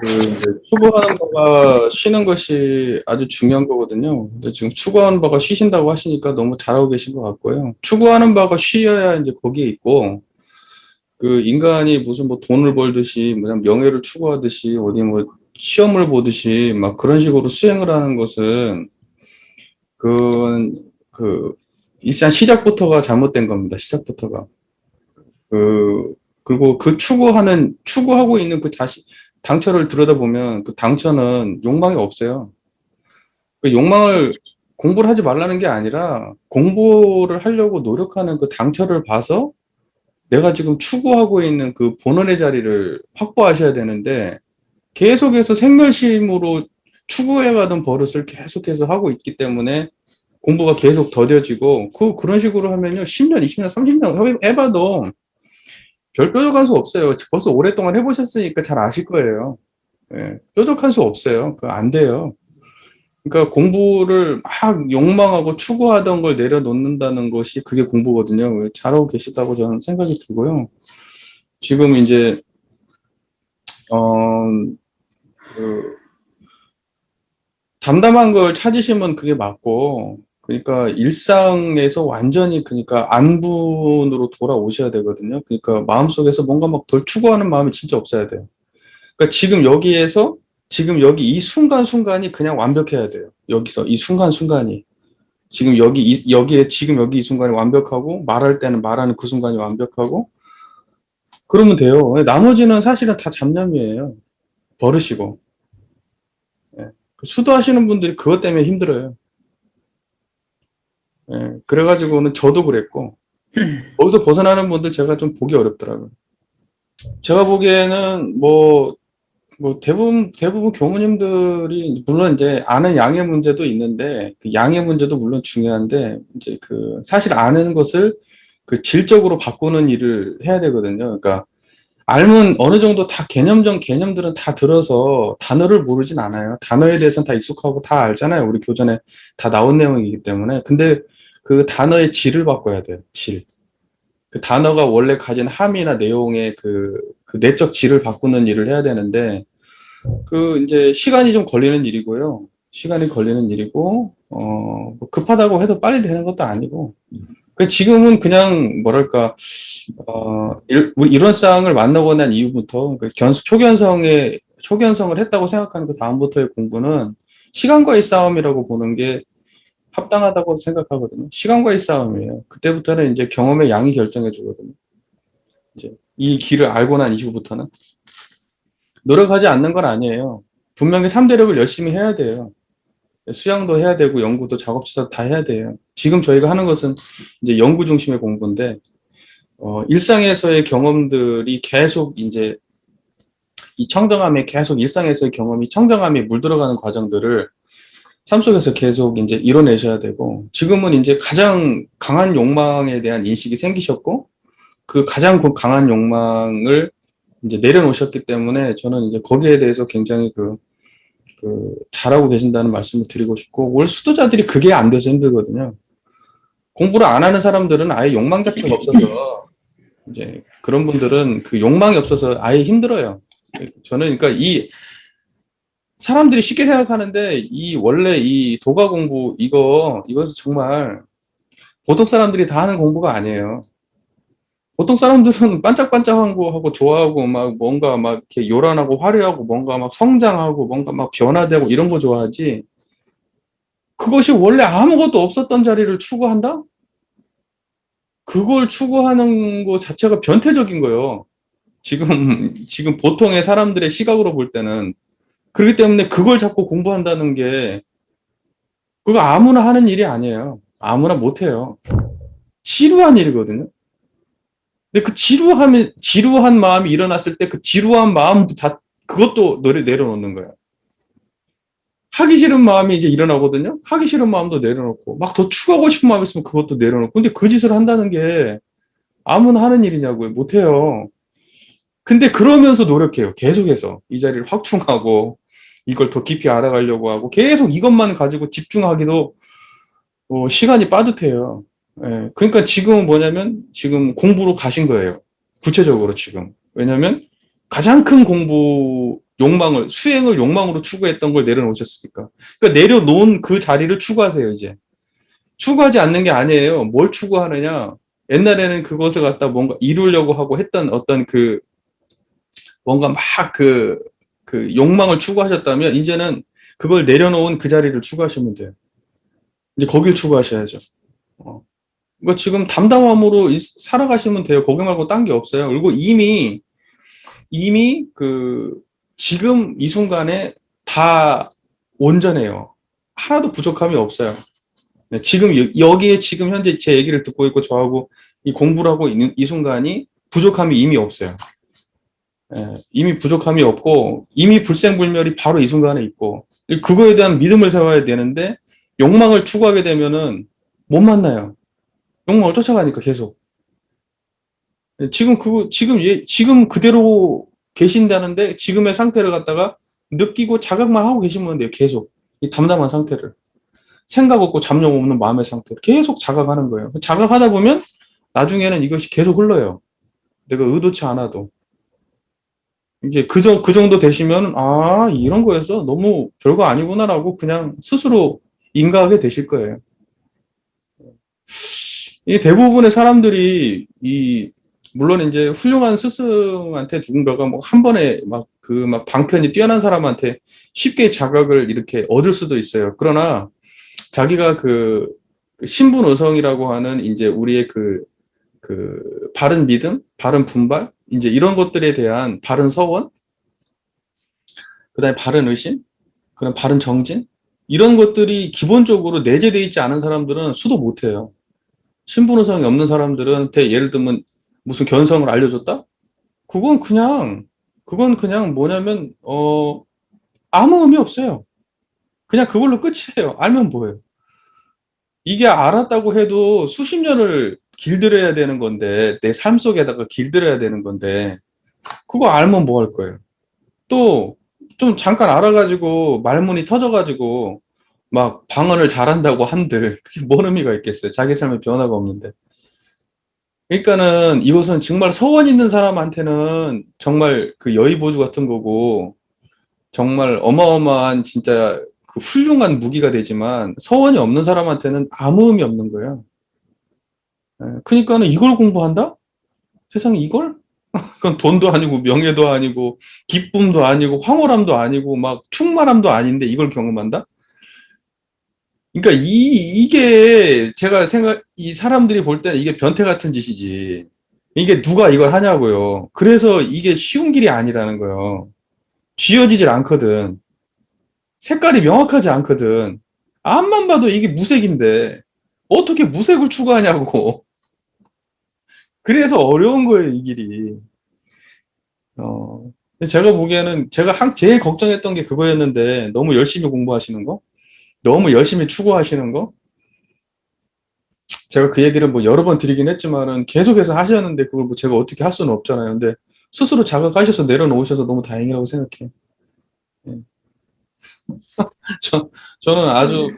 이제 추구하는 바가 쉬는 것이 아주 중요한 거거든요. 근데 지금 추구하는 바가 쉬신다고 하시니까 너무 잘하고 계신 것 같고요. 추구하는 바가 쉬어야 이제 거기에 있고, 그 인간이 무슨 뭐 돈을 벌듯이, 그냥 명예를 추구하듯이, 어디 뭐 시험을 보듯이 막 그런 식으로 수행을 하는 것은, 그, 그, 일단 시작부터가 잘못된 겁니다. 시작부터가. 그, 그리고 그 추구하고 있는 그 당처를 들여다보면 그 당처는 욕망이 없어요. 그 욕망을 공부를 하지 말라는 게 아니라 공부를 하려고 노력하는 그 당처를 봐서 내가 지금 추구하고 있는 그 본원의 자리를 확보하셔야 되는데 계속해서 생멸심으로 추구해가던 버릇을 계속해서 하고 있기 때문에 공부가 계속 더뎌지고 그런 식으로 하면요 10년, 20년, 30년 해봐도 별 뾰족한 수 없어요. 벌써 오랫동안 해보셨으니까 잘 아실 거예요. 예, 뾰족한 수 없어요. 그거 안 돼요. 그러니까 공부를 막 욕망하고 추구하던 걸 내려놓는다는 것이 그게 공부거든요. 잘하고 계시다고 저는 생각이 들고요. 지금 이제 어, 그 담담한 걸 찾으시면 그게 맞고, 그러니까 일상에서 완전히 그러니까 안분으로 돌아오셔야 되거든요. 그러니까 마음속에서 뭔가 막 덜 추구하는 마음이 진짜 없어야 돼요. 그러니까 지금 여기에서 지금 여기 이 순간순간이 그냥 완벽해야 돼요. 여기서 이 순간순간이. 지금 여기에 지금 여기 이 순간이 완벽하고 말할 때는 말하는 그 순간이 완벽하고 그러면 돼요. 나머지는 사실은 다 잡념이에요. 버릇이고. 예. 수도하시는 분들이 그것 때문에 힘들어요. 예. 그래가지고는 저도 그랬고 거기서 벗어나는 분들 제가 좀 보기 어렵더라고요. 제가 보기에는 뭐 대부분 교무님들이 물론 이제 아는 양의 문제도 있는데 그 양의 문제도 물론 중요한데 이제 그 사실 아는 것을 그 질적으로 바꾸는 일을 해야 되거든요. 그러니까 알면 어느 정도 다 개념들은 다 들어서 단어를 모르진 않아요. 단어에 대해서는 다 익숙하고 다 알잖아요. 우리 교전에 다 나온 내용이기 때문에. 근데 그 단어의 질을 바꿔야 돼요. 질. 그 단어가 원래 가진 함이나 내용의 그 내적 질을 바꾸는 일을 해야 되는데 그 이제 시간이 좀 걸리는 일이고요. 시간이 걸리는 일이고 뭐 급하다고 해도 빨리 되는 것도 아니고 지금은 그냥 뭐랄까 우리 이론상을 만나고 난 이후부터 그 초견성을 했다고 생각하는 그 다음부터의 공부는 시간과의 싸움이라고 보는 게 합당하다고 생각하거든요. 시간과의 싸움이에요. 그때부터는 이제 경험의 양이 결정해 주거든요. 이제 이 길을 알고 난 이후부터는 노력하지 않는 건 아니에요. 분명히 3대력을 열심히 해야 돼요. 수양도 해야 되고 연구도 작업치도 다 해야 돼요. 지금 저희가 하는 것은 이제 연구 중심의 공부인데 일상에서의 경험들이 계속 이제 이 청정함에 계속 일상에서의 경험이 청정함에 물들어가는 과정들을 삶 속에서 계속 이제 이뤄내셔야 되고 지금은 이제 가장 강한 욕망에 대한 인식이 생기셨고 그 가장 강한 욕망을 이제 내려놓으셨기 때문에 저는 이제 거기에 대해서 굉장히 잘하고 계신다는 말씀을 드리고 싶고 올 수도자들이 그게 안 돼서 힘들거든요. 공부를 안 하는 사람들은 아예 욕망 자체가 없어서 이제 그런 분들은 그 욕망이 없어서 아예 힘들어요. 저는 그러니까 이 사람들이 쉽게 생각하는데 이 원래 이 도가 공부 이것은 정말 보통 사람들이 다 하는 공부가 아니에요. 보통 사람들은 반짝반짝한 거 하고 좋아하고 막 뭔가 막 이렇게 요란하고 화려하고 뭔가 막 성장하고 뭔가 막 변화되고 이런 거 좋아하지. 그것이 원래 아무것도 없었던 자리를 추구한다? 그걸 추구하는 거 자체가 변태적인 거예요. 지금 보통의 사람들의 시각으로 볼 때는. 그렇기 때문에 그걸 자꾸 공부한다는 게, 그거 아무나 하는 일이 아니에요. 아무나 못해요. 지루한 일이거든요. 근데 그 지루한 마음이 일어났을 때 그 지루한 마음, 그것도 내려놓는 거예요. 하기 싫은 마음이 이제 일어나거든요. 하기 싫은 마음도 내려놓고, 막 더 추구하고 싶은 마음이 있으면 그것도 내려놓고. 근데 그 짓을 한다는 게 아무나 하는 일이냐고요. 못해요. 근데 그러면서 노력해요. 계속해서. 이 자리를 확충하고, 이걸 더 깊이 알아가려고 하고, 계속 이것만 가지고 집중하기도 시간이 빠듯해요. 예. 그러니까 지금은 뭐냐면, 지금 공부로 가신 거예요. 구체적으로 지금. 왜냐면, 가장 큰 공부 수행을 욕망으로 추구했던 걸 내려놓으셨으니까. 그러니까 내려놓은 그 자리를 추구하세요, 이제. 추구하지 않는 게 아니에요. 뭘 추구하느냐. 옛날에는 그것을 갖다 뭔가 이루려고 하고 했던 어떤 뭔가 막 그 욕망을 추구하셨다면, 이제는 그걸 내려놓은 그 자리를 추구하시면 돼요. 이제 거길 추구하셔야죠. 어. 그러니까 지금 담담함으로 살아가시면 돼요. 거기 말고 딴 게 없어요. 그리고 이미 지금 이 순간에 다 온전해요. 하나도 부족함이 없어요. 네, 지금 여기에 지금 현재 제 얘기를 듣고 있고 저하고 이 공부를 하고 있는 이 순간이 부족함이 이미 없어요. 예, 이미 부족함이 없고 이미 불생불멸이 바로 이 순간에 있고 그거에 대한 믿음을 세워야 되는데 욕망을 추구하게 되면은 못 만나요. 욕망을 쫓아가니까 계속. 지금 그대로 계신다는데 지금의 상태를 갖다가 느끼고 자각만 하고 계시면 돼요. 계속. 이 담담한 상태를. 생각 없고 잡념 없는 마음의 상태를 계속 자각하는 거예요. 자각하다 보면 나중에는 이것이 계속 흘러요. 내가 의도치 않아도. 이제 그 정도 되시면, 아, 이런 거에서 너무 별거 아니구나라고 그냥 스스로 인가하게 되실 거예요. 이 대부분의 사람들이 물론 이제 훌륭한 스승한테 누군가가 뭐 한 번에 막 방편이 뛰어난 사람한테 쉽게 자각을 이렇게 얻을 수도 있어요. 그러나 자기가 신분의성이라고 하는 이제 우리의 바른 믿음, 바른 분발, 이제 이런 것들에 대한 바른 서원, 그 다음에 바른 의심, 그런 바른 정진, 이런 것들이 기본적으로 내재되어 있지 않은 사람들은 수도 못 해요. 신분의성이 없는 사람들한테 예를 들면 무슨 견성을 알려줬다? 그건 그냥 뭐냐면, 아무 의미 없어요. 그냥 그걸로 끝이에요. 알면 뭐예요. 이게 알았다고 해도 수십 년을 길들여야 되는 건데, 내 삶 속에다가 길들여야 되는 건데, 그거 알면 뭐 할 거예요. 또, 좀 잠깐 알아가지고, 말문이 터져가지고, 막 방언을 잘한다고 한들, 그게 뭔 의미가 있겠어요. 자기 삶에 변화가 없는데. 그러니까는 이것은 정말 서원 있는 사람한테는 정말 그 여의보주 같은 거고, 정말 어마어마한 진짜 훌륭한 무기가 되지만, 서원이 없는 사람한테는 아무 의미 없는 거예요. 그러니까는 이걸 공부한다? 세상에 이걸? 그건 돈도 아니고 명예도 아니고 기쁨도 아니고 황홀함도 아니고 막 충만함도 아닌데 이걸 경험한다? 그러니까 이게 제가 이 사람들이 볼 때는 이게 변태 같은 짓이지. 이게 누가 이걸 하냐고요. 그래서 이게 쉬운 길이 아니라는 거예요. 쥐어지질 않거든. 색깔이 명확하지 않거든. 앞만 봐도 이게 무색인데 어떻게 무색을 추구하냐고. 그래서 어려운 거예요, 이 길이. 제가 보기에는 제가 제일 걱정했던 게 그거였는데 너무 열심히 공부하시는 거, 너무 열심히 추구하시는 거. 제가 그 얘기를 뭐 여러 번 드리긴 했지만은 계속해서 하셨는데 그걸 뭐 제가 어떻게 할 수는 없잖아요. 근데 스스로 자각하셔서 내려놓으셔서 너무 다행이라고 생각해요. 예. 저는 아주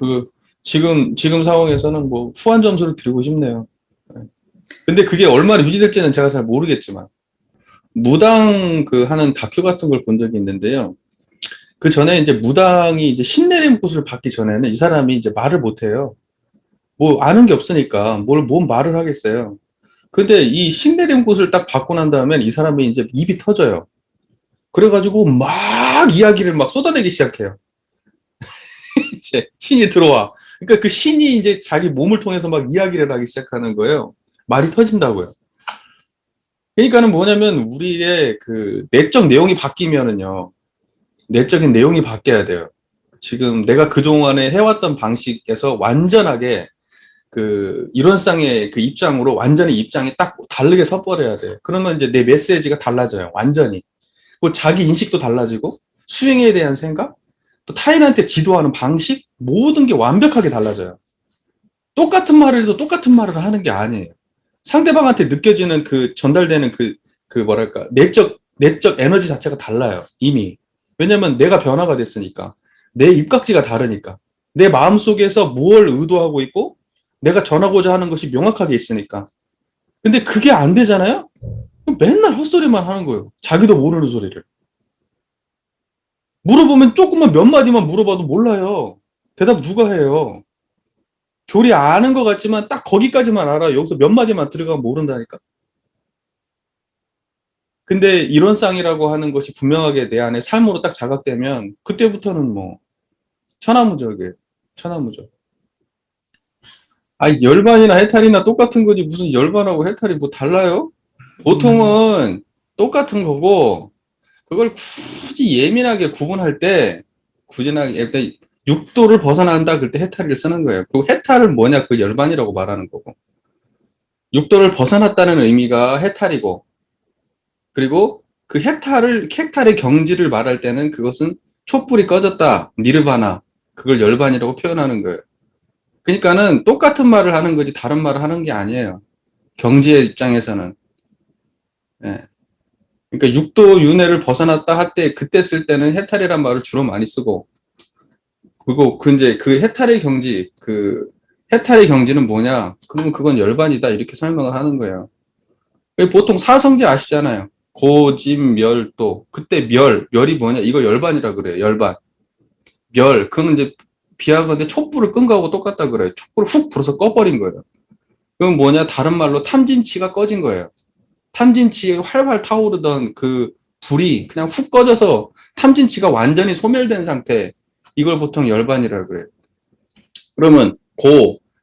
지금 상황에서는 뭐 후한 점수를 드리고 싶네요. 예. 근데 그게 얼마나 유지될지는 제가 잘 모르겠지만 무당 하는 다큐 같은 걸 본 적이 있는데요. 그 전에 이제 무당이 이제 신내림굿을 받기 전에는 이 사람이 이제 말을 못 해요. 뭐 아는 게 없으니까 뭔 말을 하겠어요. 근데 이 신내림굿을 딱 받고 난 다음에 이 사람이 이제 입이 터져요. 그래가지고 막 이야기를 막 쏟아내기 시작해요. 이제 신이 들어와. 그러니까 그 신이 이제 자기 몸을 통해서 막 이야기를 하기 시작하는 거예요. 말이 터진다고요. 그러니까는 뭐냐면 우리의 내적 내용이 바뀌면은요. 내적인 내용이 바뀌어야 돼요. 지금 내가 그동안에 해왔던 방식에서 완전하게 이론상의 입장으로 완전히 입장이 딱 다르게 섞어버려야 돼요. 그러면 이제 내 메시지가 달라져요. 완전히. 그 자기 인식도 달라지고, 수행에 대한 생각, 또 타인한테 지도하는 방식, 모든 게 완벽하게 달라져요. 똑같은 말을 해도 똑같은 말을 하는 게 아니에요. 상대방한테 느껴지는 전달되는 뭐랄까, 내적 에너지 자체가 달라요. 이미. 왜냐면 내가 변화가 됐으니까. 내 입각지가 다르니까. 내 마음속에서 무엇을 의도하고 있고, 내가 전하고자 하는 것이 명확하게 있으니까. 근데 그게 안 되잖아요? 맨날 헛소리만 하는 거예요. 자기도 모르는 소리를. 물어보면 조금만 몇 마디만 물어봐도 몰라요. 대답 누가 해요? 교리 아는 것 같지만 딱 거기까지만 알아. 여기서 몇 마디만 들어가면 모른다니까. 근데 이론상이라고 하는 것이 분명하게 내 안에 삶으로 딱 자각되면 그때부터는 뭐 천하무적이에요. 천하무적. 아니 열반이나 해탈이나 똑같은 거지 무슨 열반하고 해탈이 뭐 달라요? 보통은 똑같은 거고 그걸 굳이 예민하게 구분할 때 굳이나 일단 6도를 벗어난다 그럴 때 해탈을 쓰는 거예요. 그리고 해탈은 뭐냐 그 열반이라고 말하는 거고 6도를 벗어났다는 의미가 해탈이고 그리고 그 해탈의 경지를 말할 때는 그것은 촛불이 꺼졌다 니르바나 그걸 열반이라고 표현하는 거예요. 그러니까는 똑같은 말을 하는 거지 다른 말을 하는 게 아니에요. 경지의 입장에서는. 예. 그러니까 6도 윤회를 벗어났다 할 때 그때 쓸 때는 해탈이란 말을 주로 많이 쓰고 그리고 그 이제 그 해탈의 경지는 뭐냐? 그러면 그건 열반이다 이렇게 설명을 하는 거예요. 보통 사성제 아시잖아요. 고짐멸도 그때 멸이 뭐냐? 이거 열반이라 그래요. 열반. 그건 이제 비하건대 촛불을 끈 거하고 똑같다 그래요. 촛불을 훅 불어서 꺼버린 거예요. 그건 뭐냐? 다른 말로 탐진치가 꺼진 거예요. 탐진치에 활활 타오르던 그 불이 그냥 훅 꺼져서 탐진치가 완전히 소멸된 상태. 이걸 보통 열반이라고 그래요. 그러면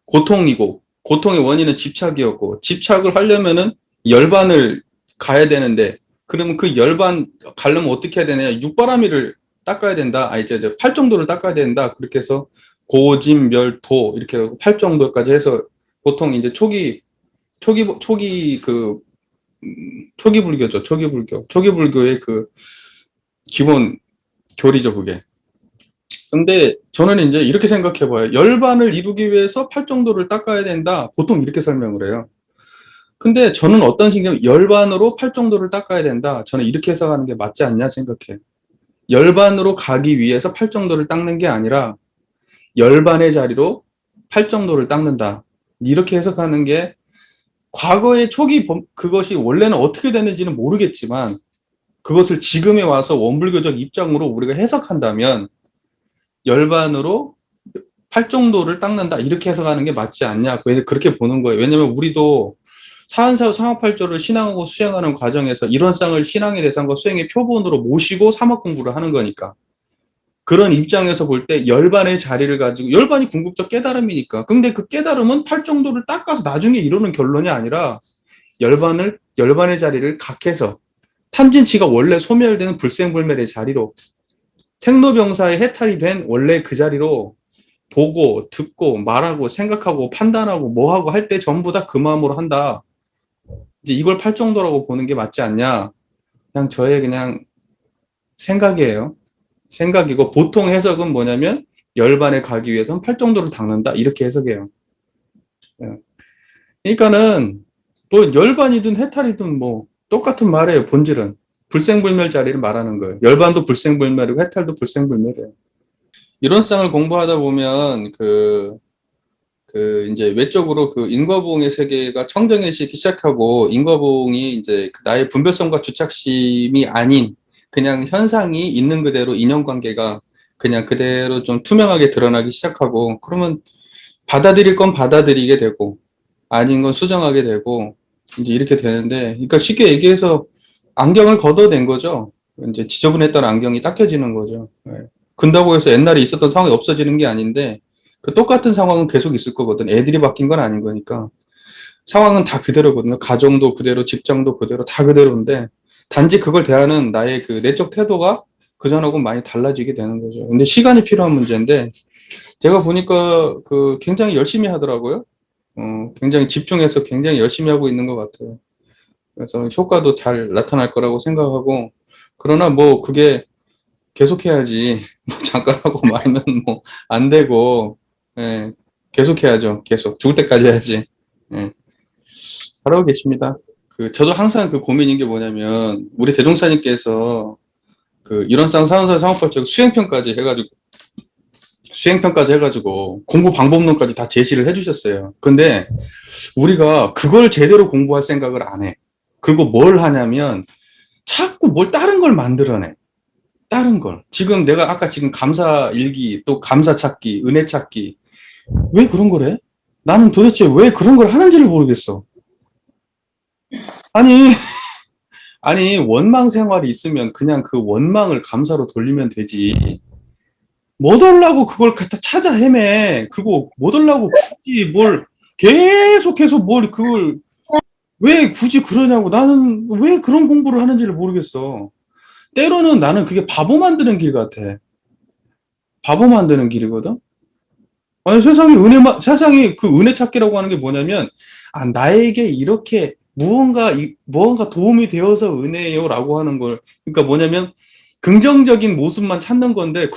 고통이고 고통의 원인은 집착이었고 집착을 하려면은 열반을 가야 되는데 그러면 그 열반 가려면 어떻게 해야 되냐? 육바라밀을 닦아야 된다. 이제 팔정도를 닦아야 된다. 그렇게 해서 고짐멸도 이렇게 팔정도까지 해서 보통 이제 초기 초기 불교죠. 초기 불교의 그 기본 교리죠, 그게. 근데 저는 이제 이렇게 생각해 봐요. 열반을 이루기 위해서 팔정도를 닦아야 된다. 보통 이렇게 설명을 해요. 근데 저는 어떤 식이냐면 열반으로 팔정도를 닦아야 된다. 저는 이렇게 해석하는 게 맞지 않냐 생각해. 열반으로 가기 위해서 팔정도를 닦는 게 아니라 열반의 자리로 팔정도를 닦는다. 이렇게 해석하는 게 과거의 그것이 원래는 어떻게 됐는지는 모르겠지만 그것을 지금에 와서 원불교적 입장으로 우리가 해석한다면 열반으로 팔정도를 닦는다 이렇게 해석하는 게 맞지 않냐 그렇게 보는 거예요. 왜냐면 우리도 사한사후 상업팔조를 신앙하고 수행하는 과정에서 이론상을 신앙의 대상과 수행의 표본으로 모시고 사막 공부를 하는 거니까 그런 입장에서 볼 때 열반의 자리를 가지고 열반이 궁극적 깨달음이니까 근데 그 깨달음은 팔정도를 닦아서 나중에 이루는 결론이 아니라 열반의 자리를 각해서 탐진치가 원래 소멸되는 불생불멸의 자리로 생로병사의 해탈이 된 원래 그 자리로 보고 듣고 말하고 생각하고 판단하고 뭐하고 할 때 전부 다 그 마음으로 한다. 이제 이걸 팔정도라고 보는 게 맞지 않냐. 그냥 저의 그냥 생각이에요. 생각이고 보통 해석은 뭐냐면 열반에 가기 위해서는 팔정도를 닦는다. 이렇게 해석해요. 그러니까는 뭐 열반이든 해탈이든 뭐 똑같은 말이에요. 본질은. 불생불멸 자리를 말하는 거예요. 열반도 불생불멸이고 해탈도 불생불멸이에요. 이론상을 공부하다 보면 이제 외적으로 그 인과보응의 세계가 청정해지기 시작하고 인과보응이 이제 나의 분별성과 주착심이 아닌 그냥 현상이 있는 그대로 인연관계가 그냥 그대로 좀 투명하게 드러나기 시작하고 그러면 받아들일 건 받아들이게 되고 아닌 건 수정하게 되고 이제 이렇게 되는데 그러니까 쉽게 얘기해서 안경을 걷어낸 거죠. 이제 지저분했던 안경이 닦여지는 거죠. 네. 근다고 해서 옛날에 있었던 상황이 없어지는 게 아닌데 그 똑같은 상황은 계속 있을 거거든. 애들이 바뀐 건 아닌 거니까. 상황은 다 그대로거든요. 가정도 그대로, 직장도 그대로, 다 그대로인데 단지 그걸 대하는 나의 그 내적 태도가 그전하고는 많이 달라지게 되는 거죠. 근데 시간이 필요한 문제인데 제가 보니까 그 굉장히 열심히 하더라고요. 굉장히 집중해서 굉장히 열심히 하고 있는 것 같아요. 그래서 효과도 잘 나타날 거라고 생각하고 그러나 뭐 그게 계속해야지 뭐 잠깐 하고 말면 뭐 안 되고 예, 계속해야죠. 계속 죽을 때까지 해야지. 예, 잘하고 계십니다. 저도 항상 그 고민인 게 뭐냐면 우리 대종사님께서 그 이론상 사원사 상업발전 수행평까지 해가지고 공부 방법론까지 다 제시를 해주셨어요. 근데 우리가 그걸 제대로 공부할 생각을 안 해. 그리고 뭘 하냐면 자꾸 뭘 다른 걸 만들어내. 다른 걸. 지금 내가 아까 지금 감사 일기, 또 감사 찾기, 은혜 찾기. 왜 그런 걸 해? 나는 도대체 왜 그런 걸 하는지를 모르겠어. 아니, 아니, 원망 생활이 있으면 그냥 그 원망을 감사로 돌리면 되지. 뭐 달라고 그걸 갖다 찾아 헤매. 그리고 뭐 달라고 굳이 뭘 계속해서 뭘 그걸 왜 굳이 그러냐고. 나는 왜 그런 공부를 하는지를 모르겠어. 때로는 나는 그게 바보 만드는 길 같아. 바보 만드는 길이거든. 아니, 세상이 그 은혜 찾기라고 하는 게 뭐냐면, 아, 나에게 이렇게 무언가 도움이 되어서 은혜요라고 하는 걸, 그러니까 뭐냐면, 긍정적인 모습만 찾는 건데,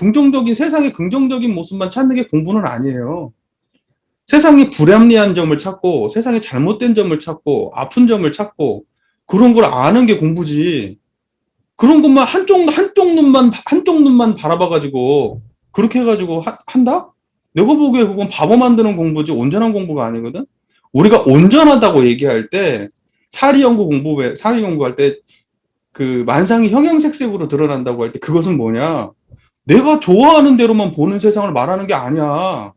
세상의 긍정적인 모습만 찾는 게 공부는 아니에요. 세상에 불합리한 점을 찾고, 세상에 잘못된 점을 찾고, 아픈 점을 찾고, 그런 걸 아는 게 공부지. 그런 것만 한쪽 눈만 바라봐가지고, 그렇게 해가지고 한다? 내가 보기에 그건 바보 만드는 공부지 온전한 공부가 아니거든? 우리가 온전하다고 얘기할 때, 사리 연구할 때, 그 만상이 형형색색으로 드러난다고 할 때, 그것은 뭐냐? 내가 좋아하는 대로만 보는 세상을 말하는 게 아니야.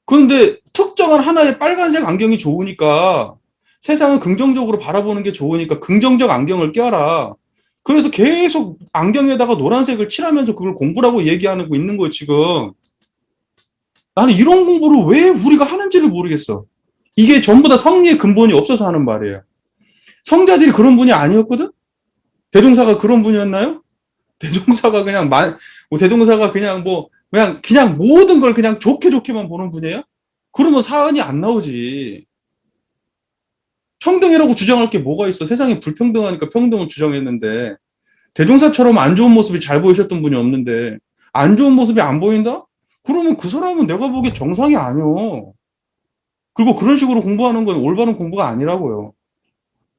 그런데 특정한 하나의 빨간색 안경이 좋으니까, 세상을 긍정적으로 바라보는 게 좋으니까 긍정적 안경을 껴라. 그래서 계속 안경에다가 노란색을 칠하면서 그걸 공부라고 얘기하고 있는 거예요, 지금. 나는 이런 공부를 왜 우리가 하는지를 모르겠어. 이게 전부 다 성리의 근본이 없어서 하는 말이에요. 성자들이 그런 분이 아니었거든? 대종사가 그런 분이었나요? 대종사가 그냥 대종사가 그냥 모든 걸 그냥 좋게 좋게만 보는 분이에요? 그러면 사안이 안 나오지. 평등이라고 주장할 게 뭐가 있어? 세상이 불평등하니까 평등을 주장했는데, 대종사처럼 안 좋은 모습이 잘 보이셨던 분이 없는데, 안 좋은 모습이 안 보인다? 그러면 그 사람은 내가 보기에 정상이 아니오. 그리고 그런 식으로 공부하는 건 올바른 공부가 아니라고요.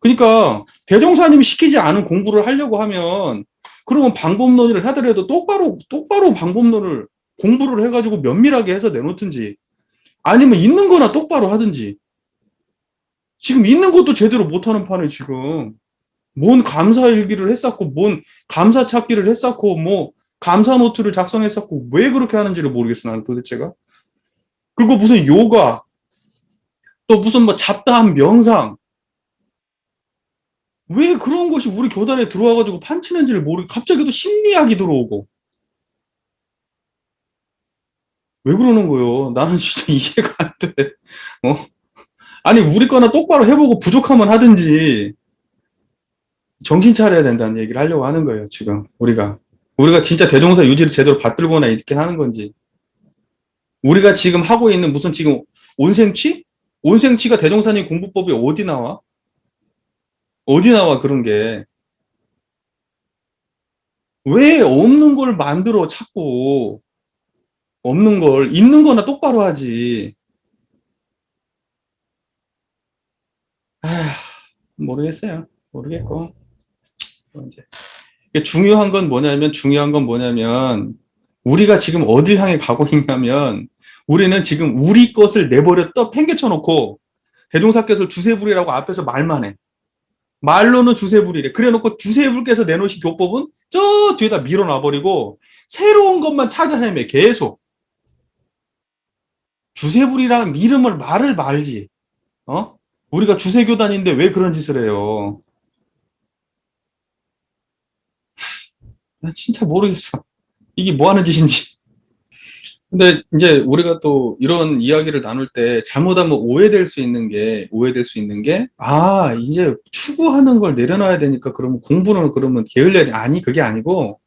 그러니까 대종사님이 시키지 않은 공부를 하려고 하면 그러면 방법론을 하더라도 똑바로 방법론을 공부를 해가지고 면밀하게 해서 내놓든지 아니면 있는 거나 똑바로 하든지 지금 있는 것도 제대로 못하는 판에 지금 뭔 감사 일기를 했었고 뭔 감사 찾기를 했었고 뭐 감사 노트를 작성했었고 왜 그렇게 하는지를 모르겠어 나는 도대체가. 그리고 무슨 요가 또 무슨 뭐 잡다한 명상 왜 그런 것이 우리 교단에 들어와가지고 판치는지를 갑자기 또 심리학이 들어오고. 왜 그러는 거요? 나는 진짜 이해가 안 돼. 어? 아니, 우리 거나 똑바로 해보고 부족하면 하든지, 정신 차려야 된다는 얘기를 하려고 하는 거예요, 지금, 우리가. 우리가 진짜 대종사 유지를 제대로 받들거나 이렇게 하는 건지. 우리가 지금 하고 있는 무슨 지금 온생취? 온생취가 대종사님 공부법이 어디 나와? 어디 나와, 그런 게. 왜 없는 걸 만들어, 찾고. 없는 걸, 있는 거나 똑바로 하지. 아, 모르겠어요. 모르겠고. 이제 중요한 건 뭐냐면, 우리가 지금 어딜 향해 가고 있냐면, 우리는 지금 우리 것을 내버려 팽개쳐 놓고, 대종사께서 주세불이라고 앞에서 말만 해. 말로는 주세불이래. 그래 놓고 주세불께서 내놓으신 교법은 저 뒤에다 밀어놔버리고, 새로운 것만 찾아 헤매, 계속. 주세불이라는 말을 말지. 어? 우리가 주세교단인데 왜 그런 짓을 해요? 나 진짜 모르겠어. 이게 뭐 하는 짓인지. 근데 이제 우리가 또 이런 이야기를 나눌 때 잘못하면 오해될 수 있는 게, 아, 이제 추구하는 걸 내려놔야 되니까 그러면 공부는 그러면 게을러야 돼. 아니, 그게 아니고,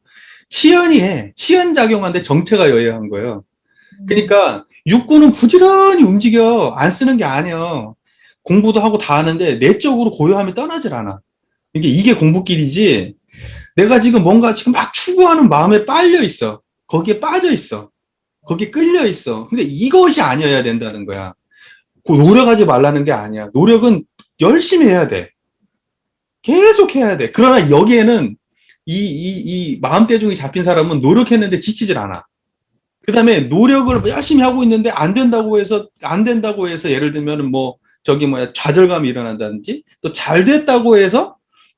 치연이 해. 치연작용한데 정체가 여야한 거예요. 그러니까 육구는 부지런히 움직여. 안 쓰는 게 아니야. 공부도 하고 다 하는데 내적으로 고요함이 떠나질 않아. 이게 공부길이지. 내가 지금 뭔가 지금 막 추구하는 마음에 빨려 있어. 거기에 빠져 있어. 거기에 끌려 있어. 근데 이것이 아니어야 된다는 거야. 그 노력하지 말라는 게 아니야. 노력은 열심히 해야 돼. 계속 해야 돼. 그러나 여기에는 이 마음대중이 잡힌 사람은 노력했는데 지치질 않아. 그 다음에 노력을 열심히 하고 있는데 안 된다고 해서 예를 들면 뭐, 저기 뭐야, 좌절감이 일어난다든지, 또 잘 됐다고 해서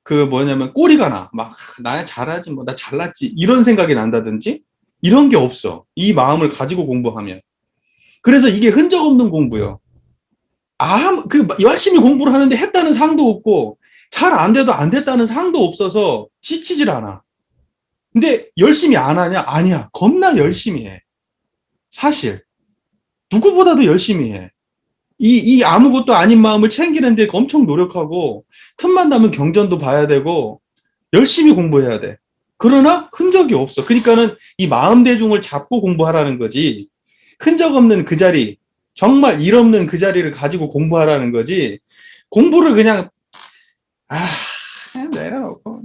그 뭐냐면 꼬리가 나. 막, 나야 잘하지, 뭐, 나 잘났지. 이런 생각이 난다든지, 이런 게 없어. 이 마음을 가지고 공부하면. 그래서 이게 흔적 없는 공부요. 열심히 공부를 하는데 했다는 상도 없고, 잘 안 돼도 안 됐다는 상도 없어서 지치질 않아. 근데 열심히 안 하냐? 아니야. 겁나 열심히 해. 사실. 누구보다도 열심히 해. 이 아무것도 아닌 마음을 챙기는데 엄청 노력하고, 틈만 나면 경전도 봐야 되고, 열심히 공부해야 돼. 그러나 흔적이 없어. 그러니까는 이 마음 대중을 잡고 공부하라는 거지. 흔적 없는 그 자리, 정말 일 없는 그 자리를 가지고 공부하라는 거지. 공부를 그냥, 아, 그냥 내려놓고,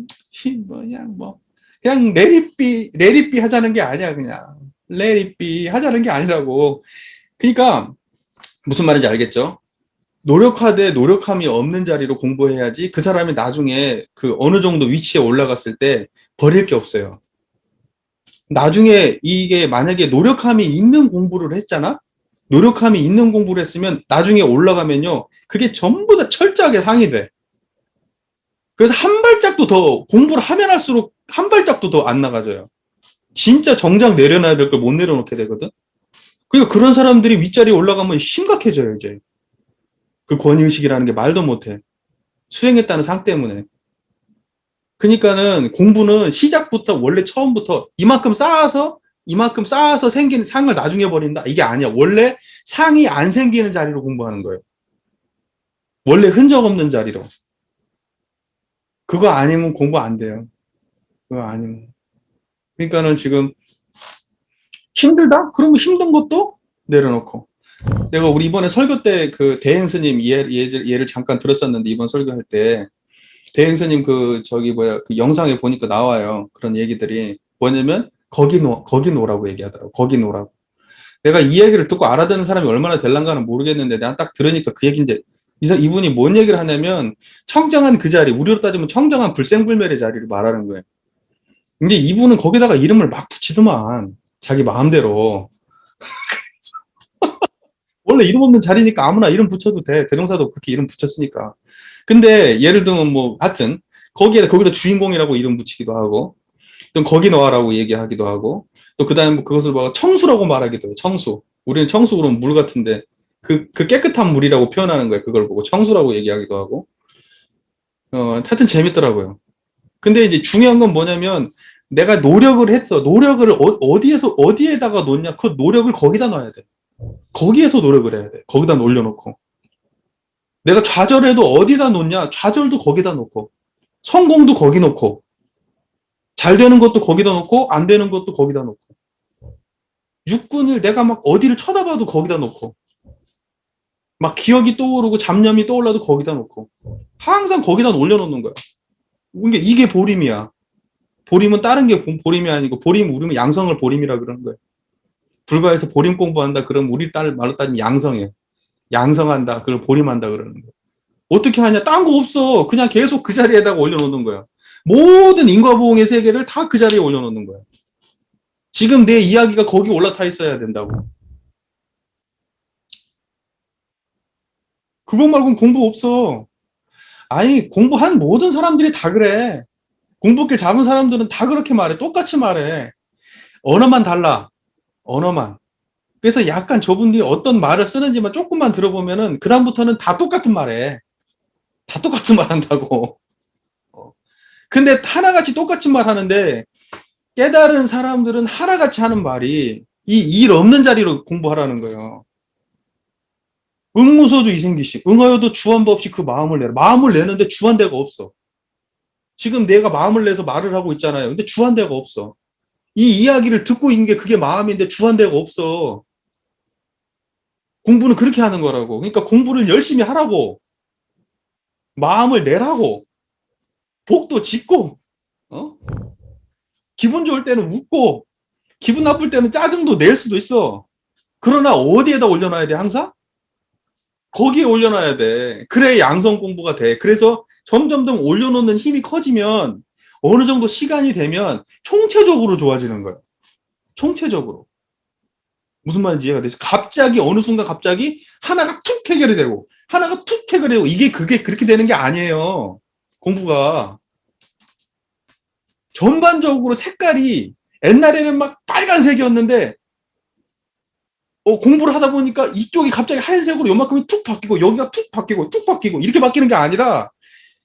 그냥 레릿비 하자는 게 아니야, 그냥. 레릿비 하자는 게 아니라고. 그러니까, 무슨 말인지 알겠죠? 노력하되 노력함이 없는 자리로 공부해야지 그 사람이 나중에 그 어느 정도 위치에 올라갔을 때 버릴 게 없어요. 나중에 이게 만약에 노력함이 있는 공부를 했잖아? 노력함이 있는 공부를 했으면 나중에 올라가면요. 그게 전부 다 철저하게 상이 돼. 그래서 한 발짝도 더 공부를 하면 할수록 한 발짝도 더 안 나가져요. 진짜 정작 내려놔야 될 걸 못 내려놓게 되거든. 그러니까 그런 사람들이 윗자리에 올라가면 심각해져요, 이제. 그 권위의식이라는 게 말도 못해. 수행했다는 상 때문에. 그러니까는 공부는 시작부터 원래 처음부터 이만큼 쌓아서 생긴 상을 나중에 버린다. 이게 아니야. 원래 상이 안 생기는 자리로 공부하는 거예요. 원래 흔적 없는 자리로. 그거 아니면 공부 안 돼요. 그거 아니면. 그러니까는 지금 힘들다? 그러면 힘든 것도 내려놓고. 내가 우리 이번에 설교 때 그 대행 스님 예를 잠깐 들었었는데 이번 설교할 때 대행 스님 그 영상에 보니까 나와요. 그런 얘기들이 뭐냐면 거기 놓으라고 얘기하더라고. 거기 놓으라고. 내가 이 얘기를 듣고 알아듣는 사람이 얼마나 될란가는 모르겠는데 내가 딱 들으니까 그 얘기인데 이분이 뭔 얘기를 하냐면 청정한 그 자리, 우리로 따지면 청정한 불생불멸의 자리를 말하는 거예요. 근데 이분은 거기다가 이름을 막 붙이더만 자기 마음대로. 원래 이름 없는 자리니까 아무나 이름 붙여도 돼. 대종사도 그렇게 이름 붙였으니까. 근데 예를 들면 뭐 하여튼 거기다 주인공이라고 이름 붙이기도 하고 또 거기 넣어라고 얘기하기도 하고 또 그다음에 뭐 그것을 막 청수라고 말하기도 해요. 청수. 우리는 청수 그러면 물 같은데 그 깨끗한 물이라고 표현하는 거예요. 그걸 보고 청수라고 얘기하기도 하고 하여튼 재밌더라고요. 근데 이제 중요한 건 뭐냐면 내가 노력을 했어. 노력을 어디에다가 놓냐? 그 노력을 거기다 놔야 돼. 거기에서 노력을 해야 돼. 거기다 올려놓고. 내가 좌절해도 어디다 놓냐? 좌절도 거기다 놓고. 성공도 거기 놓고. 잘 되는 것도 거기다 놓고, 안 되는 것도 거기다 놓고. 육군을 내가 막 어디를 쳐다봐도 거기다 놓고. 막 기억이 떠오르고 잡념이 떠올라도 거기다 놓고. 항상 거기다 올려놓는 거야. 이게 보림이야. 보림은 다른 게 보림이 아니고, 우리는 양성을 보림이라 그러는 거야. 불가에서 보림 공부한다. 그럼 우리 말로 따지면 양성이에요. 양성한다. 그걸 보림한다 그러는 거야. 어떻게 하냐? 딴 거 없어. 그냥 계속 그 자리에다가 올려놓는 거야. 모든 인과보응의 세계를 다 그 자리에 올려놓는 거야. 지금 내 이야기가 거기 올라타 있어야 된다고. 그것 말고는 공부 없어. 아니, 공부한 모든 사람들이 다 그래. 공부길 잡은 사람들은 다 그렇게 말해. 똑같이 말해. 언어만 달라. 언어만. 그래서 약간 저분들이 어떤 말을 쓰는지만 조금만 들어보면은 그다음부터는 다 똑같은 말해. 다 똑같은 말 한다고. 근데 하나같이 똑같이 말하는데 깨달은 사람들은 하나같이 하는 말이 이 일 없는 자리로 공부하라는 거예요. 응무소주 이생기식. 응하여도 주한바 없이 그 마음을 내라. 마음을 내는데 주한대가 없어. 지금 내가 마음을 내서 말을 하고 있잖아요. 근데 주한대가 없어. 이 이야기를 듣고 있는 게 그게 마음인데 주한대가 없어. 공부는 그렇게 하는 거라고. 그러니까 공부를 열심히 하라고. 마음을 내라고. 복도 짓고, 어? 기분 좋을 때는 웃고, 기분 나쁠 때는 짜증도 낼 수도 있어. 그러나 어디에다 올려놔야 돼, 항상? 거기에 올려놔야 돼. 그래, 양성 공부가 돼. 그래서 점점점 올려놓는 힘이 커지면 어느 정도 시간이 되면 총체적으로 좋아지는 거야. 총체적으로. 무슨 말인지 이해가 되죠? 갑자기, 어느 순간 갑자기 하나가 툭 해결이 되고, 하나가 툭 해결이 되고, 그게 그렇게 되는 게 아니에요. 공부가. 전반적으로 색깔이 옛날에는 막 빨간색이었는데 공부를 하다 보니까 이쪽이 갑자기 하얀색으로 요만큼이 툭 바뀌고 여기가 툭 바뀌고 툭 바뀌고 이렇게 바뀌는 게 아니라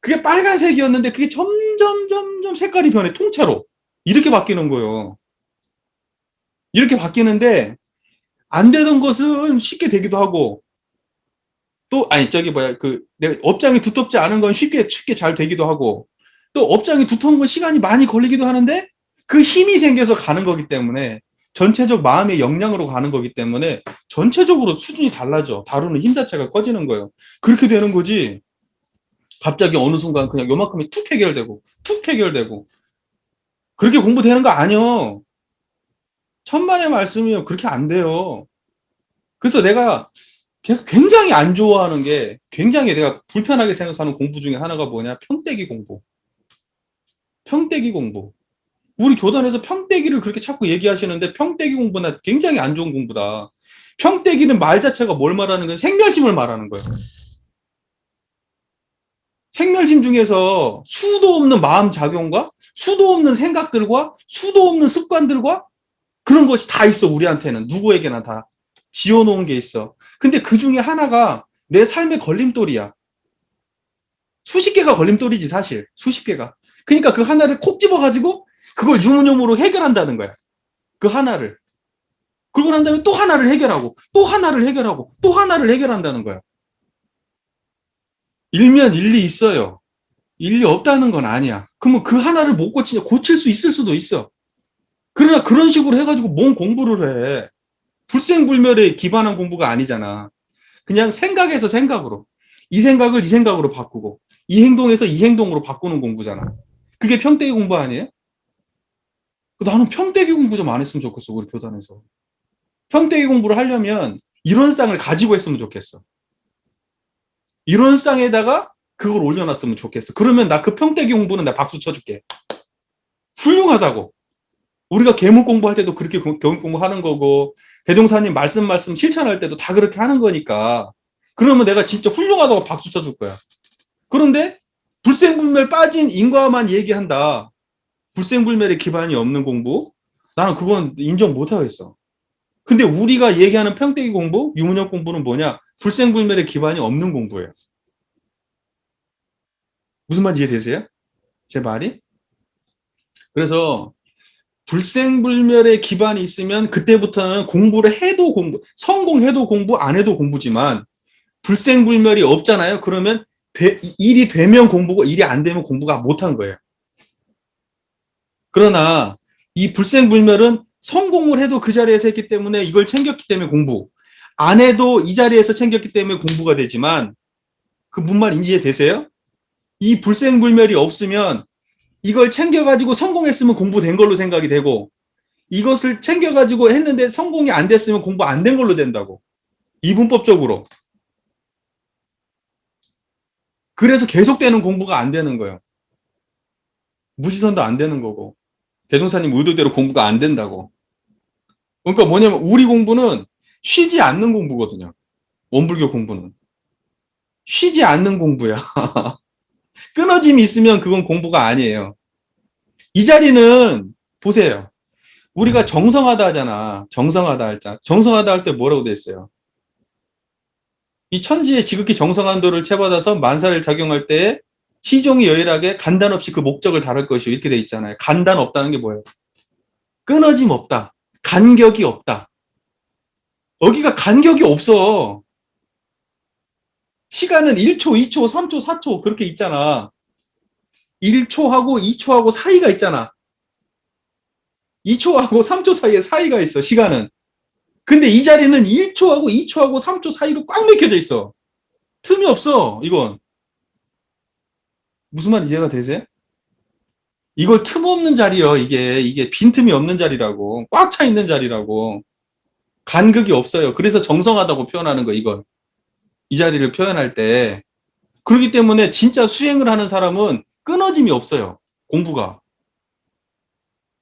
그게 빨간색이었는데 그게 점점 색깔이 변해 통째로 이렇게 바뀌는 거예요. 이렇게 바뀌는데 안 되던 것은 쉽게 되기도 하고 또 아니 저기 뭐야 내 업장이 두텁지 않은 건 쉽게 잘 되기도 하고 또 업장이 두터운 건 시간이 많이 걸리기도 하는데 그 힘이 생겨서 가는 거기 때문에 전체적 마음의 역량으로 가는 거기 때문에 전체적으로 수준이 달라져. 다루는 힘 자체가 커지는 거예요. 그렇게 되는 거지. 갑자기 어느 순간 그냥 요만큼이 툭 해결되고 그렇게 공부되는 거 아니요. 천만의 말씀이요. 그렇게 안 돼요. 그래서 내가 굉장히 안 좋아하는 게 굉장히 내가 불편하게 생각하는 공부 중에 하나가 뭐냐? 평대기 공부. 평대기 공부. 우리 교단에서 평대기를 그렇게 자꾸 얘기하시는데 평대기 공부는 굉장히 안 좋은 공부다. 평대기는 말 자체가 뭘 말하는 거예요? 생멸심을 말하는 거예요. 생멸심 중에서 수도 없는 마음 작용과 수도 없는 생각들과 수도 없는 습관들과 그런 것이 다 있어. 우리한테는 누구에게나 다 지어놓은 게 있어. 근데 그 중에 하나가 내 삶의 걸림돌이야. 수십 개가 걸림돌이지 사실. 수십 개가. 그러니까 그 하나를 콕 집어가지고 그걸 유무념으로 해결한다는 거야. 그 하나를. 그러고 난 다음에 또 하나를 해결하고 또 하나를 해결하고 또 하나를 해결한다는 거야. 일면 일리 있어요. 일리 없다는 건 아니야. 그러면 그 하나를 못 고치냐? 고칠 수 있을 수도 있어. 그러나 그런 식으로 해가지고 뭔 공부를 해. 불생불멸에 기반한 공부가 아니잖아. 그냥 생각에서 생각으로. 이 생각을 이 생각으로 바꾸고 이 행동에서 이 행동으로 바꾸는 공부잖아. 그게 평대기 공부 아니에요? 나는 평대기 공부 좀 안 했으면 좋겠어. 우리 교단에서. 평대기 공부를 하려면 이론상을 가지고 했으면 좋겠어. 이론상에다가 그걸 올려놨으면 좋겠어. 그러면 나 그 평대기 공부는 나 박수 쳐줄게. 훌륭하다고. 우리가 계문 공부할 때도 그렇게 교문 공부하는 거고 대종사님 말씀 실천할 때도 다 그렇게 하는 거니까 그러면 내가 진짜 훌륭하다고 박수 쳐줄 거야. 그런데 불생불멸 빠진 인과만 얘기한다. 불생불멸의 기반이 없는 공부? 나는 그건 인정 못 하겠어. 근데 우리가 얘기하는 평대기 공부, 유문역 공부는 뭐냐? 불생불멸의 기반이 없는 공부예요. 무슨 말인지 이해되세요? 제 말이? 그래서 불생불멸의 기반이 있으면 그때부터는 공부를 해도 공부, 성공해도 공부, 안 해도 공부지만 불생불멸이 없잖아요. 그러면 일이 되면 공부고 일이 안 되면 공부가 못한 거예요. 그러나 이 불생불멸은 성공을 해도 그 자리에서 했기 때문에 이걸 챙겼기 때문에 공부, 안 해도 이 자리에서 챙겼기 때문에 공부가 되지만 그 무슨 말 이해되세요? 이 불생불멸이 없으면 이걸 챙겨가지고 성공했으면 공부된 걸로 생각이 되고 이것을 챙겨가지고 했는데 성공이 안 됐으면 공부 안 된 걸로 된다고. 이분법적으로. 그래서 계속되는 공부가 안 되는 거예요. 무시선도 안 되는 거고 대종사님 의도대로 공부가 안 된다고. 그러니까 뭐냐면 우리 공부는 쉬지 않는 공부거든요. 원불교 공부는. 쉬지 않는 공부야. 끊어짐이 있으면 그건 공부가 아니에요. 이 자리는 보세요. 우리가 정성하다 하잖아. 정성하다 할 자. 정성하다 할 때 뭐라고 돼 있어요? 이 천지의 지극히 정성한 도를 채받아서 만사를 작용할 때 시종이 여일하게 간단 없이 그 목적을 다룰 것이요. 이렇게 돼 있잖아요. 간단 없다는 게 뭐예요? 끊어짐 없다. 간격이 없다. 여기가 간격이 없어. 시간은 1초, 2초, 3초, 4초 그렇게 있잖아. 1초하고 2초하고 사이가 있잖아. 2초하고 3초 사이에 사이가 있어, 시간은. 근데 이 자리는 1초하고 2초하고 3초 사이로 꽉 막혀져 있어. 틈이 없어, 이건. 무슨 말 이해가 되세요? 이걸 틈 없는 자리요, 이게 빈틈이 없는 자리라고. 꽉 차 있는 자리라고. 간극이 없어요. 그래서 정성하다고 표현하는 거, 이걸. 이 자리를 표현할 때. 그렇기 때문에 진짜 수행을 하는 사람은 끊어짐이 없어요, 공부가.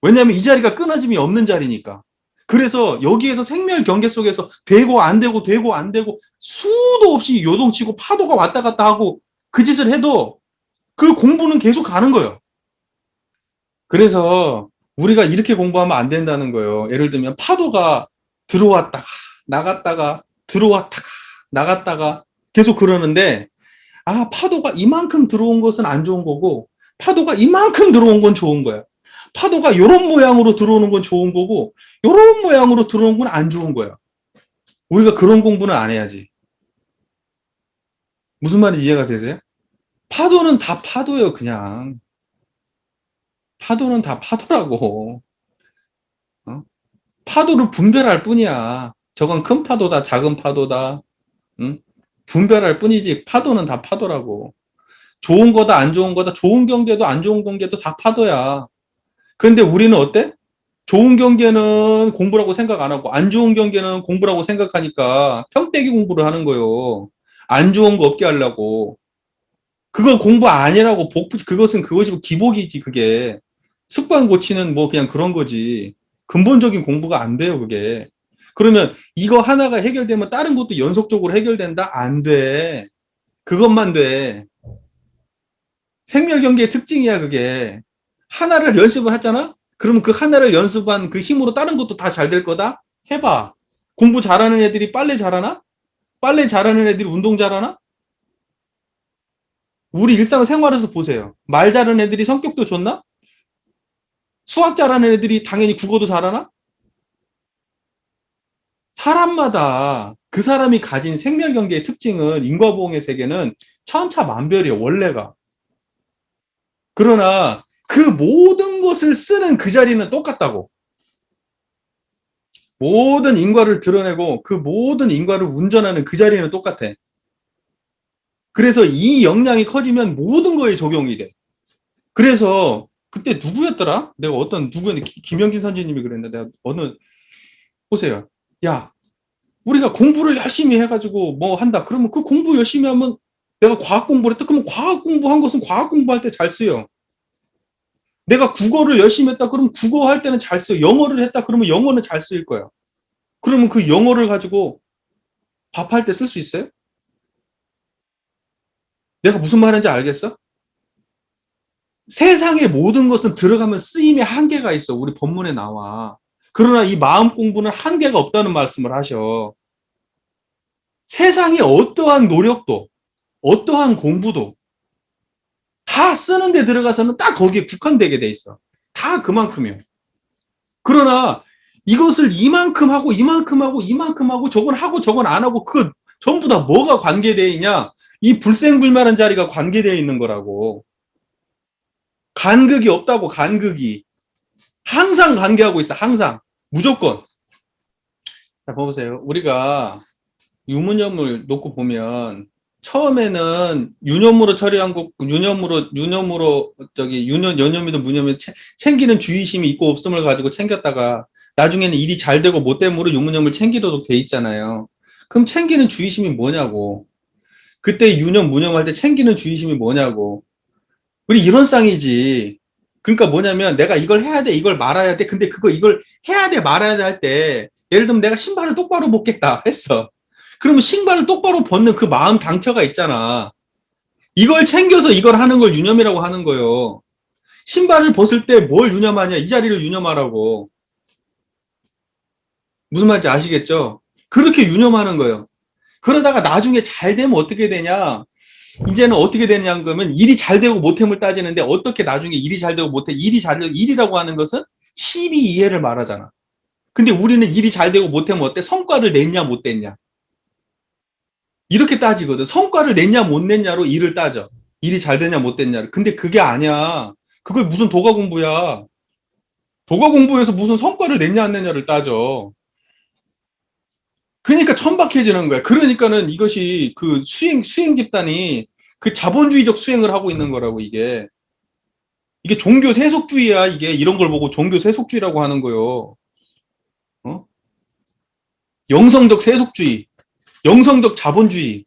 왜냐하면 이 자리가 끊어짐이 없는 자리니까. 그래서 여기에서 생멸 경계 속에서 되고 안 되고 되고 안 되고 수도 없이 요동치고 파도가 왔다 갔다 하고 그 짓을 해도 그 공부는 계속 가는 거예요. 그래서 우리가 이렇게 공부하면 안 된다는 거예요. 예를 들면 파도가 들어왔다가 나갔다가 들어왔다가 나갔다가 계속 그러는데 파도가 이만큼 들어온 것은 안 좋은 거고 파도가 이만큼 들어온 건 좋은 거야. 파도가 이런 모양으로 들어오는 건 좋은 거고 이런 모양으로 들어오는 건 안 좋은 거야. 우리가 그런 공부는 안 해야지. 무슨 말인지 이해가 되세요? 파도는 다 파도예요, 그냥. 파도는 다 파도라고. 어? 파도를 분별할 뿐이야. 저건 큰 파도다, 작은 파도다. 응? 분별할 뿐이지 파도는 다 파도라고. 좋은 거다, 안 좋은 거다. 좋은 경계도 안 좋은 경계도 다 파도야. 그런데 우리는 어때? 좋은 경계는 공부라고 생각 안 하고 안 좋은 경계는 공부라고 생각하니까 평대기 공부를 하는 거예요. 안 좋은 거 없게 하려고. 그거 공부 아니라고 그것은 그것이 기복이지 그게. 습관 고치는 뭐 그냥 그런 거지. 근본적인 공부가 안 돼요, 그게. 그러면 이거 하나가 해결되면 다른 것도 연속적으로 해결된다? 안 돼. 그것만 돼. 생멸 경계의 특징이야, 그게. 하나를 연습을 하잖아? 그러면 그 하나를 연습한 그 힘으로 다른 것도 다 잘 될 거다? 해봐. 공부 잘하는 애들이 빨래 잘하나? 빨래 잘하는 애들이 운동 잘하나? 우리 일상생활에서 보세요. 말 잘하는 애들이 성격도 좋나? 수학 잘하는 애들이 당연히 국어도 잘하나? 사람마다 그 사람이 가진 생멸 경계의 특징은 인과보응의 세계는 천차만별이에요, 원래가. 그러나 그 모든 것을 쓰는 그 자리는 똑같다고. 모든 인과를 드러내고 그 모든 인과를 운전하는 그 자리는 똑같아. 그래서 이 역량이 커지면 모든 거에 적용이 돼. 그래서 그때 누구였더라? 내가 누구였는데 김영진 선생님이 그랬는데 내가 보세요. 야, 우리가 공부를 열심히 해가지고 뭐 한다. 그러면 그 공부 열심히 하면 내가 과학 공부를 했다. 그러면 과학 공부한 것은 과학 공부할 때 잘 쓰여. 내가 국어를 열심히 했다. 그러면 국어 할 때는 잘 쓰여. 영어를 했다. 그러면 영어는 잘 쓰일 거야. 그러면 그 영어를 가지고 밥할 때 쓸 수 있어요? 내가 무슨 말인지 알겠어? 세상의 모든 것은 들어가면 쓰임의 한계가 있어. 우리 본문에 나와. 그러나 이 마음 공부는 한계가 없다는 말씀을 하셔. 세상의 어떠한 노력도, 어떠한 공부도 다 쓰는 데 들어가서는 딱 거기에 국한되게 돼 있어. 다 그만큼이요. 그러나 이것을 이만큼 하고 이만큼 하고 이만큼 하고 저건 안 하고 그 전부 다 뭐가 관계되어 있냐? 이 불생불멸한 자리가 관계되어 있는 거라고. 간극이 없다고, 간극이. 항상 관계하고 있어, 항상. 무조건. 자, 봐보세요. 우리가 유무념을 놓고 보면 처음에는 유념으로 처리한 거, 연념이든 무념이든 챙기는 주의심이 있고 없음을 가지고 챙겼다가 나중에는 일이 잘 되고 못 됨으로 유무념을 챙기도록 돼 있잖아요. 그럼 챙기는 주의심이 뭐냐고. 그때 유념, 무념 할 때 챙기는 주의심이 뭐냐고. 우리 이런 쌍이지. 그러니까 뭐냐면 내가 이걸 해야 돼, 이걸 말아야 돼. 근데 이걸 해야 돼, 말아야 돼 할 때 예를 들면 내가 신발을 똑바로 벗겠다 했어. 그러면 신발을 똑바로 벗는 그 마음 당처가 있잖아. 이걸 챙겨서 이걸 하는 걸 유념이라고 하는 거예요. 신발을 벗을 때 뭘 유념하냐? 이 자리를 유념하라고. 무슨 말인지 아시겠죠? 그렇게 유념하는 거예요. 그러다가 나중에 잘 되면 어떻게 되냐? 이제는 어떻게 되냐 그러면 일이 잘 되고 못됨을 따지는데 어떻게 나중에 일이 잘 되고 못해 일이 잘 되고 일이라고 하는 것은 12이해를 말하잖아. 근데 우리는 일이 잘 되고 못하면 어때? 성과를 냈냐 못 냈냐. 이렇게 따지거든. 성과를 냈냐 못 냈냐로 일을 따져. 일이 잘 되냐 못 됐냐. 근데 그게 아니야. 그게 무슨 도가 공부야. 도가 공부에서 무슨 성과를 냈냐 안 냈냐를 따져. 그러니까 천박해지는 거야. 그러니까는 이것이 그 수행 집단이 그 자본주의적 수행을 하고 있는 거라고, 이게. 이게 종교 세속주의야, 이게. 이런 걸 보고 종교 세속주의라고 하는 거요. 어? 영성적 세속주의, 영성적 자본주의.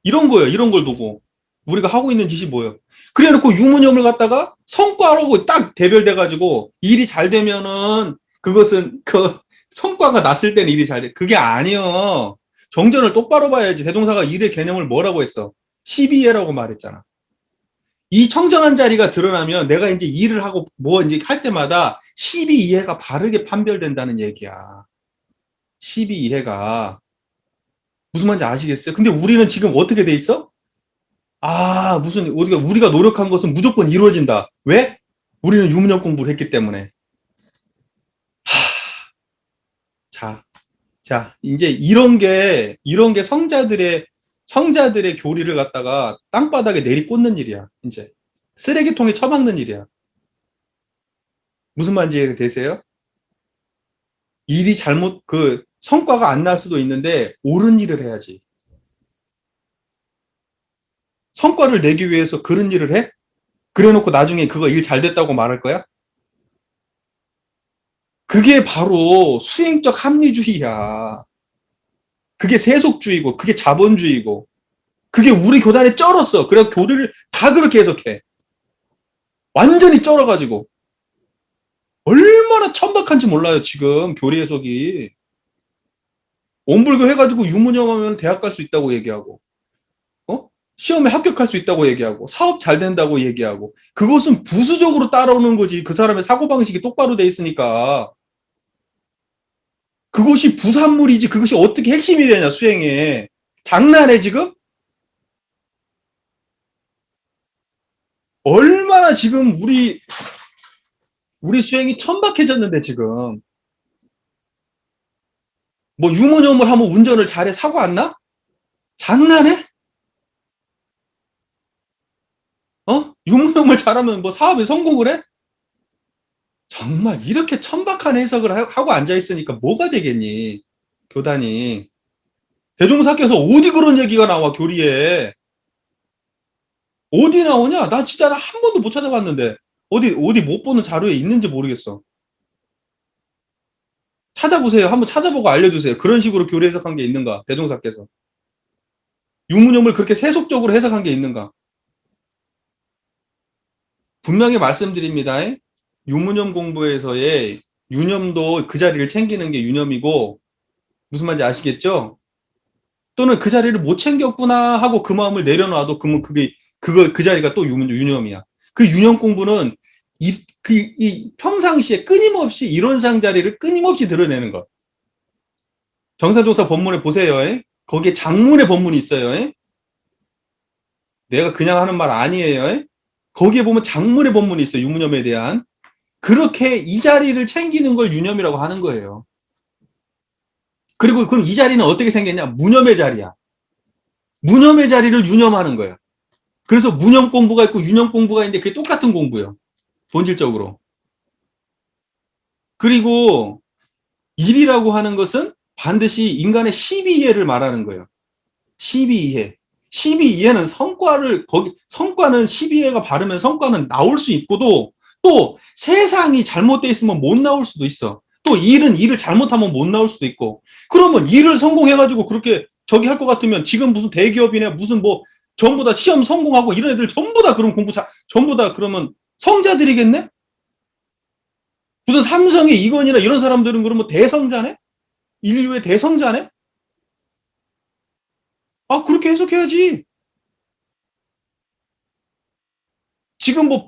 이런 거예요. 이런 걸 보고. 우리가 하고 있는 짓이 뭐예요? 그래 놓고 유무념을 갖다가 성과라고 딱 대별돼가지고 일이 잘 되면은 그것은 성과가 났을 때는 일이 잘 돼. 그게 아니요. 정전을 똑바로 봐야지. 대동사가 일의 개념을 뭐라고 했어? 12예라고 말했잖아. 이 청정한 자리가 드러나면 내가 이제 일을 하고 뭐 이제 할 때마다 12이해가 바르게 판별된다는 얘기야. 12이해가. 무슨 말인지 아시겠어요? 근데 우리는 지금 어떻게 돼 있어? 아, 무슨, 우리가 노력한 것은 무조건 이루어진다. 왜? 우리는 유문역 공부를 했기 때문에. 자, 자, 이제 이런 게 성자들의 교리를 갖다가 땅바닥에 내리꽂는 일이야, 이제. 쓰레기통에 처박는 일이야. 무슨 말인지 이해되세요? 일이 성과가 안 날 수도 있는데, 옳은 일을 해야지. 성과를 내기 위해서 그런 일을 해? 그래 놓고 나중에 그거 일 잘 됐다고 말할 거야? 그게 바로 수행적 합리주의야. 그게 세속주의고, 그게 자본주의고, 그게 우리 교단에 쩔었어. 그래서 교리를 다 그렇게 해석해. 완전히 쩔어가지고. 얼마나 천박한지 몰라요, 지금, 교리 해석이. 원불교 해가지고 유문영 하면 대학 갈 수 있다고 얘기하고, 어? 시험에 합격할 수 있다고 얘기하고, 사업 잘 된다고 얘기하고, 그것은 부수적으로 따라오는 거지. 그 사람의 사고방식이 똑바로 돼 있으니까. 그것이 부산물이지, 그것이 어떻게 핵심이 되냐, 수행에. 장난해, 지금? 얼마나 지금 우리 수행이 천박해졌는데, 지금. 뭐, 유머녀물 하면 운전을 잘해, 사고 안 나? 장난해? 유머녀물 잘하면 뭐 사업에 성공을 해? 정말 이렇게 천박한 해석을 하고 앉아있으니까 뭐가 되겠니? 교단이. 대종사께서 어디 그런 얘기가 나와, 교리에. 어디 나오냐? 나 진짜 한 번도 못 찾아봤는데. 어디 못 보는 자료에 있는지 모르겠어. 찾아보세요. 한번 찾아보고 알려주세요. 그런 식으로 교리 해석한 게 있는가? 대종사께서. 유문염을 그렇게 세속적으로 해석한 게 있는가? 분명히 말씀드립니다. 유문염 공부에서의 유념도 그 자리를 챙기는 게 유념이고, 무슨 말인지 아시겠죠? 또는 그 자리를 못 챙겼구나 하고 그 마음을 내려놔도 그러면 그 자리가 또 유념이야. 그 유념 공부는 이 평상시에 끊임없이 이론상 자리를 끊임없이 드러내는 것. 정사조사 본문에 보세요. 거기에 장문의 본문이 있어요. 내가 그냥 하는 말 아니에요. 거기에 보면 장문의 본문이 있어요. 유무념에 대한. 그렇게 이 자리를 챙기는 걸 유념이라고 하는 거예요. 그리고 그럼 이 자리는 어떻게 생겼냐? 무념의 자리야. 무념의 자리를 유념하는 거예요. 그래서 무념 공부가 있고 유념 공부가 있는데 그게 똑같은 공부예요. 본질적으로. 그리고 일이라고 하는 것은 반드시 인간의 12이해를 말하는 거예요. 12이해. 12이해는 성과는 12이해가 바르면 성과는 나올 수 있고도 또 세상이 잘못되어 있으면 못 나올 수도 있어. 또 일을 잘못하면 못 나올 수도 있고. 그러면 일을 성공해가지고 그렇게 저기 할 것 같으면 지금 무슨 대기업이나 무슨 뭐 전부 다 시험 성공하고 이런 애들 전부 다 그런 전부 다 그러면 성자들이겠네? 무슨 삼성의 이건이나 이런 사람들은 그러면 대성자네? 인류의 대성자네? 아, 그렇게 해석해야지. 지금 뭐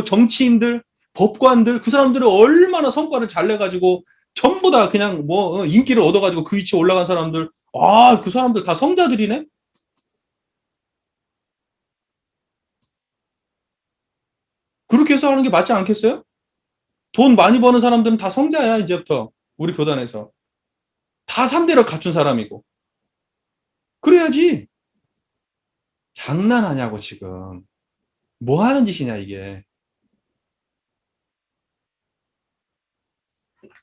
정치인들, 법관들, 그 사람들은 얼마나 성과를 잘 내가지고 전부 다 그냥 뭐 인기를 얻어가지고 그 위치에 올라간 사람들, 아, 그 사람들 다 성자들이네? 그렇게 해석하는 게 맞지 않겠어요? 돈 많이 버는 사람들은 다 성자야, 이제부터. 우리 교단에서. 다 3대를 갖춘 사람이고. 그래야지. 장난하냐고, 지금. 뭐 하는 짓이냐, 이게.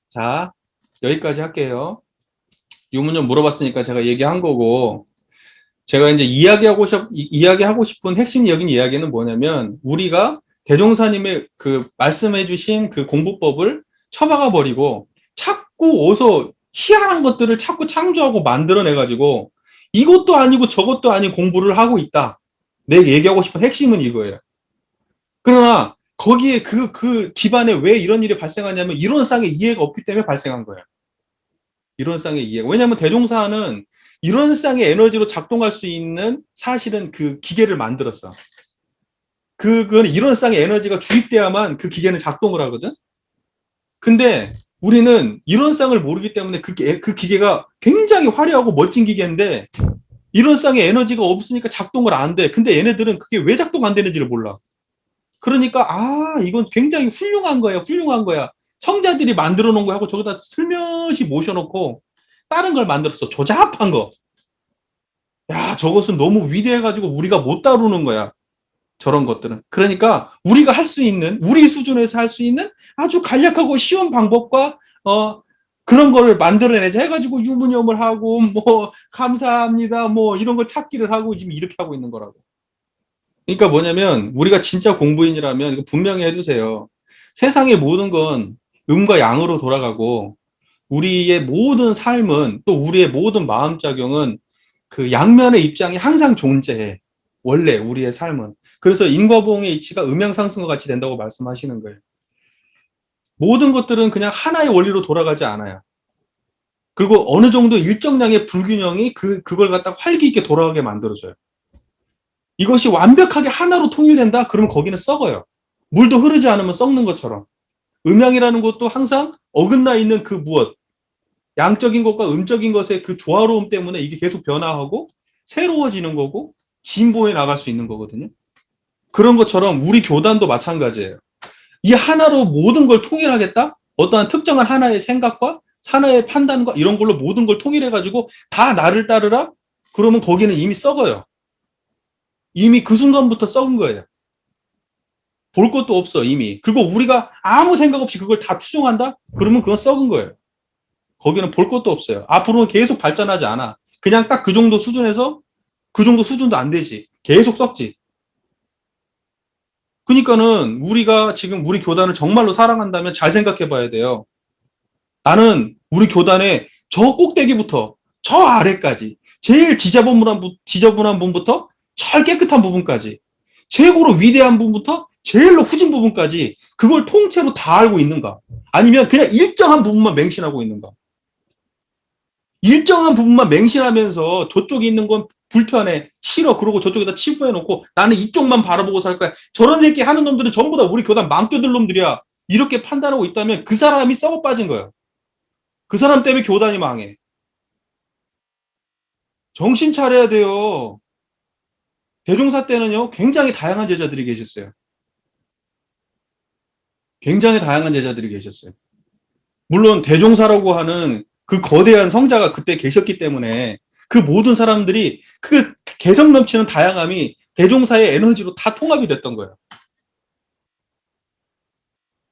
자, 여기까지 할게요. 유문연 물어봤으니까 제가 얘기한 거고, 제가 이제 이야기하고 싶은 핵심 이야기는 뭐냐면, 우리가 대종사님의 그 말씀해 주신 그 공부법을 처박아 버리고, 자꾸 어서 희한한 것들을 자꾸 창조하고 만들어내가지고, 이것도 아니고 저것도 아닌 공부를 하고 있다. 내 얘기하고 싶은 핵심은 이거예요. 그러나, 거기에 그 기반에 왜 이런 일이 발생하냐면, 이론상의 이해가 없기 때문에 발생한 거예요. 이론상의 이해. 왜냐하면 대종사는 이론상의 에너지로 작동할 수 있는 사실은 그 기계를 만들었어. 그건 이론상의 에너지가 주입돼야만 그 기계는 작동을 하거든. 근데 우리는 이론상을 모르기 때문에 그 기계가 굉장히 화려하고 멋진 기계인데 이론상의 에너지가 없으니까 작동을 안 돼. 근데 얘네들은 그게 왜 작동 안 되는지를 몰라. 그러니까 이건 굉장히 훌륭한 거야. 훌륭한 거야. 성자들이 만들어 놓은 거 하고 저기다 슬며시 모셔놓고 다른 걸 만들었어. 조잡한 거. 야, 저것은 너무 위대해가지고 우리가 못 다루는 거야. 저런 것들은. 그러니까 우리가 할 수 있는, 우리 수준에서 할 수 있는 아주 간략하고 쉬운 방법과 그런 거를 만들어내자 해가지고 유무념을 하고 뭐 감사합니다 뭐 이런 거 찾기를 하고 지금 이렇게 하고 있는 거라고. 그러니까 뭐냐면 우리가 진짜 공부인이라면 이거 분명히 해두세요. 세상의 모든 건 음과 양으로 돌아가고 우리의 모든 삶은 또 우리의 모든 마음작용은 그 양면의 입장이 항상 존재해. 원래 우리의 삶은. 그래서 인과보응의 이치가 음양상승과 같이 된다고 말씀하시는 거예요. 모든 것들은 그냥 하나의 원리로 돌아가지 않아요. 그리고 어느 정도 일정량의 불균형이 그걸 갖다가 활기 있게 돌아가게 만들어줘요. 이것이 완벽하게 하나로 통일된다? 그러면 거기는 썩어요. 물도 흐르지 않으면 썩는 것처럼. 음양이라는 것도 항상 어긋나 있는 그 무엇, 양적인 것과 음적인 것의 그 조화로움 때문에 이게 계속 변화하고 새로워지는 거고 진보해 나갈 수 있는 거거든요. 그런 것처럼 우리 교단도 마찬가지예요. 이 하나로 모든 걸 통일하겠다? 어떠한 특정한 하나의 생각과 하나의 판단과 이런 걸로 모든 걸 통일해가지고 다 나를 따르라? 그러면 거기는 이미 썩어요. 이미 그 순간부터 썩은 거예요. 볼 것도 없어, 이미. 그리고 우리가 아무 생각 없이 그걸 다 추종한다? 그러면 그건 썩은 거예요. 거기는 볼 것도 없어요. 앞으로는 계속 발전하지 않아. 그냥 딱 그 정도 수준에서 그 정도 수준도 안 되지. 계속 썩지. 그러니까는 우리가 지금 우리 교단을 정말로 사랑한다면 잘 생각해 봐야 돼요. 나는 우리 교단의 저 꼭대기부터 저 아래까지 제일 지저분한 부분부터 제일 깨끗한 부분까지 최고로 위대한 부분부터 제일로 후진 부분까지 그걸 통째로 다 알고 있는가? 아니면 그냥 일정한 부분만 맹신하고 있는가? 일정한 부분만 맹신하면서 저쪽에 있는 건 불편해, 싫어, 그러고 저쪽에다 치부해놓고 나는 이쪽만 바라보고 살 거야. 저런 얘기 하는 놈들은 전부 다 우리 교단 망교들 놈들이야. 이렇게 판단하고 있다면 그 사람이 썩어 빠진 거야. 그 사람 때문에 교단이 망해. 정신 차려야 돼요. 대종사 때는요, 굉장히 다양한 제자들이 계셨어요. 굉장히 다양한 제자들이 계셨어요. 물론 대종사라고 하는 그 거대한 성자가 그때 계셨기 때문에 그 모든 사람들이 그 개성 넘치는 다양함이 대종사의 에너지로 다 통합이 됐던 거예요.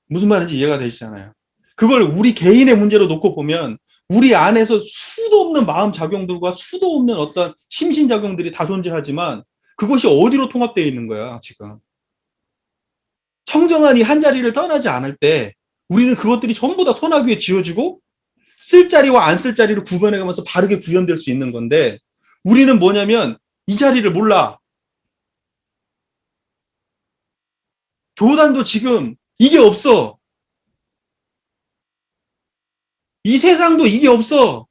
무슨 말인지 이해가 되시잖아요. 그걸 우리 개인의 문제로 놓고 보면 우리 안에서 수도 없는 마음 작용들과 수도 없는 어떤 심신 작용들이 다 존재하지만 그것이 어디로 통합되어 있는 거야, 지금. 청정한 이 한 자리를 떠나지 않을 때 우리는 그것들이 전부 다 소나귀에 지어지고 쓸 자리와 안 쓸 자리를 구분해가면서 바르게 구현될 수 있는 건데 우리는 뭐냐면 이 자리를 몰라. 교단도 지금 이게 없어. 이 세상도 이게 없어.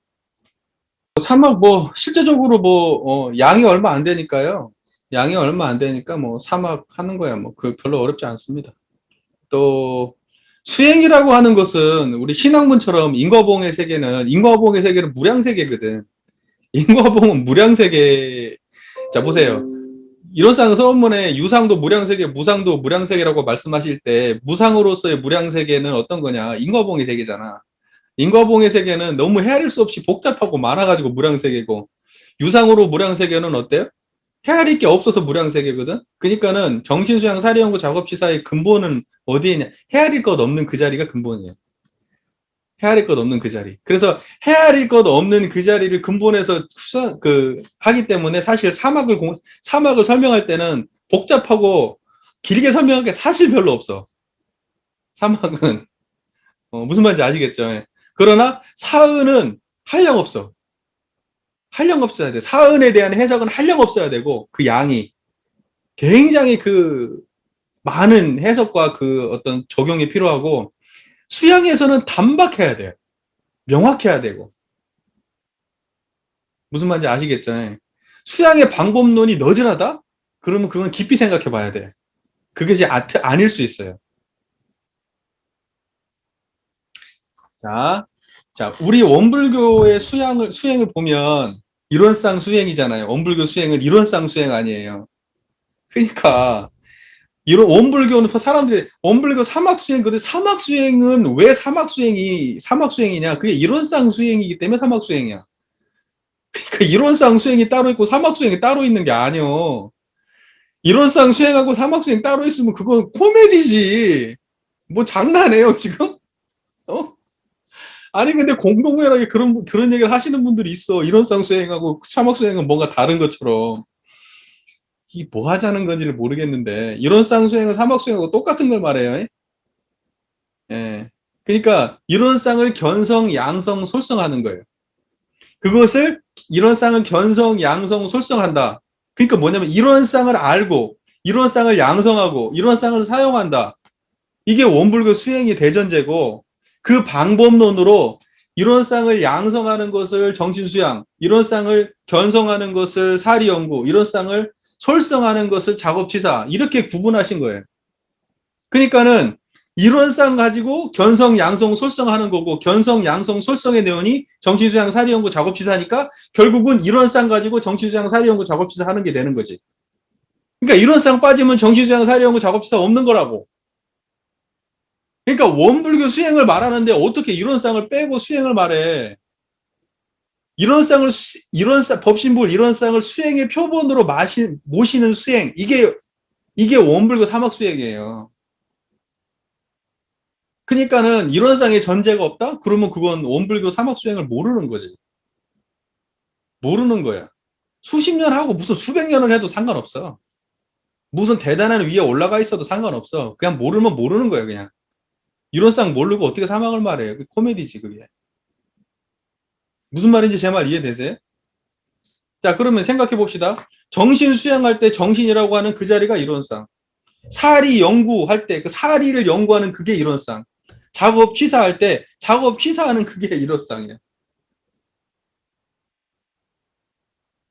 사막 뭐 실제적으로 뭐 양이 얼마 안 되니까요. 양이 얼마 안 되니까 뭐 사막 하는 거야. 뭐 그 별로 어렵지 않습니다. 또 수행이라고 하는 것은 우리 신학문처럼 인과보응의 세계는 무량세계거든. 인과보응은 무량세계. 자 보세요. 이론상 서문에 유상도 무량세계, 무상도 무량세계라고 말씀하실 때 무상으로서의 무량세계는 어떤 거냐? 인과보응의 세계잖아. 인과보응의 세계는 너무 헤아릴 수 없이 복잡하고 많아가지고 무량세계고 유상으로 무량세계는 어때요? 헤아릴 게 없어서 무량세계거든. 그러니까는 정신수양 사례연구 작업치사의 근본은 어디에 있냐? 헤아릴 것 없는 그 자리가 근본이에요. 헤아릴 것 없는 그 자리. 그래서 헤아릴 것 없는 그 자리를 근본에서 하기 때문에 사실 사막을 설명할 때는 복잡하고 길게 설명할 게 사실 별로 없어. 사막은 무슨 말인지 아시겠죠? 예. 그러나 사은은 한량 없어. 한량 없어야 돼. 사은에 대한 해석은 한량 없어야 되고 그 양이 굉장히 그 많은 해석과 그 어떤 적용이 필요하고 수양에서는 단박해야 돼요. 명확해야 되고. 무슨 말인지 아시겠죠? 수양의 방법론이 너질하다? 그러면 그건 깊이 생각해 봐야 돼. 그것이 아닐 수 있어요. 자, 우리 원불교의 수행을 보면 이론상 수행이잖아요. 원불교 수행은 이론상 수행 아니에요. 그러니까 이런 원불교는 사람들이 원불교 사막 수행 근데 사막 수행은 왜 사막 수행이냐? 그게 이론상 수행이기 때문에 사막 수행이야. 그러니까 이론상 수행이 따로 있고 사막 수행이 따로 있는 게 아니요. 이론상 수행하고 사막 수행 따로 있으면 그건 코미디지. 뭐 장난해요 지금? 어? 아니 근데 공동묘하게 그런 얘기를 하시는 분들이 있어. 이론상 수행하고 사막 수행은 뭔가 다른 것처럼. 이 뭐 하자는 건지를 모르겠는데 이론상 수행은 사막 수행하고 똑같은 걸 말해요. 예. 그러니까 이론상을 견성, 양성, 솔성하는 거예요. 그것을 이론상을 견성, 양성, 솔성한다. 그러니까 뭐냐면 이론상을 알고 이론상을 양성하고 이론상을 사용한다. 이게 원불교 수행이 대전제고 그 방법론으로 이론상을 양성하는 것을 정신수양, 이론상을 견성하는 것을 사리연구, 이론상을 솔성하는 것을 작업치사 이렇게 구분하신 거예요. 그러니까는 이론상 가지고 견성, 양성, 솔성하는 거고 견성, 양성, 솔성의 내용이 정신수양, 사리연구, 작업치사니까 결국은 이론상 가지고 정신수양, 사리연구, 작업치사 하는 게 되는 거지. 그러니까 이론상 빠지면 정신수양, 사리연구, 작업치사 없는 거라고. 그러니까 원불교 수행을 말하는데 어떻게 이론상을 빼고 수행을 말해? 법신불 이론상을 수행의 표본으로 모시는 수행 이게 원불교 사막 수행이에요. 그러니까는 이론상의 전제가 없다? 그러면 그건 원불교 사막 수행을 모르는 거지. 모르는 거야. 수십 년 하고 무슨 수백 년을 해도 상관없어. 무슨 대단한 위에 올라가 있어도 상관없어. 그냥 모르면 모르는 거야, 그냥. 이론상 모르고 어떻게 사막을 말해요? 그 코미디지, 그게. 무슨 말인지 제 말 이해되세요? 자, 그러면 생각해 봅시다. 정신 수양할 때 정신이라고 하는 그 자리가 이론상. 사리 연구할 때 그 사리를 연구하는 그게 이론상. 작업 취사할 때 작업 취사하는 그게 이론상이야.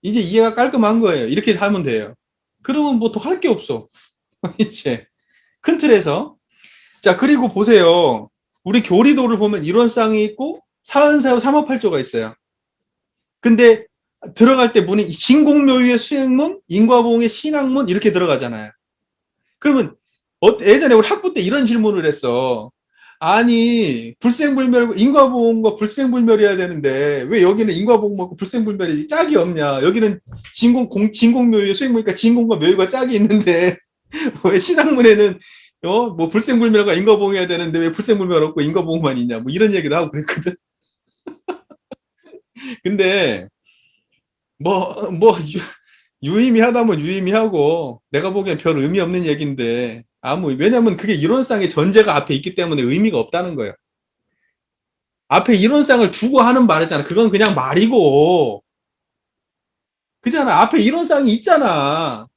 이제 이해가 깔끔한 거예요. 이렇게 하면 돼요. 그러면 뭐 더 할 게 없어. 이제 큰 틀에서. 자, 그리고 보세요. 우리 교리도를 보면 이론상이 있고 사은사유 삼업팔조가 있어요. 근데 들어갈 때 문이 진공묘유의 수행문, 인과보응의 신학문 이렇게 들어가잖아요. 그러면 예전에 우리 학부 때 이런 질문을 했어. 아니 불생불멸 인과보응과 불생불멸이어야 되는데 왜 여기는 인과보응 먹고 불생불멸이 짝이 없냐? 여기는 진공묘유의 수행문이니까 진공과 묘유가 짝이 있는데 왜 신학문에는 뭐 불생불멸과 인과보응해야 되는데 왜 불생불멸 없고 인과보응만 있냐? 뭐 이런 얘기도 하고 그랬거든. 근데 뭐 유의미하다면 유의미하고 내가 보기엔 별 의미 없는 얘기인데 왜냐면 그게 이론상의 전제가 앞에 있기 때문에 의미가 없다는 거예요. 앞에 이론상을 두고 하는 말이잖아. 그건 그냥 말이고 그잖아. 앞에 이론상이 있잖아.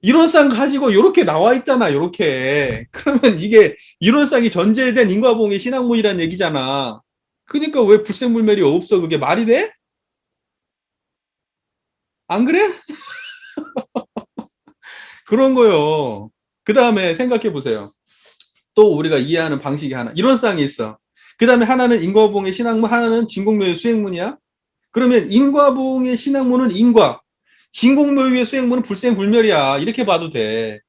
이론상 가지고 이렇게 나와 있잖아. 이렇게 그러면 이게 이론상이 전제된 인과보응의 신학문이라는 얘기잖아. 그러니까 왜 불생불멸이 없어? 그게 말이 돼? 안 그래? 그런 거요. 그 다음에 생각해 보세요. 또 우리가 이해하는 방식이 하나, 이론상이 있어. 그 다음에 하나는 인과보응의 신학문, 하나는 진공묘유의 수행문이야. 그러면 인과보응의 신학문은 인과, 진공묘유의 수행문은 불생불멸이야. 이렇게 봐도 돼.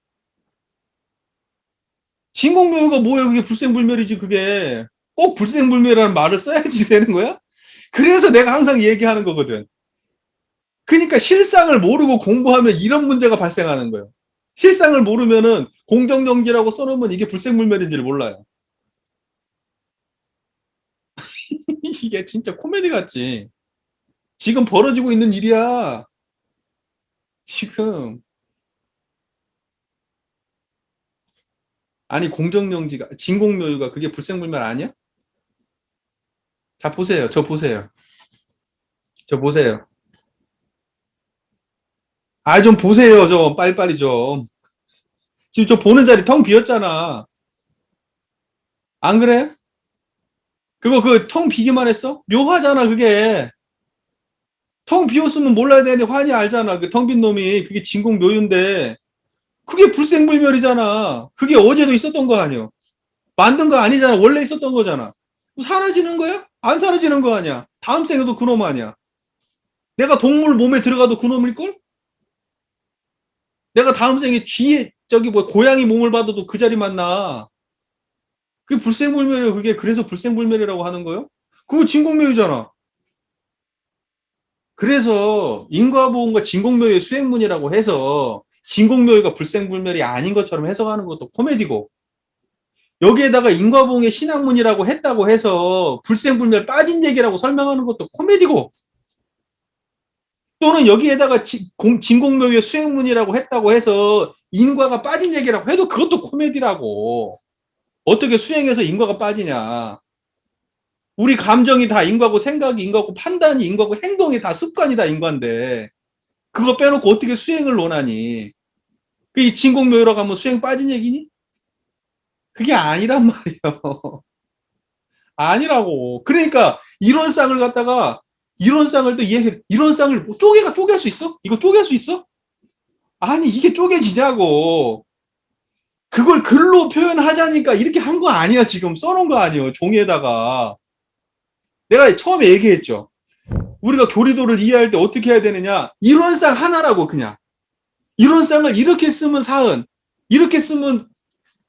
진공묘유가 뭐야? 그게 불생불멸이지, 그게. 꼭 불생불멸이라는 말을 써야지 되는 거야? 그래서 내가 항상 얘기하는 거거든. 그러니까 실상을 모르고 공부하면 이런 문제가 발생하는 거예요. 실상을 모르면은 공정정지라고 써놓으면 이게 불생불멸인지를 몰라요. 이게 진짜 코미디 같지. 지금 벌어지고 있는 일이야. 지금. 아니, 공정정지가, 진공묘유가 그게 불생불멸 아니야? 자, 보세요. 저 보세요. 저 보세요. 아, 좀 보세요. 좀. 빨리빨리 좀. 지금 저 보는 자리 텅 비었잖아. 안 그래? 그거 그 텅 비기만 했어? 묘하잖아, 그게. 텅 비었으면 몰라야 되는데 환히 알잖아. 그 텅 빈 놈이 그게 진공묘유인데 그게 불생불멸이잖아. 그게 어제도 있었던 거 아니야. 만든 거 아니잖아. 원래 있었던 거잖아. 사라지는 거야? 안 사라지는 거 아니야. 다음 생에도 그놈 아니야. 내가 동물 몸에 들어가도 그놈일걸? 내가 다음 생에 쥐에 저기 뭐 고양이 몸을 받아도 그 자리 만나. 그게 불생불멸이야. 그게 그래서 불생불멸이라고 하는 거요? 그거 진공묘유잖아. 그래서 인과보험과 진공묘유의 수행문이라고 해서 진공묘유가 불생불멸이 아닌 것처럼 해석하는 것도 코미디고, 여기에다가 인과보험의 신학문이라고 했다고 해서 불생불멸 빠진 얘기라고 설명하는 것도 코미디고, 또는 여기에다가 진공묘유의 수행문이라고 했다고 해서 인과가 빠진 얘기라고 해도 그것도 코미디라고. 어떻게 수행해서 인과가 빠지냐. 우리 감정이 다 인과고, 생각이 인과고, 판단이 인과고, 행동이 다 습관이 다 인과인데 그거 빼놓고 어떻게 수행을 논하니. 그 진공묘유라고 하면 수행 빠진 얘기니? 그게 아니란 말이에요. 아니라고. 그러니까 이론상을 갖다가, 이론상을 또 이해해. 이론상을 쪼갤 수 있어? 이거 쪼갤 수 있어? 아니, 이게 쪼개지냐고. 그걸 글로 표현하자니까 이렇게 한 거 아니야. 지금 써놓은 거 아니에요. 종이에다가. 내가 처음에 얘기했죠. 우리가 교리도를 이해할 때 어떻게 해야 되느냐. 이론상 하나라고. 그냥 이론상을 이렇게 쓰면 사은, 이렇게 쓰면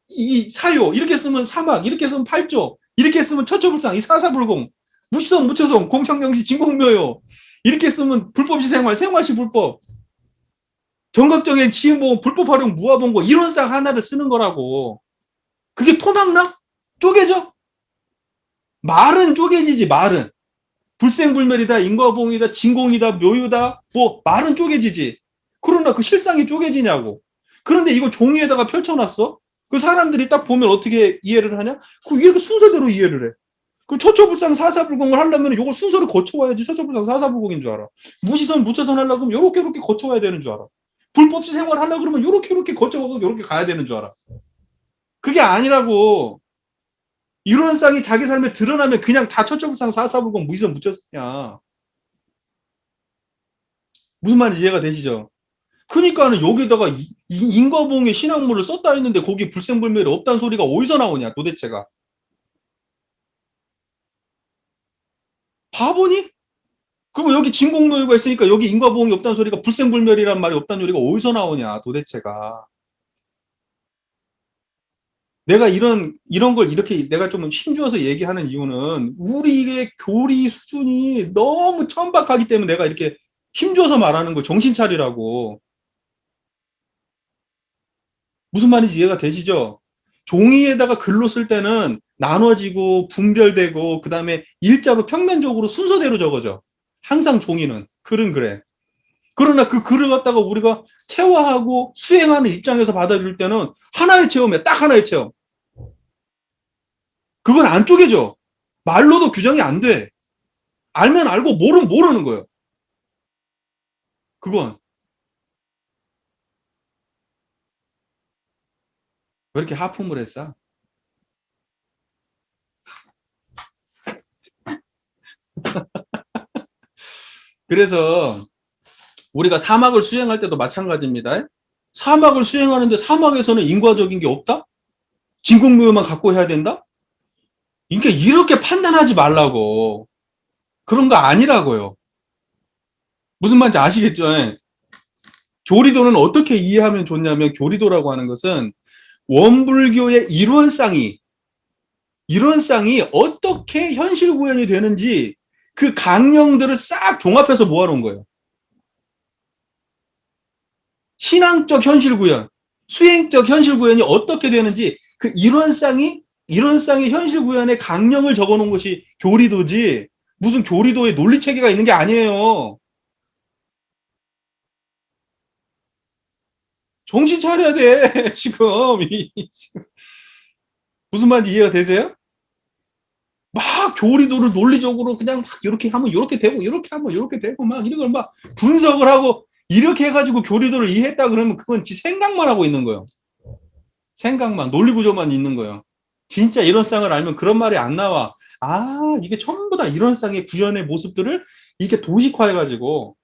이 사요, 이렇게 쓰면 사막, 이렇게 쓰면 팔조, 이렇게 쓰면 처처불상, 이 사사불공, 무시성, 무처성, 공청경시, 진공묘요, 이렇게 쓰면 불법시 생활, 생활시 불법, 정각적인 지음보험, 불법 활용, 무화봉고, 이론상 하나를 쓰는 거라고. 그게 토막나? 쪼개져? 말은 쪼개지지. 말은 불생불멸이다, 인과보험이다, 진공이다, 묘유다, 뭐 말은 쪼개지지. 그러나 그 실상이 쪼개지냐고. 그런데 이거 종이에다가 펼쳐놨어? 그 사람들이 딱 보면 어떻게 이해를 하냐? 그 이렇게 순서대로 이해를 해. 그 처처불상 사사불공을 하려면 이걸 순서를 거쳐와야지. 처처불상 사사불공인 줄 알아. 무시선 무처선 하려면 요렇게 거쳐와야 되는 줄 알아. 불법시 생활 하려고 그러면 요렇게 거쳐가고 요렇게 가야 되는 줄 알아. 그게 아니라고. 이론상이 자기 삶에 드러나면 그냥 다 처처불상 사사불공 무시선 무처선이야. 무슨 말인지 이해가 되시죠? 그러니까는 여기다가 인과보험의 신학문을 썼다 했는데 거기 불생불멸이 없다는 소리가 어디서 나오냐 도대체가. 바보니? 그리고 여기 진공묘유가 있으니까 여기 인과보험이 없다는 소리가, 불생불멸이란 말이 없다는 소리가 어디서 나오냐 도대체가. 내가 이런 걸 이렇게 내가 좀 힘주어서 얘기하는 이유는 우리의 교리 수준이 너무 천박하기 때문에 내가 이렇게 힘주어서 말하는 거. 정신 차리라고. 무슨 말인지 이해가 되시죠? 종이에다가 글로 쓸 때는 나눠지고 분별되고 그 다음에 일자로 평면적으로 순서대로 적어져. 항상 종이는. 글은 그래. 그러나 그 글을 갖다가 우리가 체화하고 수행하는 입장에서 받아줄 때는 하나의 체험이야. 딱 하나의 체험. 그건 안 쪼개져. 말로도 규정이 안 돼. 알면 알고 모르면 모르는 거예요. 그건. 왜 이렇게 하품을 했어? 그래서 우리가 사막을 수행할 때도 마찬가지입니다. 사막을 수행하는데 사막에서는 인과적인 게 없다? 진공묘만 갖고 해야 된다? 그러니까 이렇게 판단하지 말라고. 그런 거 아니라고요. 무슨 말인지 아시겠죠? 교리도는 어떻게 이해하면 좋냐면, 교리도라고 하는 것은 원불교의 이론상이 어떻게 현실 구현이 되는지 그 강령들을 싹 종합해서 모아놓은 거예요. 신앙적 현실 구현, 수행적 현실 구현이 어떻게 되는지 그 이론상의 현실 구현의 강령을 적어놓은 것이 교리도지, 무슨 교리도의 논리 체계가 있는 게 아니에요. 정신 차려야 돼. 지금 무슨 말인지 이해가 되세요? 막 교리도를 논리적으로 그냥 막 이렇게 하면 이렇게 되고, 이렇게 하면 이렇게 되고, 막 이런 걸 막 분석을 하고 이렇게 해가지고 교리도를 이해했다 그러면 그건 지 생각만 하고 있는 거예요. 생각만, 논리 구조만 있는 거예요. 진짜 이론상을 알면 그런 말이 안 나와. 아, 이게 전부 다 이론상의 구현의 모습들을 이게 도식화해가지고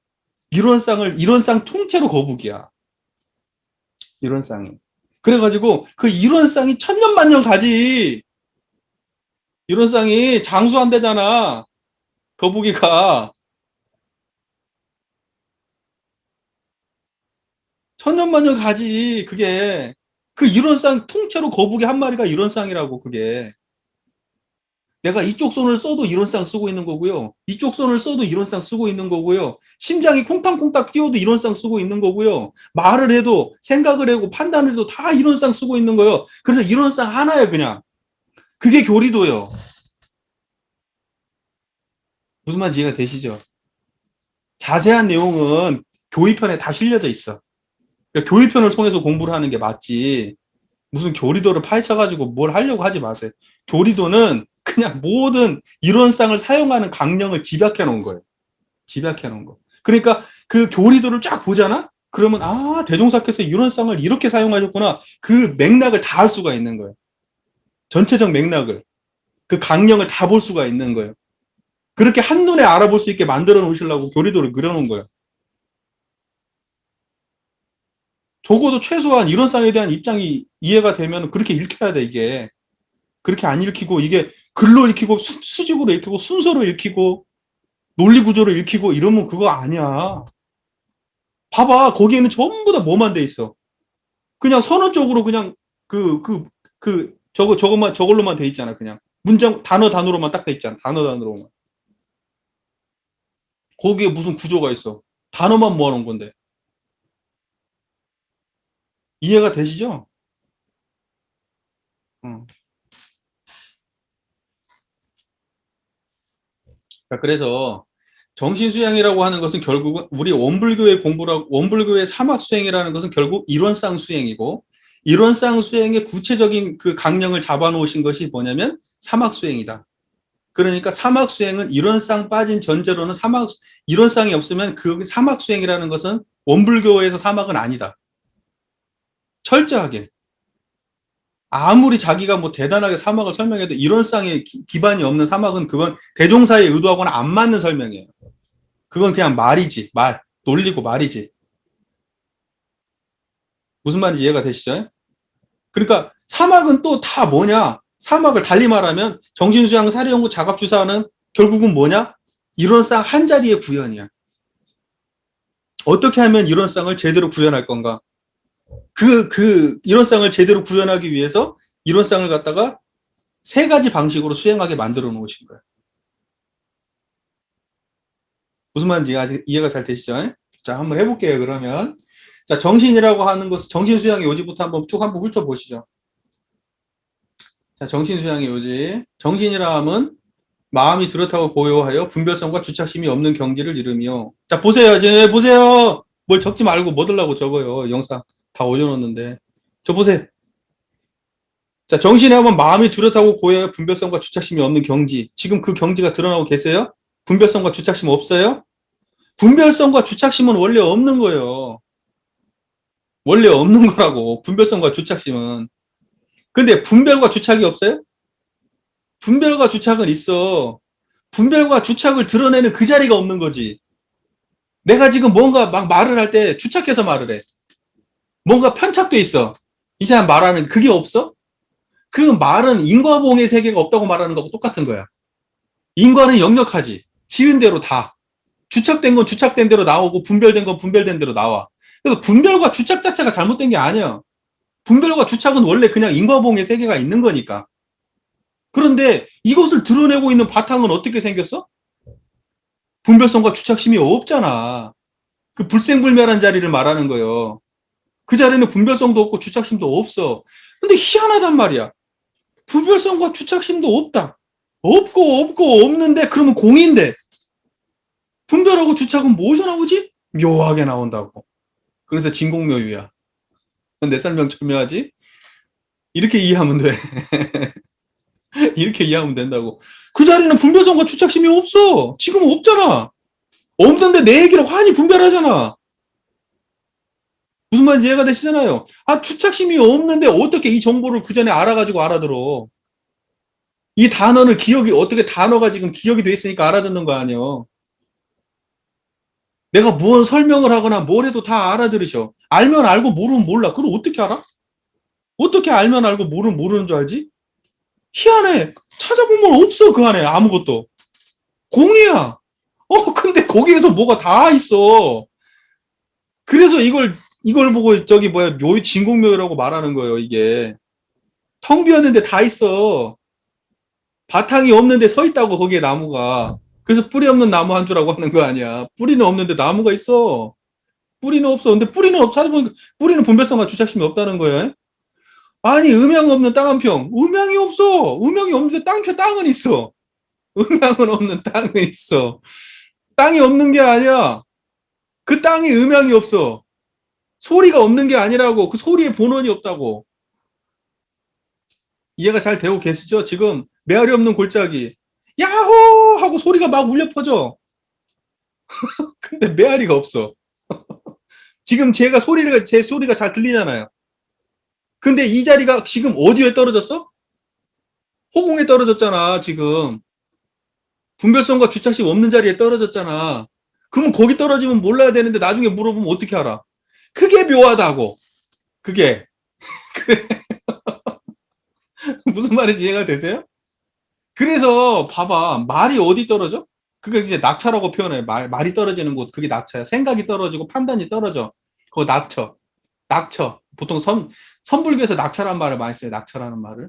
이론상 통째로 거북이야. 이론쌍이. 그래가지고 그 이론쌍이 천년만년 가지. 이론쌍이 장수한대잖아. 거북이가. 천년만년 가지. 그게. 그 이론쌍 통째로 거북이 한 마리가 이론쌍이라고 그게. 내가 이쪽 손을 써도 이론쌍 쓰고 있는 거고요. 이쪽 손을 써도 이론쌍 쓰고 있는 거고요. 심장이 콩닥콩닥 뛰어도 이론쌍 쓰고 있는 거고요. 말을 해도 생각을 하고 판단을 해도 다 이론쌍 쓰고 있는 거예요. 그래서 이론쌍 하나예요, 그냥. 그게 교리도요. 무슨 말인지 이해가 되시죠? 자세한 내용은 교의편에 다 실려져 있어. 그러니까 교의편을 통해서 공부를 하는 게 맞지. 무슨 교리도를 파헤쳐가지고 뭘 하려고 하지 마세요. 교리도는 그냥 모든 이론상을 사용하는 강령을 집약해 놓은 거예요. 집약해 놓은 거. 그러니까 그 교리도를 쫙 보잖아? 그러면, 아, 대종사께서 이론상을 이렇게 사용하셨구나. 그 맥락을 다 알 수가 있는 거예요. 전체적 맥락을. 그 강령을 다 볼 수가 있는 거예요. 그렇게 한눈에 알아볼 수 있게 만들어 놓으시려고 교리도를 그려놓은 거예요. 적어도 최소한 이론상에 대한 입장이 이해가 되면 그렇게 읽혀야 돼, 이게. 그렇게 안 읽히고, 이게 글로 읽히고, 수직으로 읽히고, 순서로 읽히고, 논리 구조로 읽히고, 이러면 그거 아니야. 봐봐, 거기에는 전부 다 뭐만 돼 있어. 그냥 선언적으로 그냥 저걸로만 돼 있잖아, 그냥. 문장, 단어로만 딱 돼 있잖아, 단어로만. 거기에 무슨 구조가 있어. 단어만 모아놓은 건데. 이해가 되시죠? 어. 그래서 정신수양이라고 하는 것은 결국은 우리 원불교의 사막수행이라는 것은 결국 이론상 수행이고, 이론상 수행의 구체적인 그 강령을 잡아놓으신 것이 뭐냐면 사막수행이다. 그러니까 사막수행은 이론상 빠진 전제로는 이론상이 없으면 그 사막수행이라는 것은 원불교에서 사막은 아니다. 철저하게. 아무리 자기가 뭐 대단하게 사막을 설명해도 이론상의 기반이 없는 사막은 그건 대종사에 의도하고는 안 맞는 설명이에요. 그건 그냥 말이지, 말. 논리고 말이지. 무슨 말인지 이해가 되시죠? 그러니까 사막은 또 다 뭐냐? 사막을 달리 말하면 정신수양, 사례연구, 자갑주사는 결국은 뭐냐? 이론상 한 자리의 구현이야. 어떻게 하면 이론상을 제대로 구현할 건가? 이론상을 제대로 구현하기 위해서 이론상을 갖다가 세 가지 방식으로 수행하게 만들어 놓으신 거예요. 무슨 말인지 아직 이해가 잘 되시죠? 자, 한번 해볼게요, 그러면. 자, 정신이라고 하는 것은, 정신수양의 요지부터 한번 훑어보시죠. 자, 정신수양의 요지. 정신이라 함은 마음이 뚜렷하고 고요하여 분별성과 주착심이 없는 경지를 이루며. 자, 보세요. 이제 보세요. 뭘 적지 말고 뭐 들라고 적어요. 영상 다 올려놓는데. 저 보세요. 자, 정신이 하면 마음이 뚜렷하고 고요하여 분별성과 주착심이 없는 경지. 지금 그 경지가 드러나고 계세요? 분별성과 주착심 없어요? 분별성과 주착심은 원래 없는 거예요. 원래 없는 거라고. 분별성과 주착심은. 근데 분별과 주착이 없어요? 분별과 주착은 있어. 분별과 주착을 드러내는 그 자리가 없는 거지. 내가 지금 뭔가 막 말을 할 때 주착해서 말을 해. 뭔가 편착돼 있어. 이 사람 말하는 그게 없어? 그 말은 인과보응의 세계가 없다고 말하는 거하고 똑같은 거야. 인과는 역력하지. 지은 대로 다. 주착된 건 주착된 대로 나오고 분별된 건 분별된 대로 나와. 그래서 분별과 주착 자체가 잘못된 게 아니야. 분별과 주착은 원래 그냥 인과보응의 세계가 있는 거니까. 그런데 이것을 드러내고 있는 바탕은 어떻게 생겼어? 분별성과 주착심이 없잖아. 그 불생불멸한 자리를 말하는 거예요. 그 자리는 분별성도 없고 주착심도 없어. 근데 희한하단 말이야. 분별성과 주착심도 없다. 없고 없는데 그러면 공인데 분별하고 주착은 뭐에서 나오지? 묘하게 나온다고. 그래서 진공묘유야. 내 설명 절묘하지? 이렇게 이해하면 돼. 이렇게 이해하면 된다고. 그 자리는 분별성과 주착심이 없어. 지금 없잖아. 없는데 내 얘기를 환히 분별하잖아. 무슨 말인지 이해가 되시잖아요. 아, 주착심이 없는데 어떻게 이 정보를 그 전에 알아가지고 알아들어. 이 단어를 어떻게 단어가 지금 기억이 돼 있으니까 알아듣는 거 아니에요. 내가 무언 설명을 하거나 뭘 해도 다 알아들으셔. 알면 알고 모르면 몰라. 그럼 어떻게 알아? 어떻게 알면 알고 모르면 모르는 줄 알지? 희한해. 찾아보면 없어, 그 안에 아무것도. 공이야. 근데 거기에서 뭐가 다 있어. 그래서 이걸 보고 저기 뭐야, 묘의 진공묘라고 말하는 거예요, 이게. 텅 비었는데 다 있어. 바탕이 없는데 서 있다고, 거기에 나무가. 그래서 뿌리 없는 나무 한 주라고 하는 거 아니야. 뿌리는 없는데 나무가 있어. 뿌리는 없어. 근데 뿌리는 찾아보니까 뿌리는 분별성과 주착심이 없다는 거예요. 아니, 음양 없는 땅 한 평. 음양이 없어. 음양이 없는데 땅은 있어. 음양은 없는 땅은 있어. 땅이 없는 게 아니야. 그 땅에 음양이 없어. 소리가 없는 게 아니라고. 그 소리에 본원이 없다고. 이해가 잘 되고 계시죠? 지금 메아리 없는 골짜기. 야호! 하고 소리가 막 울려 퍼져. 근데 메아리가 없어. 지금 제 소리가 잘 들리잖아요. 근데 이 자리가 지금 어디에 떨어졌어? 호공에 떨어졌잖아, 지금. 분별성과 주착심 없는 자리에 떨어졌잖아. 그러면 거기 떨어지면 몰라야 되는데 나중에 물어보면 어떻게 알아? 그게 묘하다고. 그게. 무슨 말인지 이해가 되세요? 그래서 봐봐. 말이 어디 떨어져? 그걸 이제 낙차라고 표현해. 말이 떨어지는 곳. 그게 낙차야. 생각이 떨어지고 판단이 떨어져. 그거 낙처. 낙처. 보통 선불교에서 낙차라는 말을 많이 써요. 낙차라는 말을.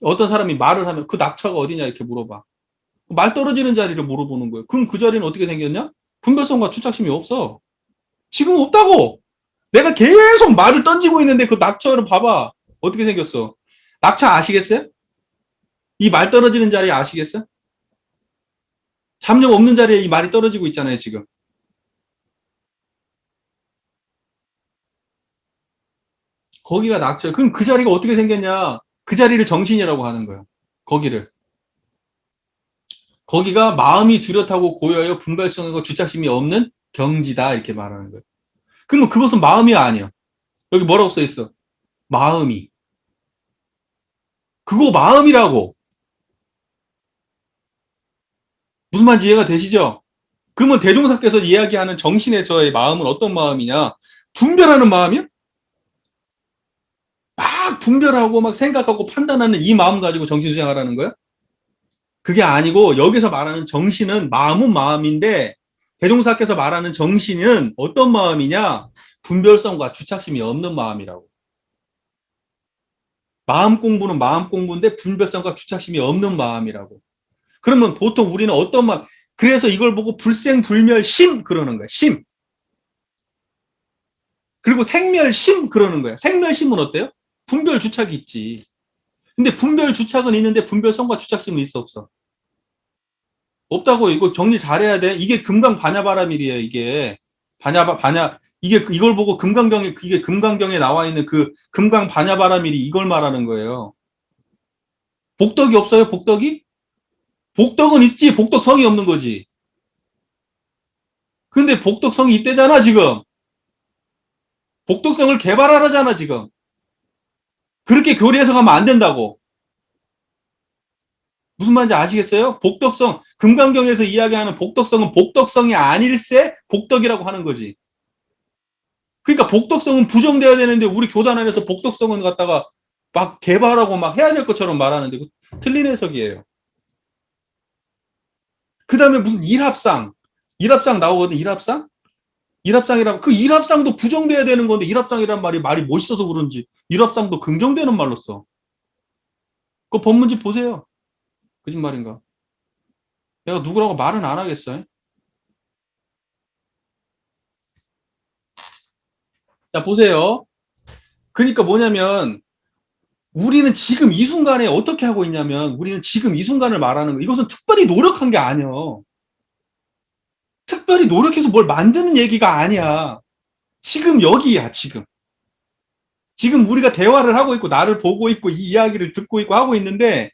어떤 사람이 말을 하면 그 낙차가 어디냐 이렇게 물어봐. 말 떨어지는 자리를 물어보는 거예요. 그럼 그 자리는 어떻게 생겼냐? 분별성과 추착심이 없어. 지금 없다고. 내가 계속 말을 던지고 있는데 그 낙처를 봐봐. 어떻게 생겼어? 낙차 아시겠어요? 이 말 떨어지는 자리 아시겠어요? 잡념 없는 자리에 이 말이 떨어지고 있잖아요, 지금. 거기가 낙처. 그럼 그 자리가 어떻게 생겼냐? 그 자리를 정신이라고 하는 거예요. 거기를. 거기가 마음이 뚜렷하고 고요하여 분별성과 주착심이 없는 경지다. 이렇게 말하는 거예요. 그러면 그것은 마음이 아니야. 여기 뭐라고 써 있어? 마음이. 그거 마음이라고. 무슨 말인지 이해가 되시죠? 그러면 대종사께서 이야기하는 정신에서의 마음은 어떤 마음이냐? 분별하는 마음이요? 막 분별하고 막 생각하고 판단하는 이 마음 가지고 정신 수행하라는 거야? 그게 아니고 여기서 말하는 정신은 마음은 마음인데 대종사께서 말하는 정신은 어떤 마음이냐? 분별성과 주착심이 없는 마음이라고. 마음 공부는 마음 공부인데 분별성과 주착심이 없는 마음이라고. 그러면 보통 우리는 어떤 마음, 그래서 이걸 보고 불생불멸심 그러는 거야. 심. 그리고 생멸심 그러는 거야. 생멸심은 어때요? 분별 주착이 있지. 근데 분별 주착은 있는데 분별성과 주착심은 있어 없어? 없다고. 이거 정리 잘해야 돼. 이게 금강 반야바라밀이에요. 이게 반야 이게 이걸 보고 금강경에 나와 있는 그 금강 반야바라밀이 이걸 말하는 거예요. 복덕이 없어요? 복덕이? 복덕은 있지. 복덕성이 없는 거지. 근데 복덕성이 있대잖아 지금. 복덕성을 개발하라잖아 지금. 그렇게 교리해서 가면 안 된다고. 무슨 말인지 아시겠어요? 복덕성, 금강경에서 이야기하는 복덕성은 복덕성이 아닐세 복덕이라고 하는 거지. 그러니까 복덕성은 부정돼야 되는데 우리 교단 안에서 복덕성은 갖다가 막 개발하고 막 해야 될 것처럼 말하는데 틀린 해석이에요. 그 다음에 무슨 일합상 나오거든. 일합상이라고 그 일합상도 부정돼야 되는 건데 일합상이란 말이 멋있어서 그런지 일합상도 긍정되는 말로 써. 그 법문집 보세요. 거짓말인가? 내가 누구라고 말은 안 하겠어. 자, 보세요. 그러니까 뭐냐면 우리는 지금 이 순간에 어떻게 하고 있냐면 우리는 지금 이 순간을 말하는 거. 이것은 특별히 노력한 게 아니야. 특별히 노력해서 뭘 만드는 얘기가 아니야. 지금 여기야, 지금. 지금 우리가 대화를 하고 있고 나를 보고 있고 이 이야기를 듣고 있고 하고 있는데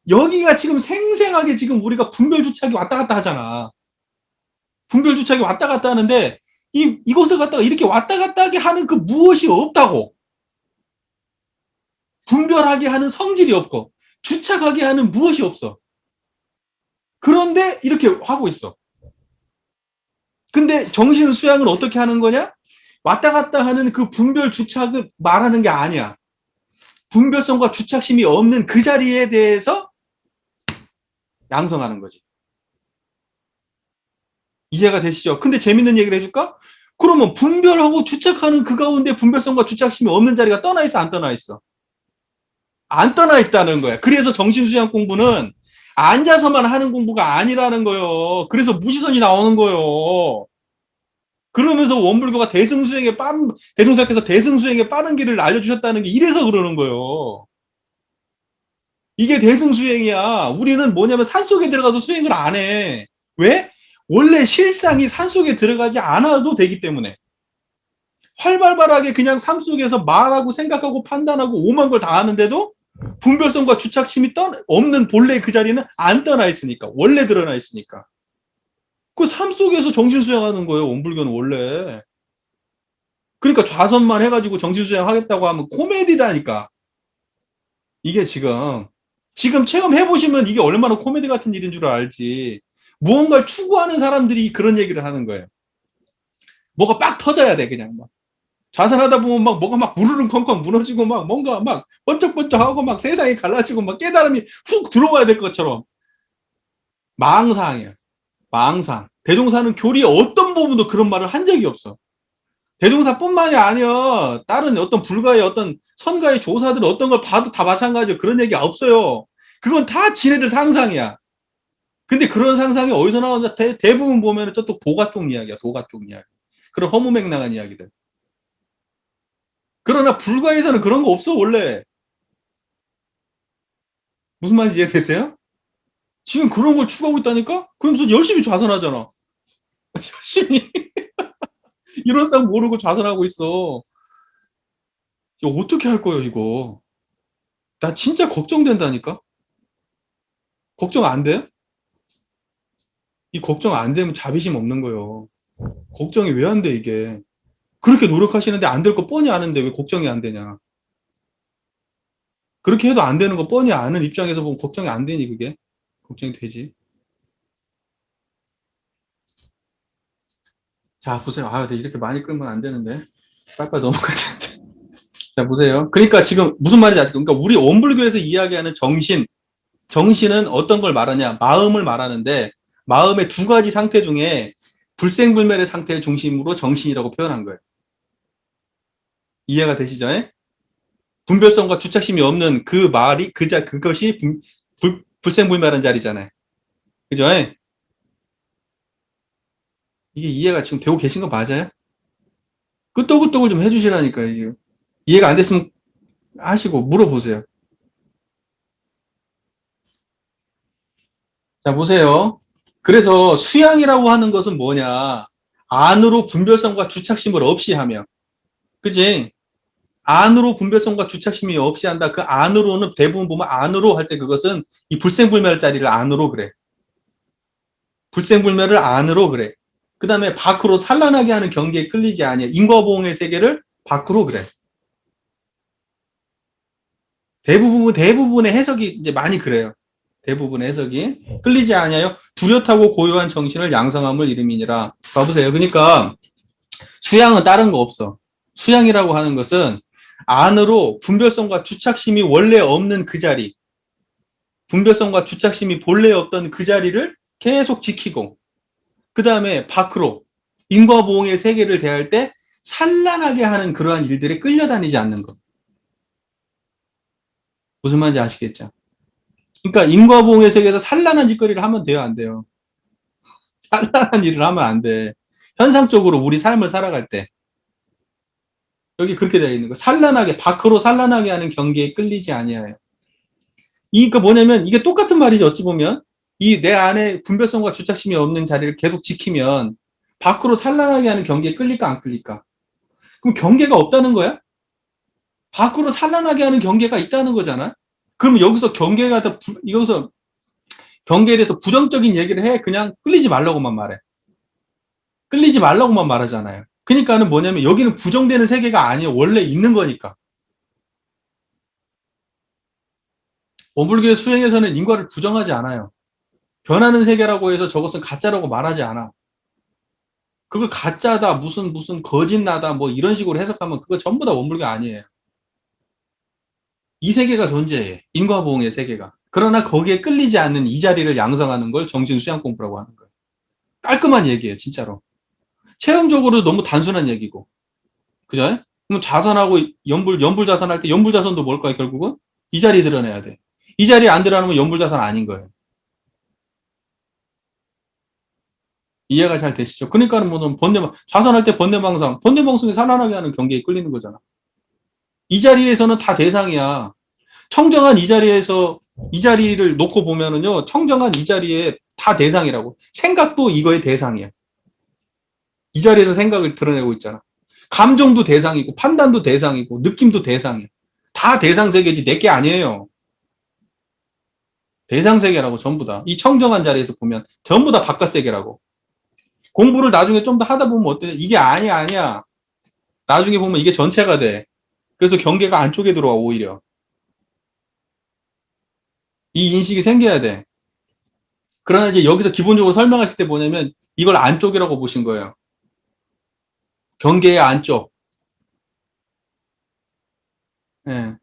여기가 지금 생생하게 지금 우리가 분별주착이 왔다 갔다 하잖아. 분별주착이 왔다 갔다 하는데 이것을 갖다가 이렇게 왔다 갔다 하게 하는 그 무엇이 없다고. 분별하게 하는 성질이 없고 주착하게 하는 무엇이 없어. 그런데 이렇게 하고 있어. 근데 정신 수양을 어떻게 하는 거냐? 왔다 갔다 하는 그 분별 주착을 말하는 게 아니야. 분별성과 주착심이 없는 그 자리에 대해서 양성하는 거지. 이해가 되시죠? 근데 재밌는 얘기를 해줄까? 그러면 분별하고 주착하는 그 가운데 분별성과 주착심이 없는 자리가 떠나 있어, 안 떠나 있어? 안 떠나 있다는 거야. 그래서 정신수양 공부는 앉아서만 하는 공부가 아니라는 거예요. 그래서 무시선이 나오는 거예요. 그러면서 원불교가 대동사께서 대승수행에 빠른 길을 알려주셨다는 게 이래서 그러는 거예요. 이게 대승수행이야. 우리는 뭐냐면 산속에 들어가서 수행을 안 해. 왜? 원래 실상이 산속에 들어가지 않아도 되기 때문에. 활발하게 그냥 삶 속에서 말하고 생각하고 판단하고 오만 걸 다 하는데도 분별성과 주착심이 없는 본래 그 자리는 안 떠나 있으니까. 원래 드러나 있으니까. 그 삶 속에서 정신 수양하는 거예요. 원불교는 원래. 그러니까 좌선만 해가지고 정신 수양하겠다고 하면 코미디라니까. 이게 지금 체험해보시면 이게 얼마나 코미디 같은 일인 줄 알지. 무언가를 추구하는 사람들이 그런 얘기를 하는 거예요. 뭐가 빡 터져야 돼, 그냥 막. 좌선하다 보면 막 뭐가 막 무르릉 컹컹 무너지고 막 뭔가 막 번쩍번쩍하고 막 세상이 갈라지고 막 깨달음이 훅 들어와야 될 것처럼. 망상이야. 망상. 대종사는 교리의 어떤 부분도 그런 말을 한 적이 없어. 대종사뿐만이 아니야. 다른 어떤 불가의 어떤 선가의 조사들 어떤 걸 봐도 다 마찬가지야. 그런 얘기 없어요. 그건 다 지네들 상상이야. 근데 그런 상상이 어디서 나오냐? 대부분 보면 저쪽 도가 쪽 이야기야. 도가 쪽 이야기. 그런 허무맹랑한 이야기들. 그러나 불가에서는 그런 거 없어, 원래. 무슨 말인지 이해되세요? 지금 그런 걸 추구하고 있다니까? 그러면서 열심히 좌선하잖아. 열심히. 이런 상 모르고 좌선하고 있어. 이거 어떻게 할 거예요, 이거? 나 진짜 걱정된다니까? 걱정 안 돼요? 이 걱정 안 되면 자비심 없는 거예요. 걱정이 왜 안 돼, 이게? 그렇게 노력하시는데 안 될 거 뻔히 아는데 왜 걱정이 안 되냐? 그렇게 해도 안 되는 거 뻔히 아는 입장에서 보면 걱정이 안 되니, 그게? 걱정이 되지. 자, 보세요. 아, 이렇게 많이 끌면 안 되는데. 빨빨 넘어가야 되는데. 자, 보세요. 그러니까 지금 무슨 말인지 아시죠? 그러니까 우리 원불교에서 이야기하는 정신은 어떤 걸 말하냐? 마음을 말하는데, 마음의 두 가지 상태 중에 불생불멸의 상태를 중심으로 정신이라고 표현한 거예요. 이해가 되시죠? 분별성과 주착심이 없는 그 말이, 그것이 불생불멸한 자리잖아요. 그죠? 이게 이해가 지금 되고 계신 거 맞아요? 끄떡끄떡을 좀 해주시라니까요. 이해가 안 됐으면 하시고 물어보세요. 자, 보세요. 그래서 수양이라고 하는 것은 뭐냐? 안으로 분별성과 주착심을 없이 하며, 그지? 안으로 분별성과 주착심이 없이 한다. 그 안으로는 대부분 보면 안으로 할 때 그것은 이 불생불멸 자리를 안으로 그래. 불생불멸을 안으로 그래. 그 다음에 밖으로 산란하게 하는 경계에 끌리지 아니야. 인과보응의 세계를 밖으로 그래. 대부분의 해석이 이제 많이 그래요. 대부분의 해석이 끌리지 아니하여 뚜렷하고 고요한 정신을 양성함을 이름이니라. 봐보세요. 그러니까 수양은 다른 거 없어. 수양이라고 하는 것은 안으로 분별성과 주착심이 원래 없는 그 자리, 분별성과 주착심이 본래 없던 그 자리를 계속 지키고, 그 다음에 밖으로 인과보응의 세계를 대할 때 산란하게 하는 그러한 일들에 끌려다니지 않는 것. 무슨 말인지 아시겠죠? 그러니까 인과보응의 세계에서 산란한 짓거리를 하면 돼요, 안 돼요? 산란한 일을 하면 안 돼. 현상적으로 우리 삶을 살아갈 때 여기 그렇게 되어 있는 거. 산란하게 밖으로 산란하게 하는 경계에 끌리지 아니하여. 그러니까 뭐냐면 이게 똑같은 말이죠. 어찌 보면 이 내 안에 분별성과 주착심이 없는 자리를 계속 지키면 밖으로 산란하게 하는 경계에 끌릴까 안 끌릴까? 그럼 경계가 없다는 거야? 밖으로 산란하게 하는 경계가 있다는 거잖아. 그럼 여기서 경계에 대해서 부정적인 얘기를 해. 그냥 끌리지 말라고만 말해. 끌리지 말라고만 말하잖아요. 그러니까는 뭐냐면 여기는 부정되는 세계가 아니에요. 원래 있는 거니까. 원불교의 수행에서는 인과를 부정하지 않아요. 변하는 세계라고 해서 저것은 가짜라고 말하지 않아. 그걸 가짜다, 무슨 거짓나다, 뭐 이런 식으로 해석하면 그거 전부 다 원불교 아니에요. 이 세계가 존재해. 인과보응의 세계가. 그러나 거기에 끌리지 않는 이 자리를 양성하는 걸 정신수양 공부라고 하는 거예요. 깔끔한 얘기예요, 진짜로. 체험적으로 너무 단순한 얘기고. 그죠? 그럼 자선하고 연불자선 할 때 연불자선도 뭘까요, 결국은? 이 자리 드러내야 돼. 이 자리에 안 드러나면 연불자선 아닌 거예요. 이해가 잘 되시죠? 그러니까는 뭐는 자선할 때 번뇌방송이 살아나게 하는 경계에 끌리는 거잖아. 이 자리에서는 다 대상이야. 청정한 이 자리에서 이 자리를 놓고 보면은요, 청정한 이 자리에 다 대상이라고. 생각도 이거의 대상이야. 이 자리에서 생각을 드러내고 있잖아. 감정도 대상이고, 판단도 대상이고, 느낌도 대상이야. 다 대상 세계지, 내게 아니에요. 대상 세계라고, 전부 다. 이 청정한 자리에서 보면, 전부 다 바깥 세계라고. 공부를 나중에 좀 더 하다 보면 어때? 이게 아니야. 나중에 보면 이게 전체가 돼. 그래서 경계가 안쪽에 들어와, 오히려. 이 인식이 생겨야 돼. 그러나 이제 여기서 기본적으로 설명하실 때 뭐냐면, 이걸 안쪽이라고 보신 거예요. 경계의 안쪽. 예.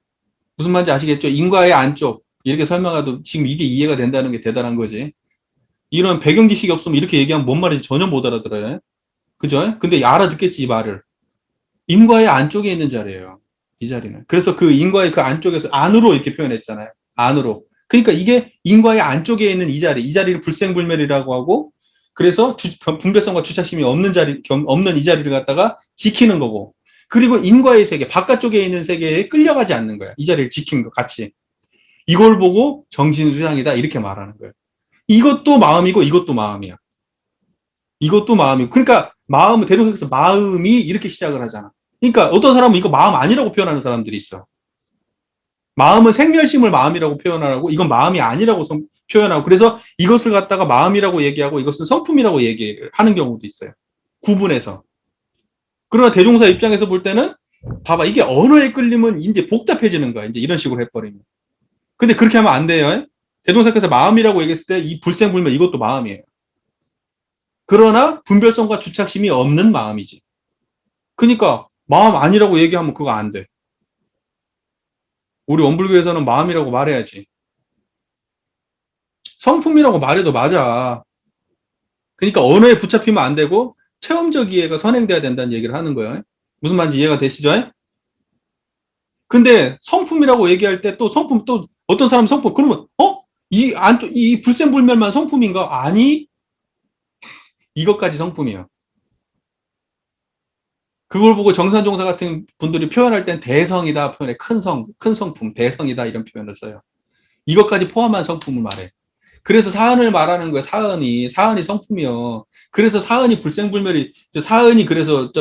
무슨 말인지 아시겠죠? 인과의 안쪽. 이렇게 설명해도 지금 이게 이해가 된다는 게 대단한 거지. 이런 배경 지식이 없으면 이렇게 얘기하면 뭔 말인지 전혀 못 알아들어요. 그죠? 근데 알아듣겠지, 이 말을. 인과의 안쪽에 있는 자리예요. 이 자리는. 그래서 그 인과의 그 안쪽에서 안으로 이렇게 표현했잖아요. 안으로. 그러니까 이게 인과의 안쪽에 있는 이 자리를 불생불멸이라고 하고, 그래서 분별성과 주착심이 없는 이 자리를 갖다가 지키는 거고, 그리고 인과의 세계, 바깥쪽에 있는 세계에 끌려가지 않는 거야. 이 자리를 지킨 거 같이. 이걸 보고 정신수양이다 이렇게 말하는 거예요. 이것도 마음이고 이것도 마음이야. 이것도 마음이고. 그러니까 대동사에서 마음이 이렇게 시작을 하잖아. 그러니까 어떤 사람은 이거 마음 아니라고 표현하는 사람들이 있어. 마음은 생멸심을 마음이라고 표현하고 이건 마음이 아니라고 표현하고 그래서 이것을 갖다가 마음이라고 얘기하고 이것은 성품이라고 얘기하는 경우도 있어요. 구분해서. 그러나 대종사 입장에서 볼 때는 봐봐 이게 언어에 끌리면 이제 복잡해지는 거야. 이제 이런 식으로 해버리면. 근데 그렇게 하면 안 돼요. 대동사께서 마음이라고 얘기했을 때 이 불생불멸 이것도 마음이에요. 그러나 분별성과 주착심이 없는 마음이지. 그러니까 마음 아니라고 얘기하면 그거 안 돼. 우리 원불교에서는 마음이라고 말해야지. 성품이라고 말해도 맞아. 그러니까 언어에 붙잡히면 안 되고 체험적 이해가 선행돼야 된다는 얘기를 하는 거예요. 무슨 말인지 이해가 되시죠? 근데 성품이라고 얘기할 때 또 성품 또 어떤 사람 성품 그러면 이 불생불멸만 성품인가? 아니 이것까지 성품이야. 그걸 보고 정산종사 같은 분들이 표현할 땐 대성이다 표현해. 큰 성품, 대성이다 이런 표현을 써요. 이것까지 포함한 성품을 말해. 그래서 사은을 말하는 거야. 사은이 성품이요. 그래서 사은이 불생불멸이 사은이 그래서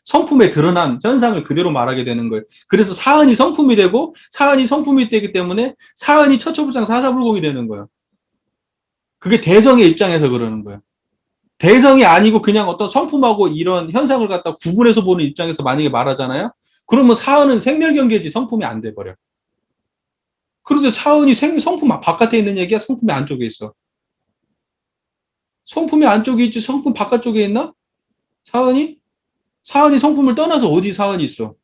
성품에 드러난 현상을 그대로 말하게 되는 거예요. 그래서 사은이 성품이 되고 사은이 성품이 되기 때문에 사은이 처처불상 사사불공이 되는 거예요. 그게 대성의 입장에서 그러는 거예요. 대성이 아니고 그냥 어떤 성품하고 이런 현상을 갖다 구분해서 보는 입장에서 만약에 말하잖아요. 그러면 사은은 생멸경계지 성품이 안 돼버려. 그런데 사은이 성품 바깥에 있는 얘기야? 성품이 안쪽에 있어. 성품이 안쪽에 있지 성품 바깥쪽에 있나? 사은이? 사은이 성품을 떠나서 어디 사은이 있어?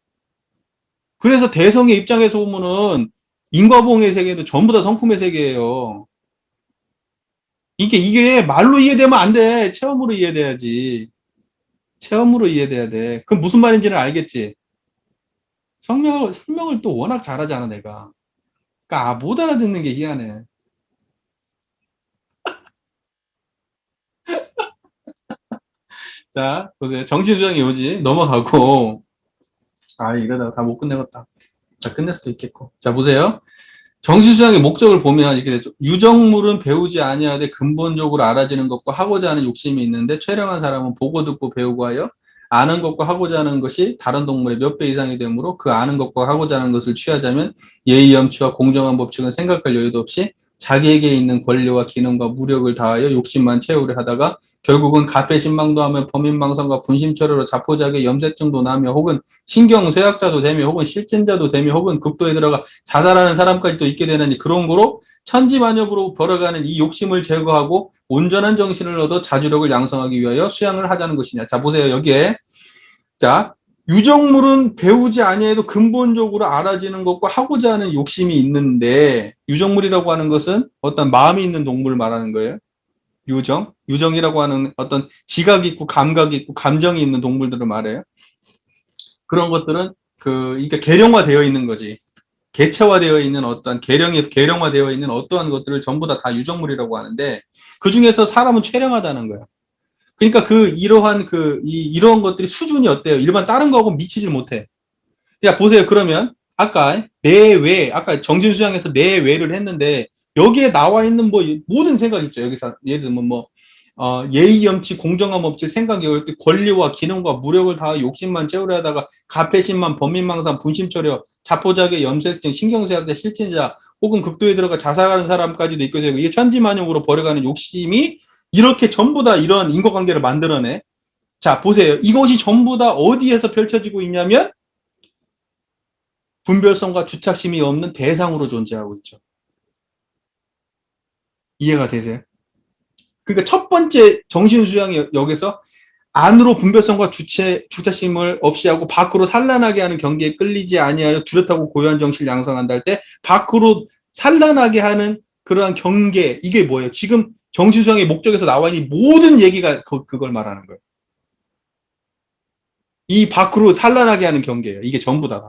그래서 대성의 입장에서 보면은 인과보응의 세계도 전부 다 성품의 세계예요. 이게 말로 이해되면 안 돼. 체험으로 이해돼야지. 체험으로 이해돼야 돼. 그럼 무슨 말인지는 알겠지? 설명을 또 워낙 잘하잖아, 내가. 그러니까 못 알아듣는 게 희한해. 자, 보세요. 정신수양의 요지 넘어가고 이러다가 다 못 끝내겠다. 자, 끝낼 수도 있겠고. 자, 보세요. 정신수양의 목적을 보면 이렇게 되죠. 유정물은 배우지 아니하되 근본적으로 알아지는 것과 하고자 하는 욕심이 있는데 최령한 사람은 보고 듣고 배우고 하여 아는 것과 하고자 하는 것이 다른 동물의 몇 배 이상이 되므로 그 아는 것과 하고자 하는 것을 취하자면 예의 염치와 공정한 법칙은 생각할 여유도 없이 자기에게 있는 권리와 기능과 무력을 다하여 욕심만 채우려 하다가 결국은 가패신망도 하며 범인망상과 분심철회로 자포자기 염색증도 나며 혹은 신경쇠약자도 되며 혹은 실진자도 되며 혹은 극도에 들어가 자살하는 사람까지 또 있게 되는 그런 거로 천지만엽으로 벌어가는 이 욕심을 제거하고 온전한 정신을 얻어 자주력을 양성하기 위하여 수양을 하자는 것이냐. 자, 보세요. 여기에. 자, 유정물은 배우지 아니해도 근본적으로 알아지는 것과 하고자 하는 욕심이 있는데, 유정물이라고 하는 것은 어떤 마음이 있는 동물을 말하는 거예요. 유정이라고 하는 어떤 지각이 있고 감각이 있고 감정이 있는 동물들을 말해요. 그런 것들은 이게 계령화되어 있는 거지. 개체화되어 있는 어떤 계령화되어 있는 어떠한 것들을 전부 다 유정물이라고 하는데, 그 중에서 사람은 최령하다는 거야. 그러니까 이러한 것들이 수준이 어때요? 일반 다른 거하고 미치질 못해. 야, 보세요. 그러면 아까 아까 정신수양에서 내외를 했는데, 여기에 나와 있는 뭐 모든 생각 있죠. 여기서 예를 들면 예의 염치, 공정함 없지, 생각이 권리와 기능과 무력을 다하 욕심만 채우려 하다가 가패심만, 범민망상, 분심초려, 자포자기, 염색증, 신경쇠약자, 실진자, 혹은 극도에 들어가 자살하는 사람까지도 있게 되고, 이게 천지만용으로 벌어가는 욕심이 이렇게 전부 다 이런 인과관계를 만들어내. 자, 보세요. 이것이 전부 다 어디에서 펼쳐지고 있냐면 분별성과 주착심이 없는 대상으로 존재하고 있죠. 이해가 되세요? 그러니까 첫 번째 정신수양이 여기서 안으로 분별성과 주체심을 없이 하고 밖으로 산란하게 하는 경계에 끌리지 아니하여 뚜렷하고 고요한 정신을 양성한다 할 때, 밖으로 산란하게 하는 그러한 경계, 이게 뭐예요? 지금 정신수양의 목적에서 나와 있는 모든 얘기가 그걸 말하는 거예요. 이 밖으로 산란하게 하는 경계예요. 이게 전부 다.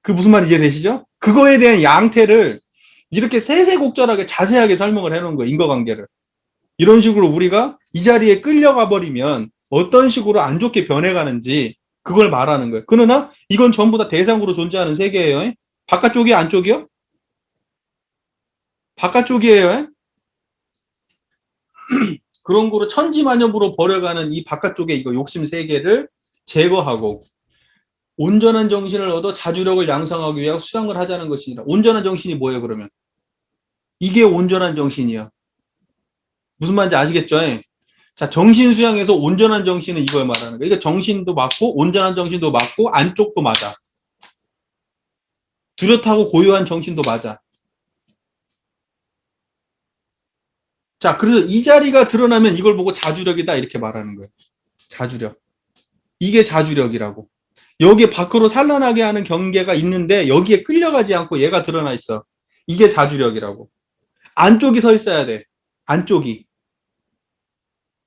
그 무슨 말인지 이해되시죠? 그거에 대한 양태를 이렇게 세세곡절하게 자세하게 설명을 해놓은 거예요. 인과관계를. 이런 식으로 우리가 이 자리에 끌려가 버리면 어떤 식으로 안 좋게 변해가는지 그걸 말하는 거예요. 그러나 이건 전부 다 대상으로 존재하는 세계예요. 바깥쪽이 안쪽이요? 바깥쪽이에요. 그런 거로 천지만엽으로 버려가는 이 바깥쪽의 이거 욕심 세계를 제거하고 온전한 정신을 얻어 자주력을 양성하기 위하여 수양을 하자는 것이니라. 온전한 정신이 뭐예요, 그러면? 이게 온전한 정신이야. 무슨 말인지 아시겠죠? 자, 정신 수양에서 온전한 정신은 이걸 말하는 거예요. 이게 정신도 맞고, 온전한 정신도 맞고, 안쪽도 맞아. 뚜렷하고 고요한 정신도 맞아. 자, 그래서 이 자리가 드러나면 이걸 보고 자주력이다, 이렇게 말하는 거예요. 자주력. 이게 자주력이라고. 여기에 밖으로 산란하게 하는 경계가 있는데, 여기에 끌려가지 않고 얘가 드러나 있어. 이게 자주력이라고. 안쪽이 서 있어야 돼. 안쪽이.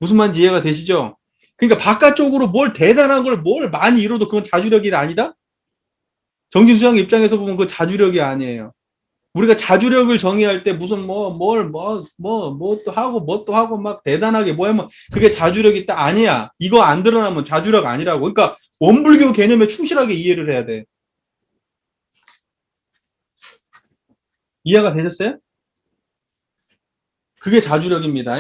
무슨 말인지 이해가 되시죠? 그러니까 바깥쪽으로 뭘 대단한 걸 뭘 많이 이뤄도 그건 자주력이 아니다? 정신수양 입장에서 보면 그건 자주력이 아니에요. 우리가 자주력을 정의할 때 무슨 뭐 또 하고 막 대단하게 뭐 하면 그게 자주력 있다? 아니야. 이거 안 드러나면 자주력 아니라고. 그러니까 원불교 개념에 충실하게 이해를 해야 돼. 이해가 되셨어요? 그게 자주력입니다.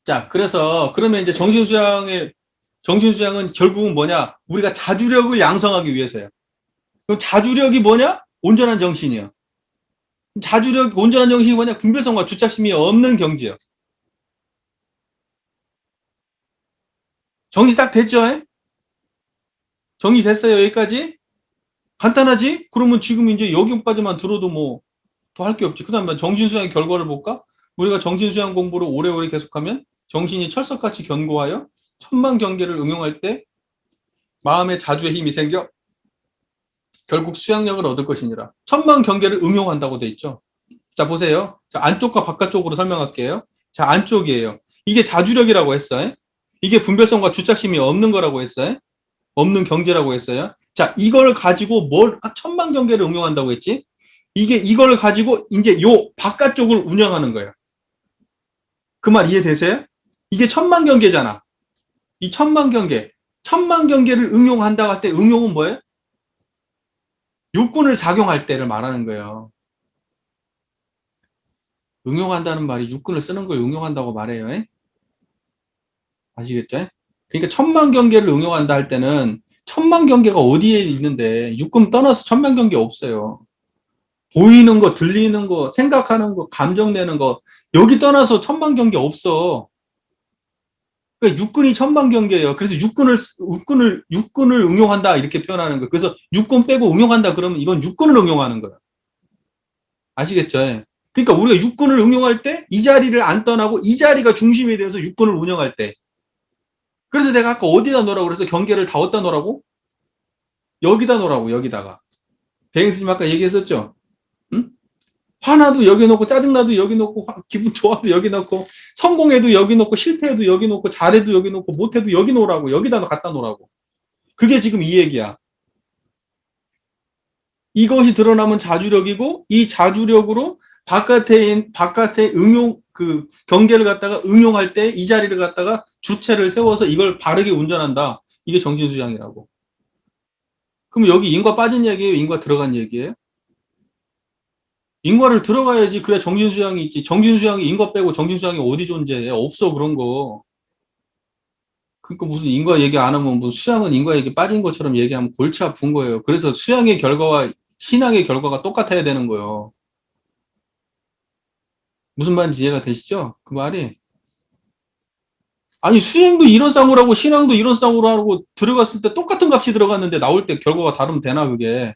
자, 그러면 이제 정신수양은 결국은 뭐냐? 우리가 자주력을 양성하기 위해서야. 그럼 자주력이 뭐냐? 온전한 정신이야. 온전한 정신이 뭐냐? 분별성과 주착심이 없는 경지야. 정리 딱 됐죠? 정리됐어요, 여기까지? 간단하지? 그러면 지금 이제 여기까지만 들어도 뭐 더 할 게 없지. 그 다음에 정신수양의 결과를 볼까? 우리가 정신수양 공부를 오래오래 계속하면 정신이 철석같이 견고하여 천만 경계를 응용할 때 마음에 자주의 힘이 생겨 결국 수양력을 얻을 것이니라. 천만 경계를 응용한다고 돼 있죠. 자, 보세요. 자, 안쪽과 바깥쪽으로 설명할게요. 자, 안쪽이에요. 이게 자주력이라고 했어요. 이게 분별성과 주착심이 없는 거라고 했어요. 없는 경계라고 했어요. 자, 이걸 가지고 천만 경계를 응용한다고 했지? 이걸 가지고 이제 요 바깥쪽을 운영하는 거예요. 그 말 이해되세요? 이게 천만 경계잖아. 이 천만 경계를 응용한다고 할 때 응용은 뭐예요? 육군을 작용할 때를 말하는 거예요. 응용한다는 말이 육군을 쓰는 걸 응용한다고 말해요. 아시겠죠? 그러니까 천만 경계를 응용한다 할 때는 천만 경계가 어디에 있는데 육군 떠나서 천만 경계 없어요. 보이는 거, 들리는 거, 생각하는 거, 감정내는 거 여기 떠나서 천만 경계 없어. 그러니까 육군이 천만 경계예요. 그래서 육군을 응용한다 이렇게 표현하는 거예요. 그래서 육군 빼고 응용한다 그러면 이건 육군을 응용하는 거예요. 아시겠죠? 예. 그러니까 우리가 육군을 응용할 때 이 자리를 안 떠나고 이 자리가 중심이 되어서 육군을 운영할 때. 그래서 내가 아까 어디다 놓으라고 그래서 경계를 다 어디다 놓으라고? 여기다 놓으라고, 여기다가. 대행스님 아까 얘기했었죠? 응? 화나도 여기 놓고, 짜증나도 여기 놓고, 기분 좋아도 여기 놓고, 성공해도 여기 놓고, 실패해도 여기 놓고, 잘해도 여기 놓고, 못해도 여기 놓으라고, 여기다 갖다 놓으라고. 그게 지금 이 얘기야. 이것이 드러나면 자주력이고, 이 자주력으로 바깥에 경계를 갖다가 응용할 때 이 자리를 갖다가 주체를 세워서 이걸 바르게 운전한다. 이게 정신수양이라고. 그럼 여기 인과 빠진 얘기예요? 인과 들어간 얘기예요? 인과를 들어가야지 그래야 정신수양이 있지. 정신수양이 인과 빼고 정신수양이 어디 존재해? 없어 그런 거. 그러니까 무슨 인과 얘기 안 하면 무슨 수양은 인과 얘기 빠진 것처럼 얘기하면 골치 아픈 거예요. 그래서 수양의 결과와 신앙의 결과가 똑같아야 되는 거예요. 무슨 말인지 이해가 되시죠? 그 말이. 아니 수행도 이런 쌍으로 하고 신앙도 이런 쌍으로 하고 들어갔을 때 똑같은 값이 들어갔는데 나올 때 결과가 다르면 되나 그게.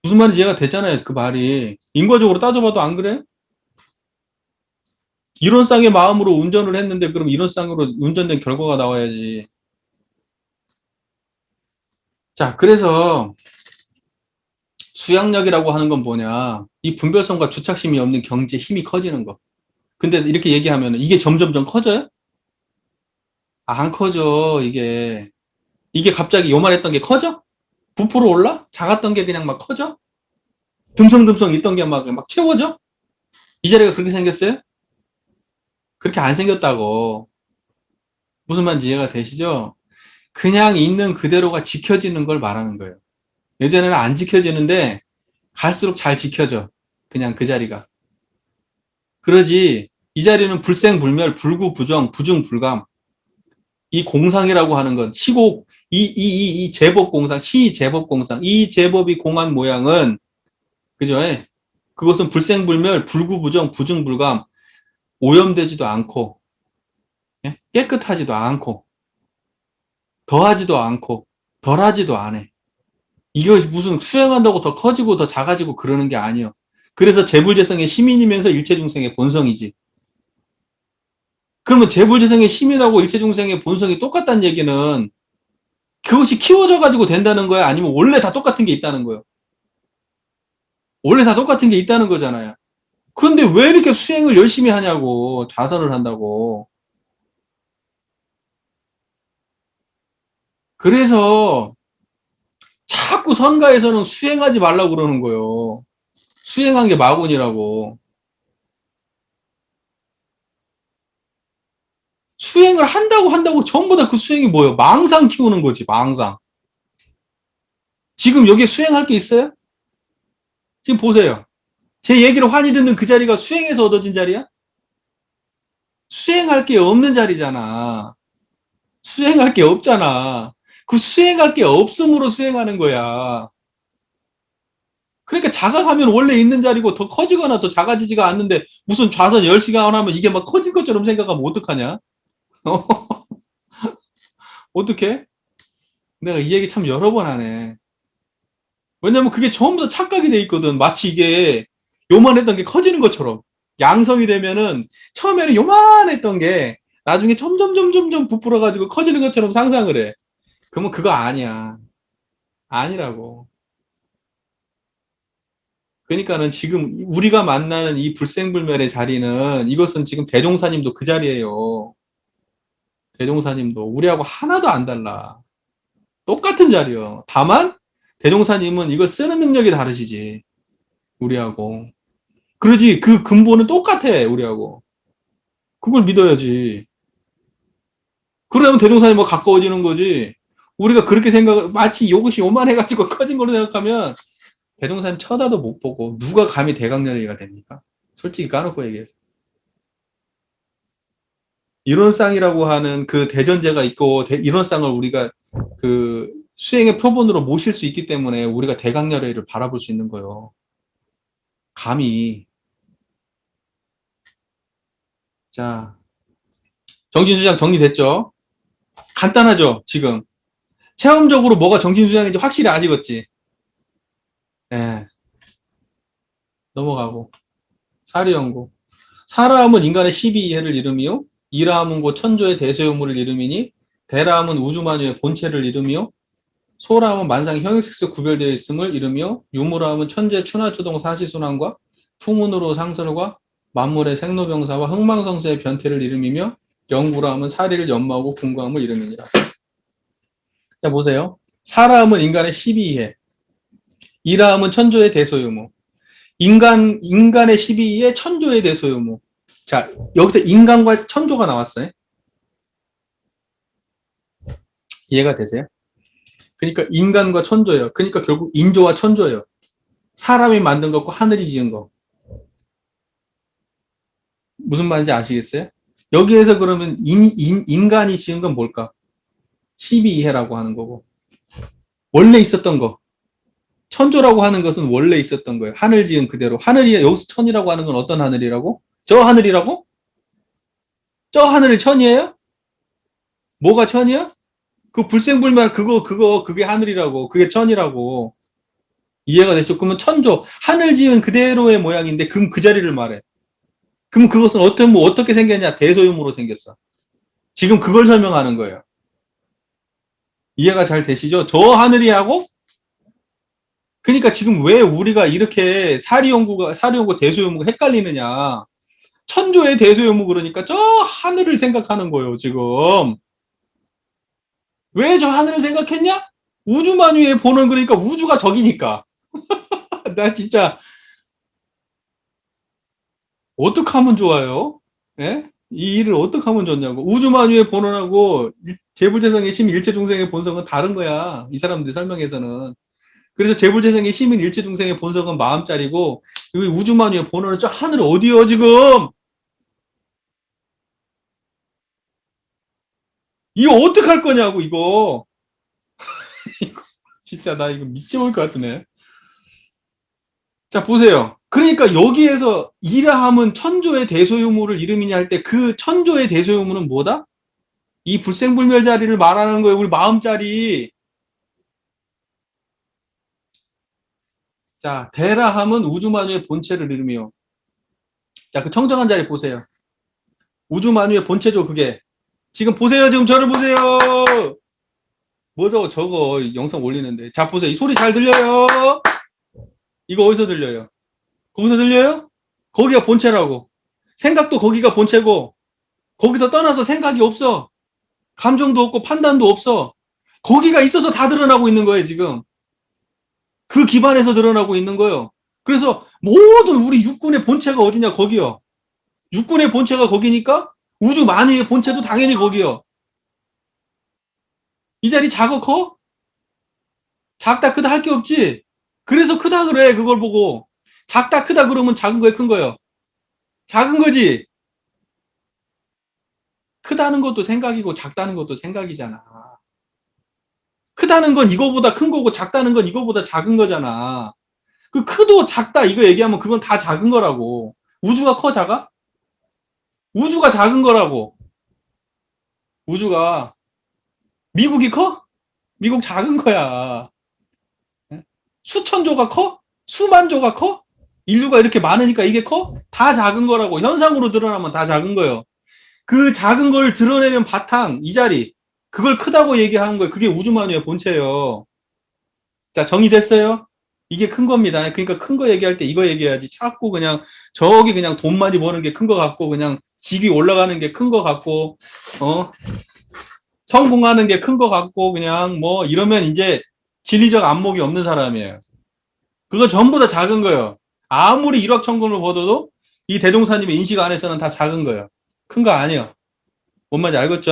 무슨 말인지 이해가 되잖아요. 그 말이. 인과적으로 따져봐도 안 그래? 이런 쌍의 마음으로 운전을 했는데 그럼 이런 쌍으로 운전된 결과가 나와야지. 자, 그래서 수양력이라고 하는 건 뭐냐. 이 분별성과 주착심이 없는 경지에 힘이 커지는 거. 근데 이렇게 얘기하면 이게 점점점 커져요? 안 커져, 이게. 이게 갑자기 요만했던 게 커져? 부풀어 올라? 작았던 게 그냥 막 커져? 듬성듬성 있던 게 막 채워져? 이 자리가 그렇게 생겼어요? 그렇게 안 생겼다고. 무슨 말인지 이해가 되시죠? 그냥 있는 그대로가 지켜지는 걸 말하는 거예요. 예전에는 안 지켜지는데 갈수록 잘 지켜져. 그냥 그 자리가. 그러지 이 자리는 불생불멸, 불구부정, 부중불감. 이 공상이라고 하는 건 시곡, 이 제법공상, 시제법공상, 이 제법이 공한 모양은 그죠? 그것은 불생불멸, 불구부정, 부중불감, 오염되지도 않고 깨끗하지도 않고 더하지도 않고 덜하지도 않아. 이것이 무슨 수행한다고 더 커지고 더 작아지고 그러는 게 아니에요. 그래서 재불재성의 시민이면서 일체중생의 본성이지. 그러면 재불재성의 시민하고 일체중생의 본성이 똑같다는 얘기는 그것이 키워져 가지고 된다는 거야? 아니면 원래 다 똑같은 게 있다는 거예요? 원래 다 똑같은 게 있다는 거잖아요. 근데 왜 이렇게 수행을 열심히 하냐고, 자선을 한다고. 그래서 자꾸 선가에서는 수행하지 말라고 그러는 거예요. 수행한 게 마군이라고. 수행을 한다고 전부 다 그 수행이 뭐예요? 망상 키우는 거지, 망상. 지금 여기에 수행할 게 있어요? 지금 보세요. 제 얘기를 환히 듣는 그 자리가 수행에서 얻어진 자리야? 수행할 게 없는 자리잖아. 수행할 게 없잖아. 그 수행할 게 없음으로 수행하는 거야. 그러니까 자각하면 원래 있는 자리고 더 커지거나 더 작아지지가 않는데 무슨 좌선 10시간 하면 이게 막 커진 것처럼 생각하면 어떡하냐? 어떡해? 내가 이 얘기 참 여러 번 하네. 왜냐면 그게 전부 다 착각이 돼 있거든. 마치 이게 요만했던 게 커지는 것처럼. 양성이 되면은 처음에는 요만했던 게 나중에 점점 부풀어가지고 커지는 것처럼 상상을 해. 그러면 그거 아니야. 아니라고. 그러니까는 지금 우리가 만나는 이 불생불멸의 자리는 이것은 지금 대종사님도 그 자리예요. 대종사님도 우리하고 하나도 안 달라. 똑같은 자리요. 다만 대종사님은 이걸 쓰는 능력이 다르시지. 우리하고. 그러지 그 근본은 똑같아. 우리하고. 그걸 믿어야지. 그러면 대종사님 뭐 가까워지는 거지. 우리가 그렇게 생각을 마치 이것이 요만해가지고 커진 걸로 생각하면 대종사님 쳐다도 못 보고 누가 감히 대강렬이가 됩니까? 솔직히 까놓고 얘기해서. 일원상이라고 하는 그 대전제가 있고 일원상을 우리가 그 수행의 표본으로 모실 수 있기 때문에 우리가 대강렬회를 바라볼 수 있는 거예요. 감히. 자, 정신수장 정리됐죠? 간단하죠, 지금. 체험적으로 뭐가 정신수장인지 확실히 아시겠지? 예. 넘어가고. 사리연구. 사라함은 인간의 12이해를 이름이요. 이라함은 곧 천조의 대소유물을 이름이니 대라함은 우주만유의 본체를 이름이요. 소라함은 만상의 형용색색 구별되어 있음을 이름이요. 유무라함은 천재 추나추동 사시순환과 풍운으로 상설과 만물의 생로병사와 흥망성쇠의 변태를 이름이며 영구라함은 사리를 연마하고 궁구함을 이름이니라. 자 보세요. 사라함은 인간의 12이해. 이라함은 천조의 대소유무. 인간의 12이해 천조의 대소유무. 자, 여기서 인간과 천조가 나왔어요. 이해가 되세요? 그러니까 인간과 천조예요. 그러니까 결국 인조와 천조예요. 사람이 만든 것과 하늘이 지은 거. 무슨 말인지 아시겠어요? 여기에서 그러면 인간이 지은 건 뭘까? 12이해라고 하는 거고. 원래 있었던 거. 천조라고 하는 것은 원래 있었던 거예요. 하늘 지은 그대로. 하늘이, 여기서 천이라고 하는 건 어떤 하늘이라고? 저 하늘이라고? 저 하늘이 천이에요? 뭐가 천이야? 그 불생불멸 그게 하늘이라고. 그게 천이라고. 이해가 되죠? 그러면 천조. 하늘 지은 그대로의 모양인데 그럼 그 자리를 말해. 그럼 그것은 어떻게 생겼냐? 대소유무로 생겼어. 지금 그걸 설명하는 거예요. 이해가 잘 되시죠? 저 하늘이하고 그러니까 지금 왜 우리가 이렇게 사리연구 대소유무가 헷갈리느냐. 천조의 대소유무 그러니까 저 하늘을 생각하는 거예요, 지금. 왜 저 하늘을 생각했냐? 우주만유의 본원 그러니까 우주가 저기니까. 나 진짜 어떻게 하면 좋아요? 예? 이 일을 어떻게 하면 좋냐고. 우주만유의 본원하고 재불재성의 심 일체중생의 본성은 다른 거야. 이 사람들 설명에서는. 그래서 재불재성의 시민 일체중생의 본성은 마음짜리고 여기 우주만유의 본원은 저 하늘 어디요 지금? 이거 어떻게 할 거냐고 이거. 이거 진짜 나 이거 미쳐볼 것 같으네. 자 보세요. 그러니까 여기에서 이라함은 천조의 대소유물을 이름이냐 할 때 그 천조의 대소유물은 뭐다? 이 불생불멸 자리를 말하는 거예요. 우리 마음자리. 자 대라함은 우주만유의 본체를 이름이요. 자 그 청정한 자리 보세요. 우주만유의 본체죠 그게. 지금 보세요. 지금 저를 보세요. 뭐죠 저거 영상 올리는데. 자 보세요. 이 소리 잘 들려요? 이거 어디서 들려요? 거기서 들려요? 거기가 본체라고. 생각도 거기가 본체고 거기서 떠나서 생각이 없어. 감정도 없고 판단도 없어. 거기가 있어서 다 드러나고 있는 거예요 지금. 그 기반에서 드러나고 있는 거예요. 그래서 모든 우리 육군의 본체가 어디냐 거기요. 육군의 본체가 거기니까 우주 만유의 본체도 당연히 거기요. 이 자리 작아 커? 작다 크다 할 게 없지. 그래서 크다 그래 그걸 보고. 작다 크다 그러면 작은 거에 큰 거예요. 작은 거지. 크다는 것도 생각이고 작다는 것도 생각이잖아. 크다는 건 이거보다 큰 거고 작다는 건 이거보다 작은 거잖아. 그 크도 작다 이거 얘기하면 그건 다 작은 거라고. 우주가 커 작아? 우주가 작은 거라고. 우주가. 미국이 커? 미국 작은 거야. 수천조가 커? 수만조가 커? 인류가 이렇게 많으니까 이게 커? 다 작은 거라고. 현상으로 드러나면 다 작은 거예요. 그 작은 걸 드러내는 바탕, 이 자리. 그걸 크다고 얘기하는 거예요. 그게 우주만유의 본체예요. 자, 정의됐어요? 이게 큰 겁니다. 그러니까 큰 거 얘기할 때 이거 얘기해야지. 자꾸 그냥 저기 그냥 돈 많이 버는 게 큰 거 같고 그냥 직위 올라가는 게 큰 거 같고 성공하는 게 큰 거 같고 그냥 뭐 이러면 이제 진리적 안목이 없는 사람이에요. 그거 전부 다 작은 거예요. 아무리 일확천금을 벌어도 이 대종사님의 인식 안에서는 다 작은 거예요. 큰 거 아니에요. 뭔 말인지 알겠죠?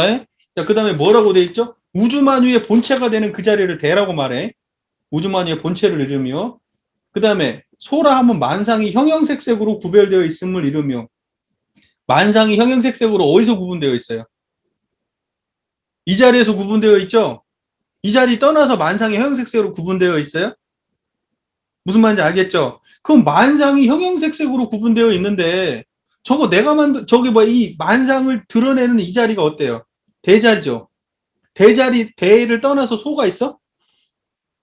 자, 그 다음에 뭐라고 돼 있죠? 우주만유의 본체가 되는 그 자리를 대라고 말해. 우주만유의 본체를 이루며 그 다음에 소라 하면 만상이 형형색색으로 구별되어 있음을 이루며 만상이 형형색색으로 어디서 구분되어 있어요? 이 자리에서 구분되어 있죠? 이 자리 떠나서 만상이 형형색색으로 구분되어 있어요? 무슨 말인지 알겠죠? 그럼 만상이 형형색색으로 구분되어 있는데 저거 내가 저기 뭐 이 만상을 드러내는 이 자리가 어때요? 대자리죠. 대를 떠나서 소가 있어?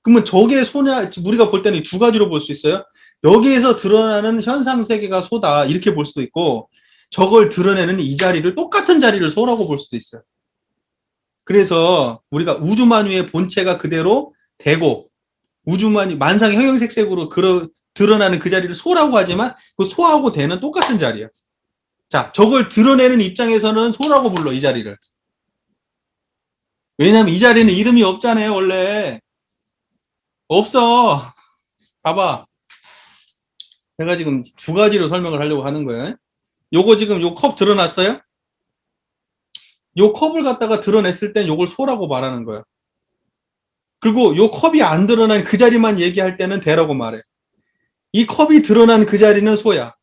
그러면 저게 소냐? 우리가 볼 때는 두 가지로 볼 수 있어요. 여기에서 드러나는 현상 세계가 소다 이렇게 볼 수도 있고 저걸 드러내는 이 자리를 똑같은 자리를 소라고 볼 수도 있어요. 그래서 우리가 우주만유의 본체가 그대로 되고 우주만유 만상의 형형색색으로 드러나는 그 자리를 소라고 하지만 그 소하고 대는 똑같은 자리예요. 자, 저걸 드러내는 입장에서는 소라고 불러 이 자리를. 왜냐하면 이 자리는 이름이 없잖아요. 원래 없어. 봐봐. 제가 지금 두 가지로 설명을 하려고 하는 거예요. 요거 지금 요 컵 드러났어요? 요 컵을 갖다가 드러냈을 땐 요걸 소라고 말하는 거야. 그리고 요 컵이 안 드러난 그 자리만 얘기할 때는 대라고 말해. 이 컵이 드러난 그 자리는 소야.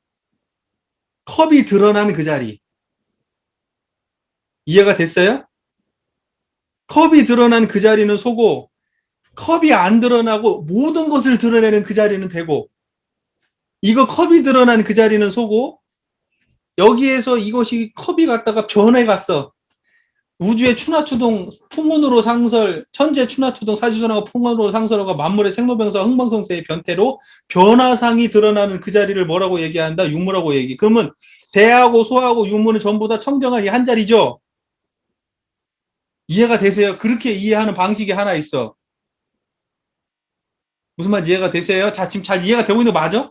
컵이 드러난 그 자리. 이해가 됐어요? 컵이 드러난 그 자리는 소고, 컵이 안 드러나고 모든 것을 드러내는 그 자리는 되고, 이거 컵이 드러난 그 자리는 소고, 여기에서 이것이 컵이 갔다가 변해 갔어. 우주의 추나추동, 풍운으로 상설, 천재 추나추동, 사지선하고 풍운으로 상설하고 만물의 생로병사, 흥방성쇠의 변태로 변화상이 드러나는 그 자리를 뭐라고 얘기한다? 유무라고 얘기. 그러면 대하고 소하고 유무는 전부 다 청정한 이 한 자리죠? 이해가 되세요? 그렇게 이해하는 방식이 하나 있어. 무슨 말 이해가 되세요? 자, 지금 잘 이해가 되고 있는 거 맞아?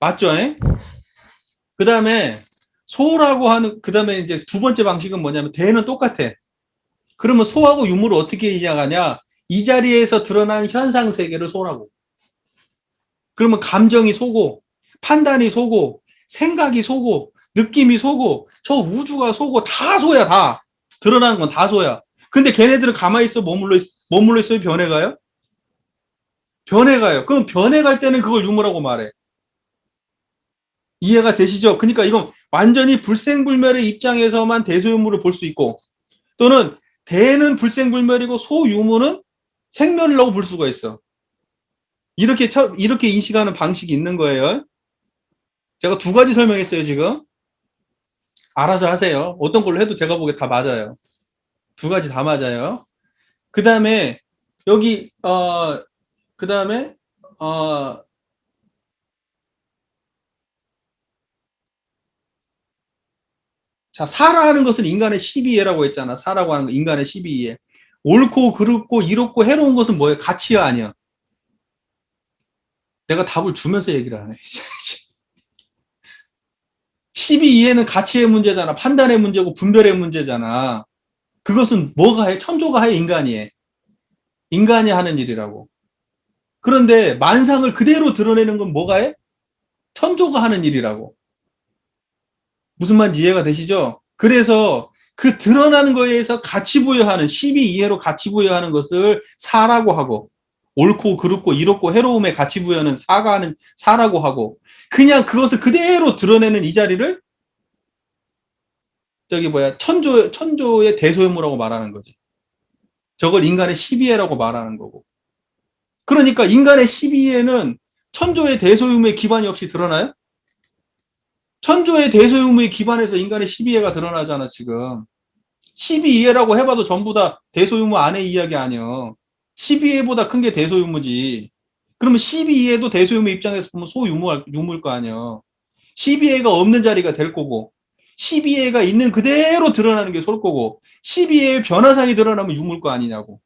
맞죠? 그 다음에 소라고 하는, 그 다음에 이제 두 번째 방식은 뭐냐면 대는 똑같아. 그러면 소하고 유무를 어떻게 이해하냐? 이 자리에서 드러난 현상 세계를 소라고. 그러면 감정이 소고, 판단이 소고, 생각이 소고, 느낌이 소고, 저 우주가 소고, 다 소야, 다. 드러나는 건 다 소야. 근데 걔네들은 가만히 있어, 머물러 있어요, 변해가요? 변해가요. 그럼 변해갈 때는 그걸 유무라고 말해. 이해가 되시죠? 그러니까 이건 완전히 불생불멸의 입장에서만 대소유무를 볼 수 있고, 또는 대는 불생불멸이고 소유무는 생멸이라고 볼 수가 있어. 이렇게 인식하는 방식이 있는 거예요. 제가 두 가지 설명했어요, 지금. 알아서 하세요. 어떤 걸로 해도 제가 보기에 다 맞아요. 두 가지 다 맞아요. 그 다음에, 여기, 그 다음에, 자, 사라 하는 것은 인간의 12예라고 했잖아. 사라고 하는 거, 인간의 12예. 옳고, 그렇고, 이롭고, 해로운 것은 뭐예요? 가치야, 아니야? 내가 답을 주면서 얘기를 하네. 12이해는 가치의 문제잖아. 판단의 문제고 분별의 문제잖아. 그것은 뭐가 해? 천조가 해? 인간이 해? 인간이 하는 일이라고. 그런데 만상을 그대로 드러내는 건 뭐가 해? 천조가 하는 일이라고. 무슨 말인지 이해가 되시죠? 그래서 그 드러나는 거에 의해서 가치 부여하는 12이해로 가치 부여하는 것을 사라고 하고 옳고 그렇고 이롭고 해로움의 가치 부여는 사가하는 사라고 하고 그냥 그것을 그대로 드러내는 이 자리를 천조의 대소유무라고 말하는 거지. 저걸 인간의 12해라고 말하는 거고. 그러니까 인간의 12해는 천조의 대소유무의 기반이 없이 드러나요? 천조의 대소유무의 기반에서 인간의 12해가 드러나잖아, 지금. 12이해라고 해봐도 전부 다 대소유무 안의 이야기 아니야. 12이해보다 큰 게 대소유무지. 그러면 12이해도 대소유무 입장에서 보면 유무일 거 아니야. 12이해가 없는 자리가 될 거고, 12이해가 있는 그대로 드러나는 게 소일 거고, 12이해의 변화상이 드러나면 유무일 거 아니냐고.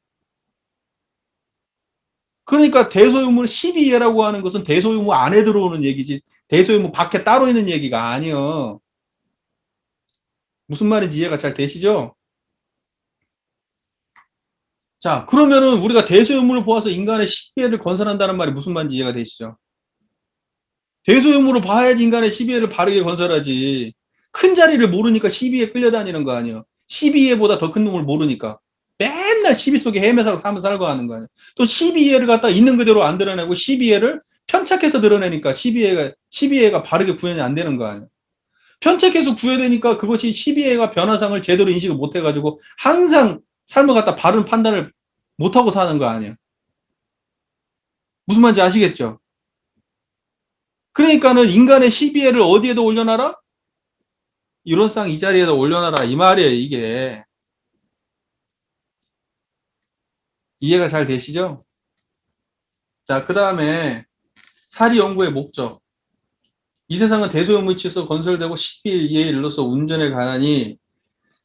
그러니까 대소유무 12이해라고 하는 것은 대소유무 안에 들어오는 얘기지, 대소유무 밖에 따로 있는 얘기가 아니야. 무슨 말인지 이해가 잘 되시죠? 자, 그러면은 우리가 대소유무를 보아서 인간의 12회를 건설한다는 말이 무슨 말인지 이해가 되시죠? 대소유무를 봐야지 인간의 12회를 바르게 건설하지. 큰 자리를 모르니까 12회 끌려다니는 거 아니에요. 12회보다 더 큰 놈을 모르니까. 맨날 12 속에 헤매서 하면 살고 하는 거 아니에요. 또 12회를 갖다 있는 그대로 안 드러내고 12회를 편착해서 드러내니까 12회가 바르게 구현이 안 되는 거 아니에요. 편착해서 구현되니까 그것이 12회가 변화상을 제대로 인식을 못 해가지고 항상 삶을 갖다 바른 판단을 못하고 사는 거 아니에요. 무슨 말인지 아시겠죠? 그러니까는 인간의 12회를 어디에도 올려놔라? 이론상 이 자리에다 올려놔라. 이 말이에요, 이게. 이해가 잘 되시죠? 자, 그 다음에 사리 연구의 목적. 이 세상은 대소유무이치로서 건설되고 12에 일로서 운전에 가나니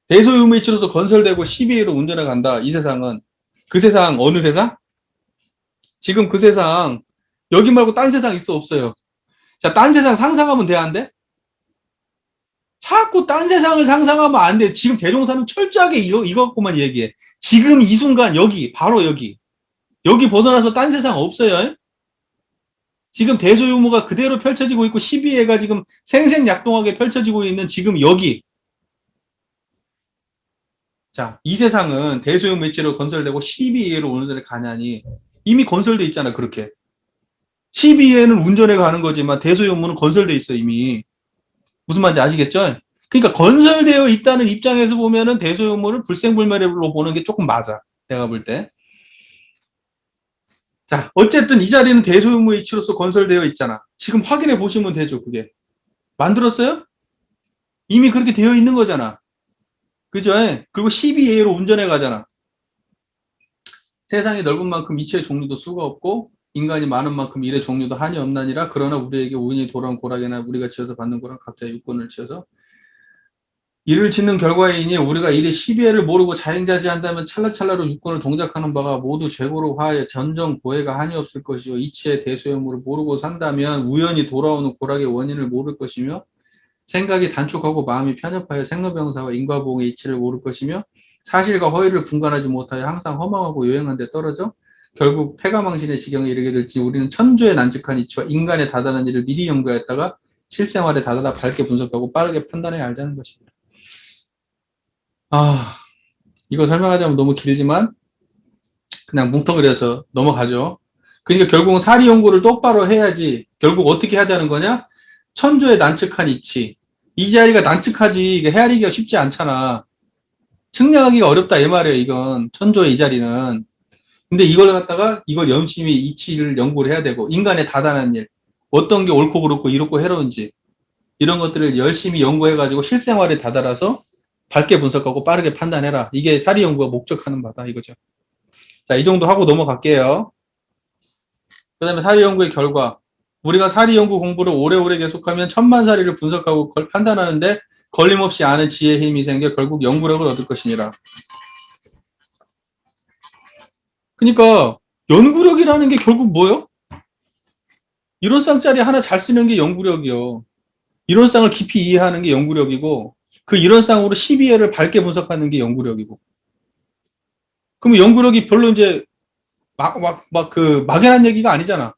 대소유무이치로서 건설되고 12회로 운전해 간다. 이 세상은. 그 세상 어느 세상? 지금 그 세상 여기 말고 딴 세상 있어 없어요? 자, 딴 세상 상상하면 돼, 안 돼? 자꾸 딴 세상을 상상하면 안 돼. 지금 대종사는 철저하게 이거 갖고만 얘기해. 지금 이 순간 여기 바로 여기 벗어나서 딴 세상 없어요. 지금 대소유무가 그대로 펼쳐지고 있고 12회가 지금 생생약동하게 펼쳐지고 있는 지금 여기. 자, 이 세상은 대소유무 일치로 건설되고 12회로 운전에 가냐니 이미 건설돼 있잖아, 그렇게. 12회는 운전에 가는 거지만 대소유무는 건설돼 있어, 이미. 무슨 말인지 아시겠죠? 그러니까 건설되어 있다는 입장에서 보면은 대소유무를 불생불멸로 보는 게 조금 맞아. 내가 볼 때. 자, 어쨌든 이 자리는 대소유무 이치로서 건설되어 있잖아. 지금 확인해 보시면 되죠, 그게. 만들었어요? 이미 그렇게 되어 있는 거잖아. 그죠? 그리고 12A로 운전해 가잖아. 세상이 넓은 만큼 이치의 종류도 수가 없고 인간이 많은 만큼 일의 종류도 한이 없나니라. 그러나 우리에게 우연히 돌아온 고락이나 우리가 지어서 받는 거랑 각자 육군을 지어서 일을 짓는 결과이니 우리가 일의 12회를 모르고 자행자지한다면 찰나찰나로 육군을 동작하는 바가 모두 죄고로 화해 전정 고해가 한이 없을 것이요 이치의 대소형물을 모르고 산다면 우연히 돌아오는 고락의 원인을 모를 것이며 생각이 단촉하고 마음이 편협하여 생로병사와 인과보응의 이치를 모를 것이며 사실과 허위를 분간하지 못하여 항상 허망하고 요행한 데 떨어져 결국 패가망신의 지경에 이르게 될지 우리는 천조의 난직한 이치와 인간의 다단한 일을 미리 연구했다가 실생활에 다다다 밝게 분석하고 빠르게 판단해 알자는 것입니다. 이거 설명하자면 너무 길지만 그냥 뭉텅그려서 넘어가죠. 그러니까 결국은 사리 연구를 똑바로 해야지. 결국 어떻게 하자는 거냐? 천조의 난측한 이치. 이 자리가 난측하지. 이게 헤아리기가 쉽지 않잖아. 측량하기가 어렵다 이 말이에요. 이건 천조의 이 자리는. 근데 이걸 갖다가 이걸 열심히 이치를 연구를 해야 되고 인간의 다단한 일, 어떤 게 옳고 그렇고 이롭고 해로운지 이런 것들을 열심히 연구해가지고 실생활에 다다라서 밝게 분석하고 빠르게 판단해라. 이게 사리 연구가 목적하는 바다 이거죠. 자, 이 정도 하고 넘어갈게요. 그 다음에 사리 연구의 결과. 우리가 사리 연구 공부를 오래오래 계속하면 천만 사리를 분석하고 판단하는데 걸림없이 아는 지혜의 힘이 생겨 결국 연구력을 얻을 것이니라. 그러니까 연구력이라는 게 결국 뭐예요? 이론쌍짜리 하나 잘 쓰는 게 연구력이요. 이론쌍을 깊이 이해하는 게 연구력이고 그 이론쌍으로 12회를 밝게 분석하는 게 연구력이고. 그럼 연구력이 별로 이제 막연한 얘기가 아니잖아.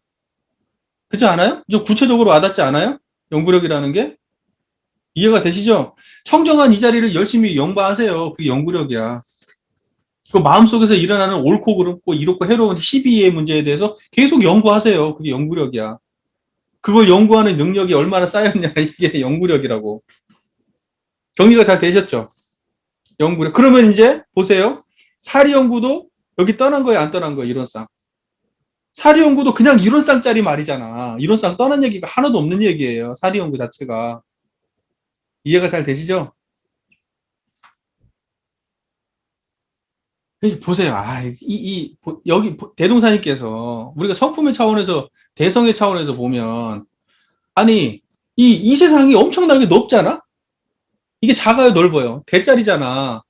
그렇지 않아요? 좀 구체적으로 와닿지 않아요? 연구력이라는 게? 이해가 되시죠? 청정한 이 자리를 열심히 연구하세요. 그게 연구력이야. 그 마음속에서 일어나는 옳고 그렇고 이롭고 해로운 12의 문제에 대해서 계속 연구하세요. 그게 연구력이야. 그걸 연구하는 능력이 얼마나 쌓였냐 이게 연구력이라고. 정리가 잘 되셨죠? 연구력. 그러면 이제 보세요. 사리 연구도 여기 떠난 거예요, 안 떠난 거예요, 이론상. 사리 연구도 그냥 이론상짜리 말이잖아. 이론상 떠난 얘기가 하나도 없는 얘기예요. 사리 연구 자체가. 이해가 잘 되시죠? 보세요. 여기 대동사님께서 우리가 성품의 차원에서 대성의 차원에서 보면 아니 이 세상이 엄청나게 넓잖아. 이게 작아요, 넓어요. 대짜리잖아.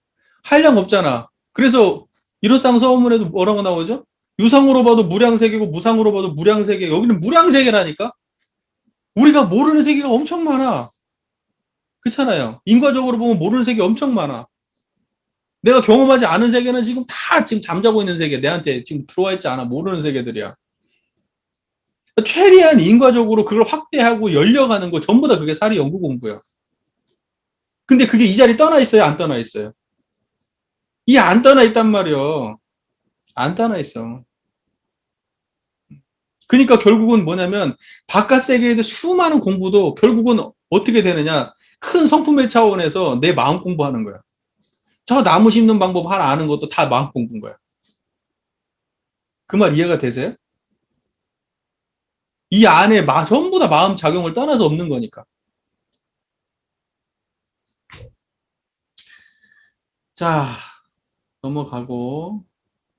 한량 없잖아. 그래서 이로상 서문에도 뭐라고 나오죠? 유상으로 봐도 무량세계고 무상으로 봐도 무량세계. 여기는 무량세계라니까. 우리가 모르는 세계가 엄청 많아. 그렇잖아요. 인과적으로 보면 모르는 세계 엄청 많아. 내가 경험하지 않은 세계는 지금 잠자고 있는 세계. 내한테 지금 들어와 있지 않아. 모르는 세계들이야. 최대한 인과적으로 그걸 확대하고 열려가는 거 전부 다 그게 사리 연구 공부야. 근데 그게 이 자리 떠나 있어요? 안 떠나 있어요? 이 안 떠나 있단 말이요. 안 떠나 있어. 그러니까 결국은 뭐냐면 바깥 세계에 대해 수많은 공부도 결국은 어떻게 되느냐. 큰 성품의 차원에서 내 마음 공부하는 거야. 저 나무 심는 방법 하나 아는 것도 다 마음 공부인 거야. 그 말 이해가 되세요? 이 안에 전부 다 마음 작용을 떠나서 없는 거니까. 자, 넘어가고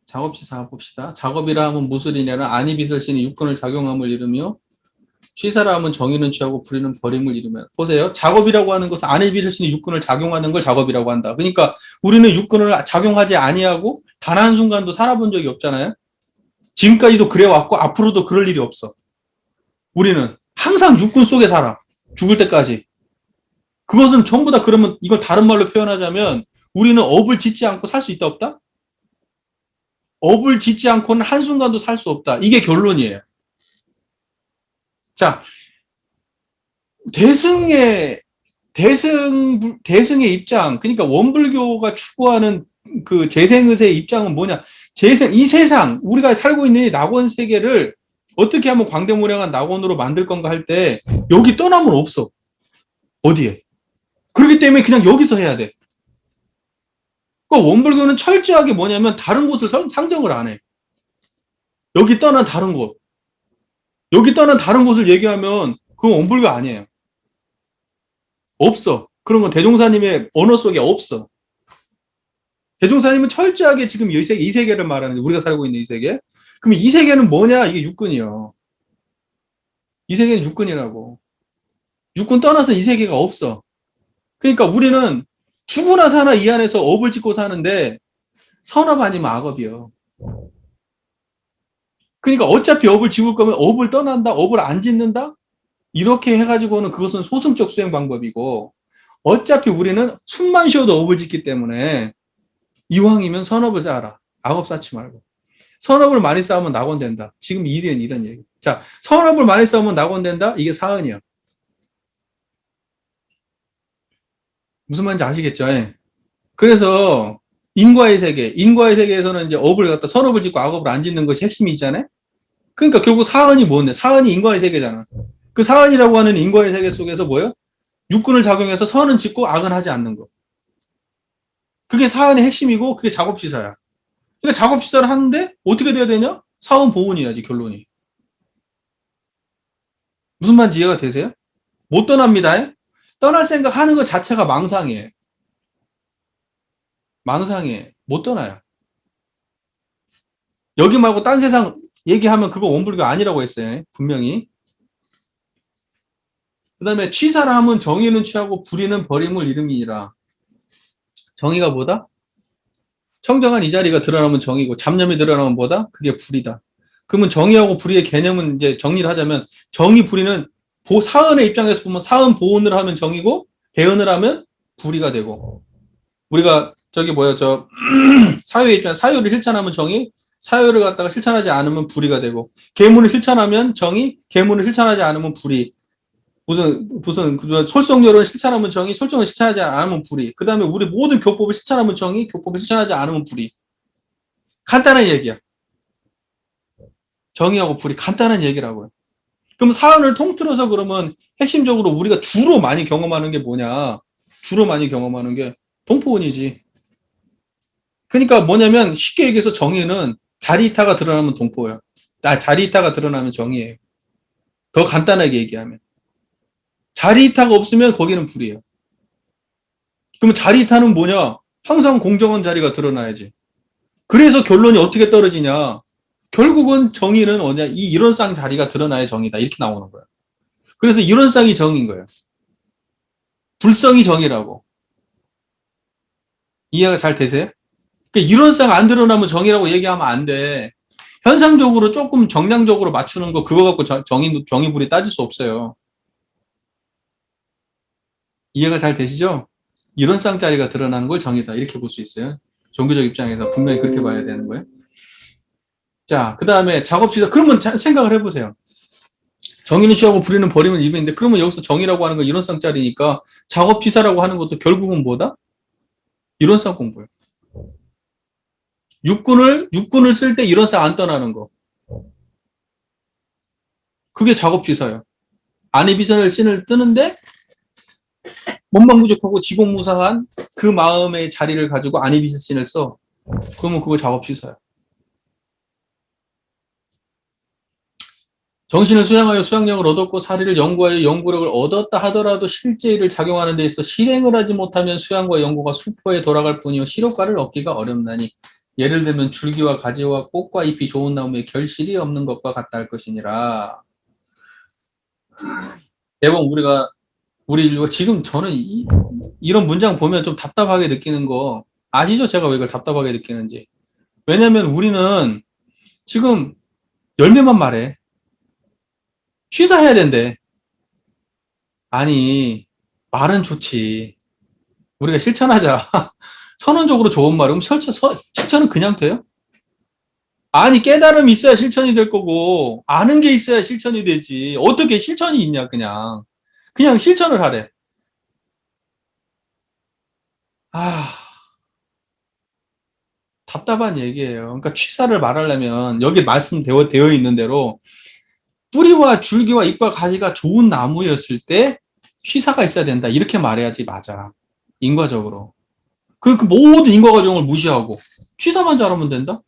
작업시사 봅시다. 작업이라 하면 무술이냐는 안이비설신이 육군을 작용함을 이루며 취사라 하면 정의는 취하고 불의는 버림을 이루며. 보세요. 작업이라고 하는 것은 안이비설신이 육군을 작용하는 걸 작업이라고 한다. 그러니까 우리는 육군을 작용하지 아니하고 단 한순간도 살아본 적이 없잖아요. 지금까지도 그래왔고 앞으로도 그럴 일이 없어. 우리는 항상 육군 속에 살아. 죽을 때까지. 그것은 전부 다 그러면 이걸 다른 말로 표현하자면 우리는 업을 짓지 않고 살 수 있다 없다? 업을 짓지 않고는 한순간도 살 수 없다. 이게 결론이에요. 자, 대승의 입장, 그러니까 원불교가 추구하는 그 재생의세의 입장은 뭐냐? 이 세상, 우리가 살고 있는 이 낙원 세계를 어떻게 하면 광대무량한 낙원으로 만들 건가 할 때, 여기 떠나면 없어. 어디에? 그렇기 때문에 그냥 여기서 해야 돼. 그러니까 원불교는 철저하게 뭐냐면 다른 곳을 상정을 안 해. 여기 떠난 다른 곳. 여기 떠난 다른 곳을 얘기하면 그건 원불교 아니에요. 없어. 그런 건 대종사님의 언어 속에 없어. 대종사님은 철저하게 지금 이 세계를 말하는데 우리가 살고 있는 이 세계. 그럼 이 세계는 뭐냐? 이게 육군이요. 이 세계는 육군이라고. 육군 떠나서 이 세계가 없어. 그러니까 우리는 죽으나 사나 이 안에서 업을 짓고 사는데 선업 아니면 악업이요. 그러니까 어차피 업을 지을 거면 업을 떠난다, 업을 안 짓는다? 이렇게 해가지고는 그것은 소승적 수행 방법이고 어차피 우리는 숨만 쉬어도 업을 짓기 때문에 이왕이면 선업을 쌓아라. 악업 쌓지 말고. 선업을 많이 쌓으면 낙원 된다. 지금 이런 얘기. 자, 선업을 많이 쌓으면 낙원 된다? 이게 사은이야. 무슨 말인지 아시겠죠? 예. 그래서 인과의 세계에서는 이제 업을 갖다 선업을 짓고 악업을 안 짓는 것이 핵심이 있잖아요. 그러니까 결국 사은이 뭔데? 사은이 인과의 세계잖아. 그 사은이라고 하는 인과의 세계 속에서 뭐예요? 육군을 작용해서 선은 짓고 악은 하지 않는 거. 그게 사은의 핵심이고 그게 작업시사야. 그러니까 작업시사를 하는데 어떻게 돼야 되냐? 사은 보훈이야지 결론이. 무슨 말인지 이해가 되세요? 못 떠납니다. 떠날 생각하는 것 자체가 망상이에요. 망상이에요. 못 떠나요. 여기 말고 딴 세상 얘기하면 그거 원불교 아니라고 했어요. 분명히. 그 다음에 취사라 하면 정의는 취하고 불의는 버림을 이름이니라. 정의가 뭐다? 청정한 이 자리가 드러나면 정의고 잡념이 드러나면 뭐다? 그게 불이다. 그러면 정의하고 불의의 개념은 이제 정리를 하자면 정의, 불의는 사은의 입장에서 보면 사은 보은을 하면 정의고 배은을 하면 불의가 되고 우리가 사유의 입장 사유를 실천하면 정의, 사유를 갖다가 실천하지 않으면 불의가 되고 계문을 실천하면 정의, 계문을 실천하지 않으면 불의. 무슨 솔성열을 실천하면 정의, 솔성을 실천하지 않으면 불의. 그 다음에 우리 모든 교법을 실천하면 정의, 교법을 실천하지 않으면 불의. 간단한 얘기야. 정의하고 불의 간단한 얘기라고요. 그럼 사안을 통틀어서 그러면 핵심적으로 우리가 주로 많이 경험하는 게 뭐냐? 주로 많이 경험하는 게 동포원이지. 그러니까 뭐냐면 쉽게 얘기해서 정의는 자리이타가 드러나면 동포야. 자리이타가 드러나면 정의예요. 더 간단하게 얘기하면. 자리이타가 없으면 거기는 불이에요. 그러면 자리이타는 뭐냐? 항상 공정한 자리가 드러나야지. 그래서 결론이 어떻게 떨어지냐? 결국은 정의는 뭐냐? 이 일원상 자리가 드러나야 정의다. 이렇게 나오는 거야. 그래서 일원상이 정의인 거예요. 불성이 정의라고. 이해가 잘 되세요? 그러니까 일원상 안 드러나면 정의라고 얘기하면 안 돼. 현상적으로 조금 정량적으로 맞추는 거 그거 갖고 정의불이 따질 수 없어요. 이해가 잘 되시죠? 일원상 자리가 드러나는 걸 정의다. 이렇게 볼 수 있어요. 종교적 입장에서 분명히 그렇게 봐야 되는 거예요. 자, 그 다음에 작업시사. 그러면 생각을 해보세요. 정의는 취하고 불의는 버림을 입는데 그러면 여기서 정의라고 하는 건 일원상 자리니까 작업시사라고 하는 것도 결국은 뭐다? 일원상 공부예요. 육군을 쓸 때 일원상 안 떠나는 거. 그게 작업시사예요. 안이비선을 신을 뜨는데 원망부족하고 지공무사한 그 마음의 자리를 가지고 안이비선 신을 써. 그러면 그거 작업시사야. 정신을 수양하여 수양력을 얻었고 사리를 연구하여 연구력을 얻었다 하더라도 실제 일을 작용하는 데 있어 실행을 하지 못하면 수양과 연구가 수포에 돌아갈 뿐이요 실효과를 얻기가 어렵나니. 예를 들면 줄기와 가지와 꽃과 잎이 좋은 나무에 결실이 없는 것과 같다 할 것이니라. 대부분 우리 인류가 지금 저는 이런 문장 보면 좀 답답하게 느끼는 거 아시죠? 제가 왜 이걸 답답하게 느끼는지. 왜냐면 우리는 지금 열매만 말해. 취사해야 된대. 아니, 말은 좋지. 우리가 실천하자. 선언적으로 좋은 말은 실천은 그냥 돼요? 아니, 깨달음이 있어야 실천이 될 거고, 아는 게 있어야 실천이 되지. 어떻게 실천이 있냐, 그냥. 그냥 실천을 하래. 아, 답답한 얘기예요. 그러니까 취사를 말하려면, 여기 말씀되어 있는 대로, 뿌리와 줄기와 잎과 가지가 좋은 나무였을 때, 취사가 있어야 된다. 이렇게 말해야지 맞아. 인과적으로. 그 모든 인과 과정을 무시하고, 취사만 잘하면 된다?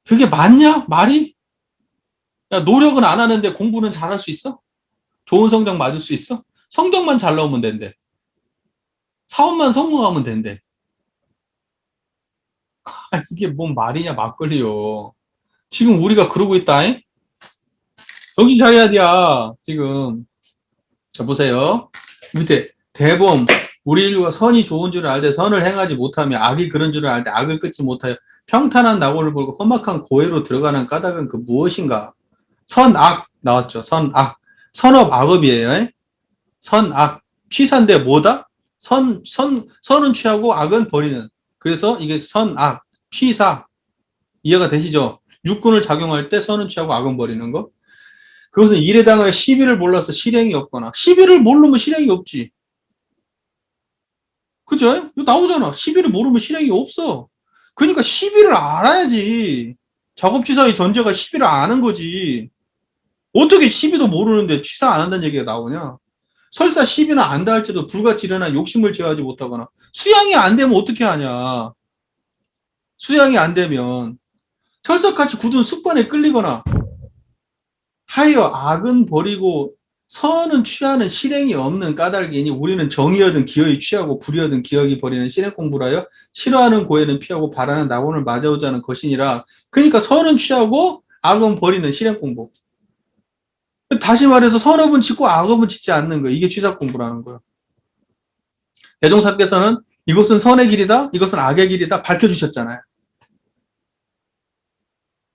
그게 맞냐? 말이? 야, 노력은 안 하는데 공부는 잘할 수 있어? 좋은 성적 맞을 수 있어? 성적만 잘 나오면 된대. 사업만 성공하면 된대. 아, 이게 뭔 말이냐, 막걸리요. 지금 우리가 그러고 있다잉? 정신 차려야 돼야, 지금. 자, 보세요. 밑에, 대범, 우리 인류가 선이 좋은 줄을 알되 선을 행하지 못하며 악이 그런 줄을 알되 악을 끊지 못하여 평탄한 낙원을 보고 험악한 고해로 들어가는 까닭은 그 무엇인가? 선악, 나왔죠. 선악. 선업 악업이에요. 선악. 취사인데 뭐다? 선은 취하고 악은 버리는. 그래서 이게 선악, 취사. 이해가 되시죠? 육군을 작용할 때 선은 취하고 악은 버리는 거. 그것은 일에 당하여 시비를 몰라서 실행이 없거나, 시비를 모르면 실행이 없지. 그죠? 이거 나오잖아. 시비를 모르면 실행이 없어. 그러니까 시비를 알아야지. 작업치사의 전제가 시비를 아는 거지. 어떻게 시비도 모르는데 취사 안 한다는 얘기가 나오냐? 설사 시비는 안다 할지도 불같이 일어나 욕심을 제어하지 못하거나 수양이 안 되면 어떻게 하냐? 수양이 안 되면 철석같이 굳은 습관에 끌리거나 하여 악은 버리고 선은 취하는 실행이 없는 까닭이니 우리는 정의여든 기어이 취하고 불의여든 기어이 버리는 실행 공부를 하여 싫어하는 고해는 피하고 바라는 낙원을 맞아오자 하는 것이니라. 그러니까 선은 취하고 악은 버리는 실행 공부. 다시 말해서 선업은 짓고 악업은 짓지 않는 거예요. 이게 취사 공부라는 거예요. 대종사께서는 이것은 선의 길이다, 이것은 악의 길이다 밝혀주셨잖아요.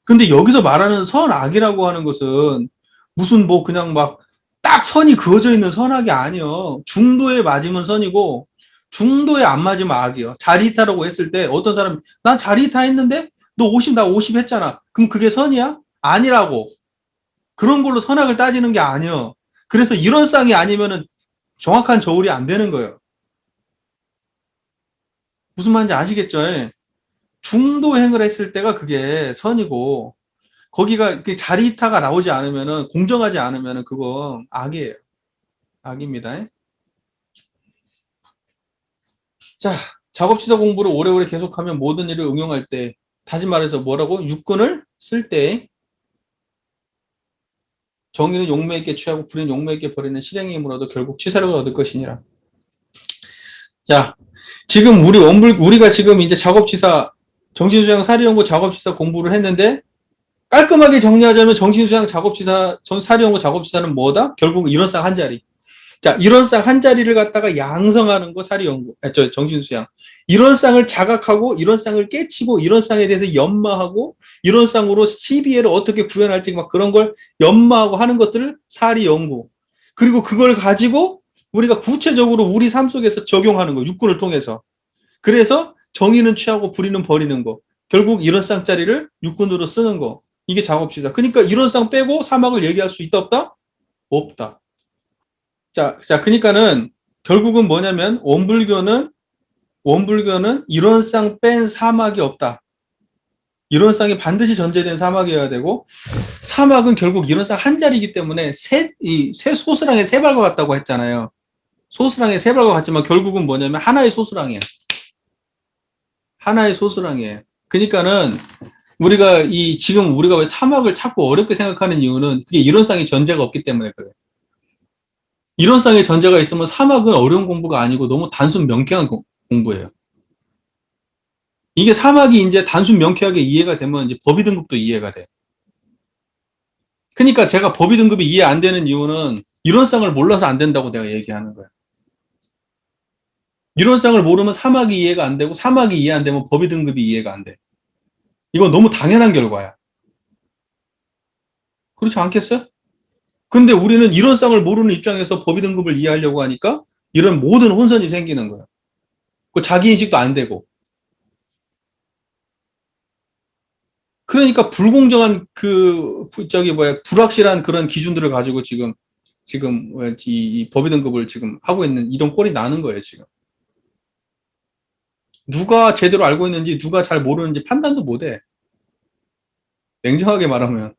근데 여기서 말하는 선악이라고 하는 것은 무슨 뭐 그냥 막 딱 선이 그어져 있는 선악이 아니요. 중도에 맞으면 선이고 중도에 안 맞으면 악이요. 자리이타라고 했을 때 어떤 사람이 난 자리이타 했는데 너 50, 나 50 했잖아. 그럼 그게 선이야? 아니라고. 그런 걸로 선악을 따지는 게 아니요. 그래서 이런 쌍이 아니면은 정확한 저울이 안 되는 거예요. 무슨 말인지 아시겠죠? 중도행을 했을 때가 그게 선이고 거기가 자리이타가 나오지 않으면은 공정하지 않으면은 그건 악이에요. 악입니다. 자, 작업시사 공부를 오래오래 계속하면 모든 일을 응용할 때 다시 말해서 뭐라고? 육군을 쓸 때 정의는 용매 있게 취하고 불의는 용매 있게 버리는 실행의 힘으로도 결국 치사를 얻을 것이니라. 자, 지금 우리가 지금 이제 작업치사 정신수양 사리연구 작업치사 공부를 했는데 깔끔하게 정리하자면 정신수양 작업치사 사리연구 작업치사는 뭐다? 결국 이론상 한 자리. 자, 이론상 한 자리를 갖다가 양성하는 거 사리연구. 정신수양. 이론상을 자각하고 이론상을 깨치고 이론상에 대해서 연마하고 이론상으로 CBA를 어떻게 구현할지 막 그런 걸 연마하고 하는 것들을 사리연구. 그리고 그걸 가지고 우리가 구체적으로 우리 삶 속에서 적용하는 거. 육군을 통해서. 그래서 정의는 취하고 불의는 버리는 거. 결국 이론상 자리를 육군으로 쓰는 거. 이게 작업시사. 그러니까 이론상 빼고 사막을 얘기할 수 있다 없다? 없다. 자, 그러니까는 결국은 뭐냐면 원불교는 이론상 뺀 사막이 없다. 이론상이 반드시 전제된 사막이어야 되고 사막은 결국 이론상 한 자리이기 때문에 새 소스랑의 세 발과 같다고 했잖아요. 소스랑의 세 발과 같지만 결국은 뭐냐면 하나의 소스랑이에요. 하나의 소스랑이에요. 그러니까는 지금 우리가 왜 사막을 자꾸 어렵게 생각하는 이유는 그게 이론상의 전제가 없기 때문에 그래요. 이론상의 전제가 있으면 사막은 어려운 공부가 아니고 너무 단순 명쾌한 공부예요. 이게 사막이 이제 단순 명쾌하게 이해가 되면 이제 법의 등급도 이해가 돼. 그러니까 제가 법의 등급이 이해 안 되는 이유는 이론상을 몰라서 안 된다고 내가 얘기하는 거야. 이론상을 모르면 사막이 이해가 안 되고 사막이 이해 안 되면 법의 등급이 이해가 안 돼. 이건 너무 당연한 결과야. 그렇지 않겠어요? 근데 우리는 이론상을 모르는 입장에서 법의 등급을 이해하려고 하니까 이런 모든 혼선이 생기는 거야. 그 자기 인식도 안 되고. 그러니까 불공정한 불확실한 그런 기준들을 가지고 지금 이 법의 등급을 지금 하고 있는 이런 꼴이 나는 거예요, 지금. 누가 제대로 알고 있는지 누가 잘 모르는지 판단도 못 해. 냉정하게 말하면.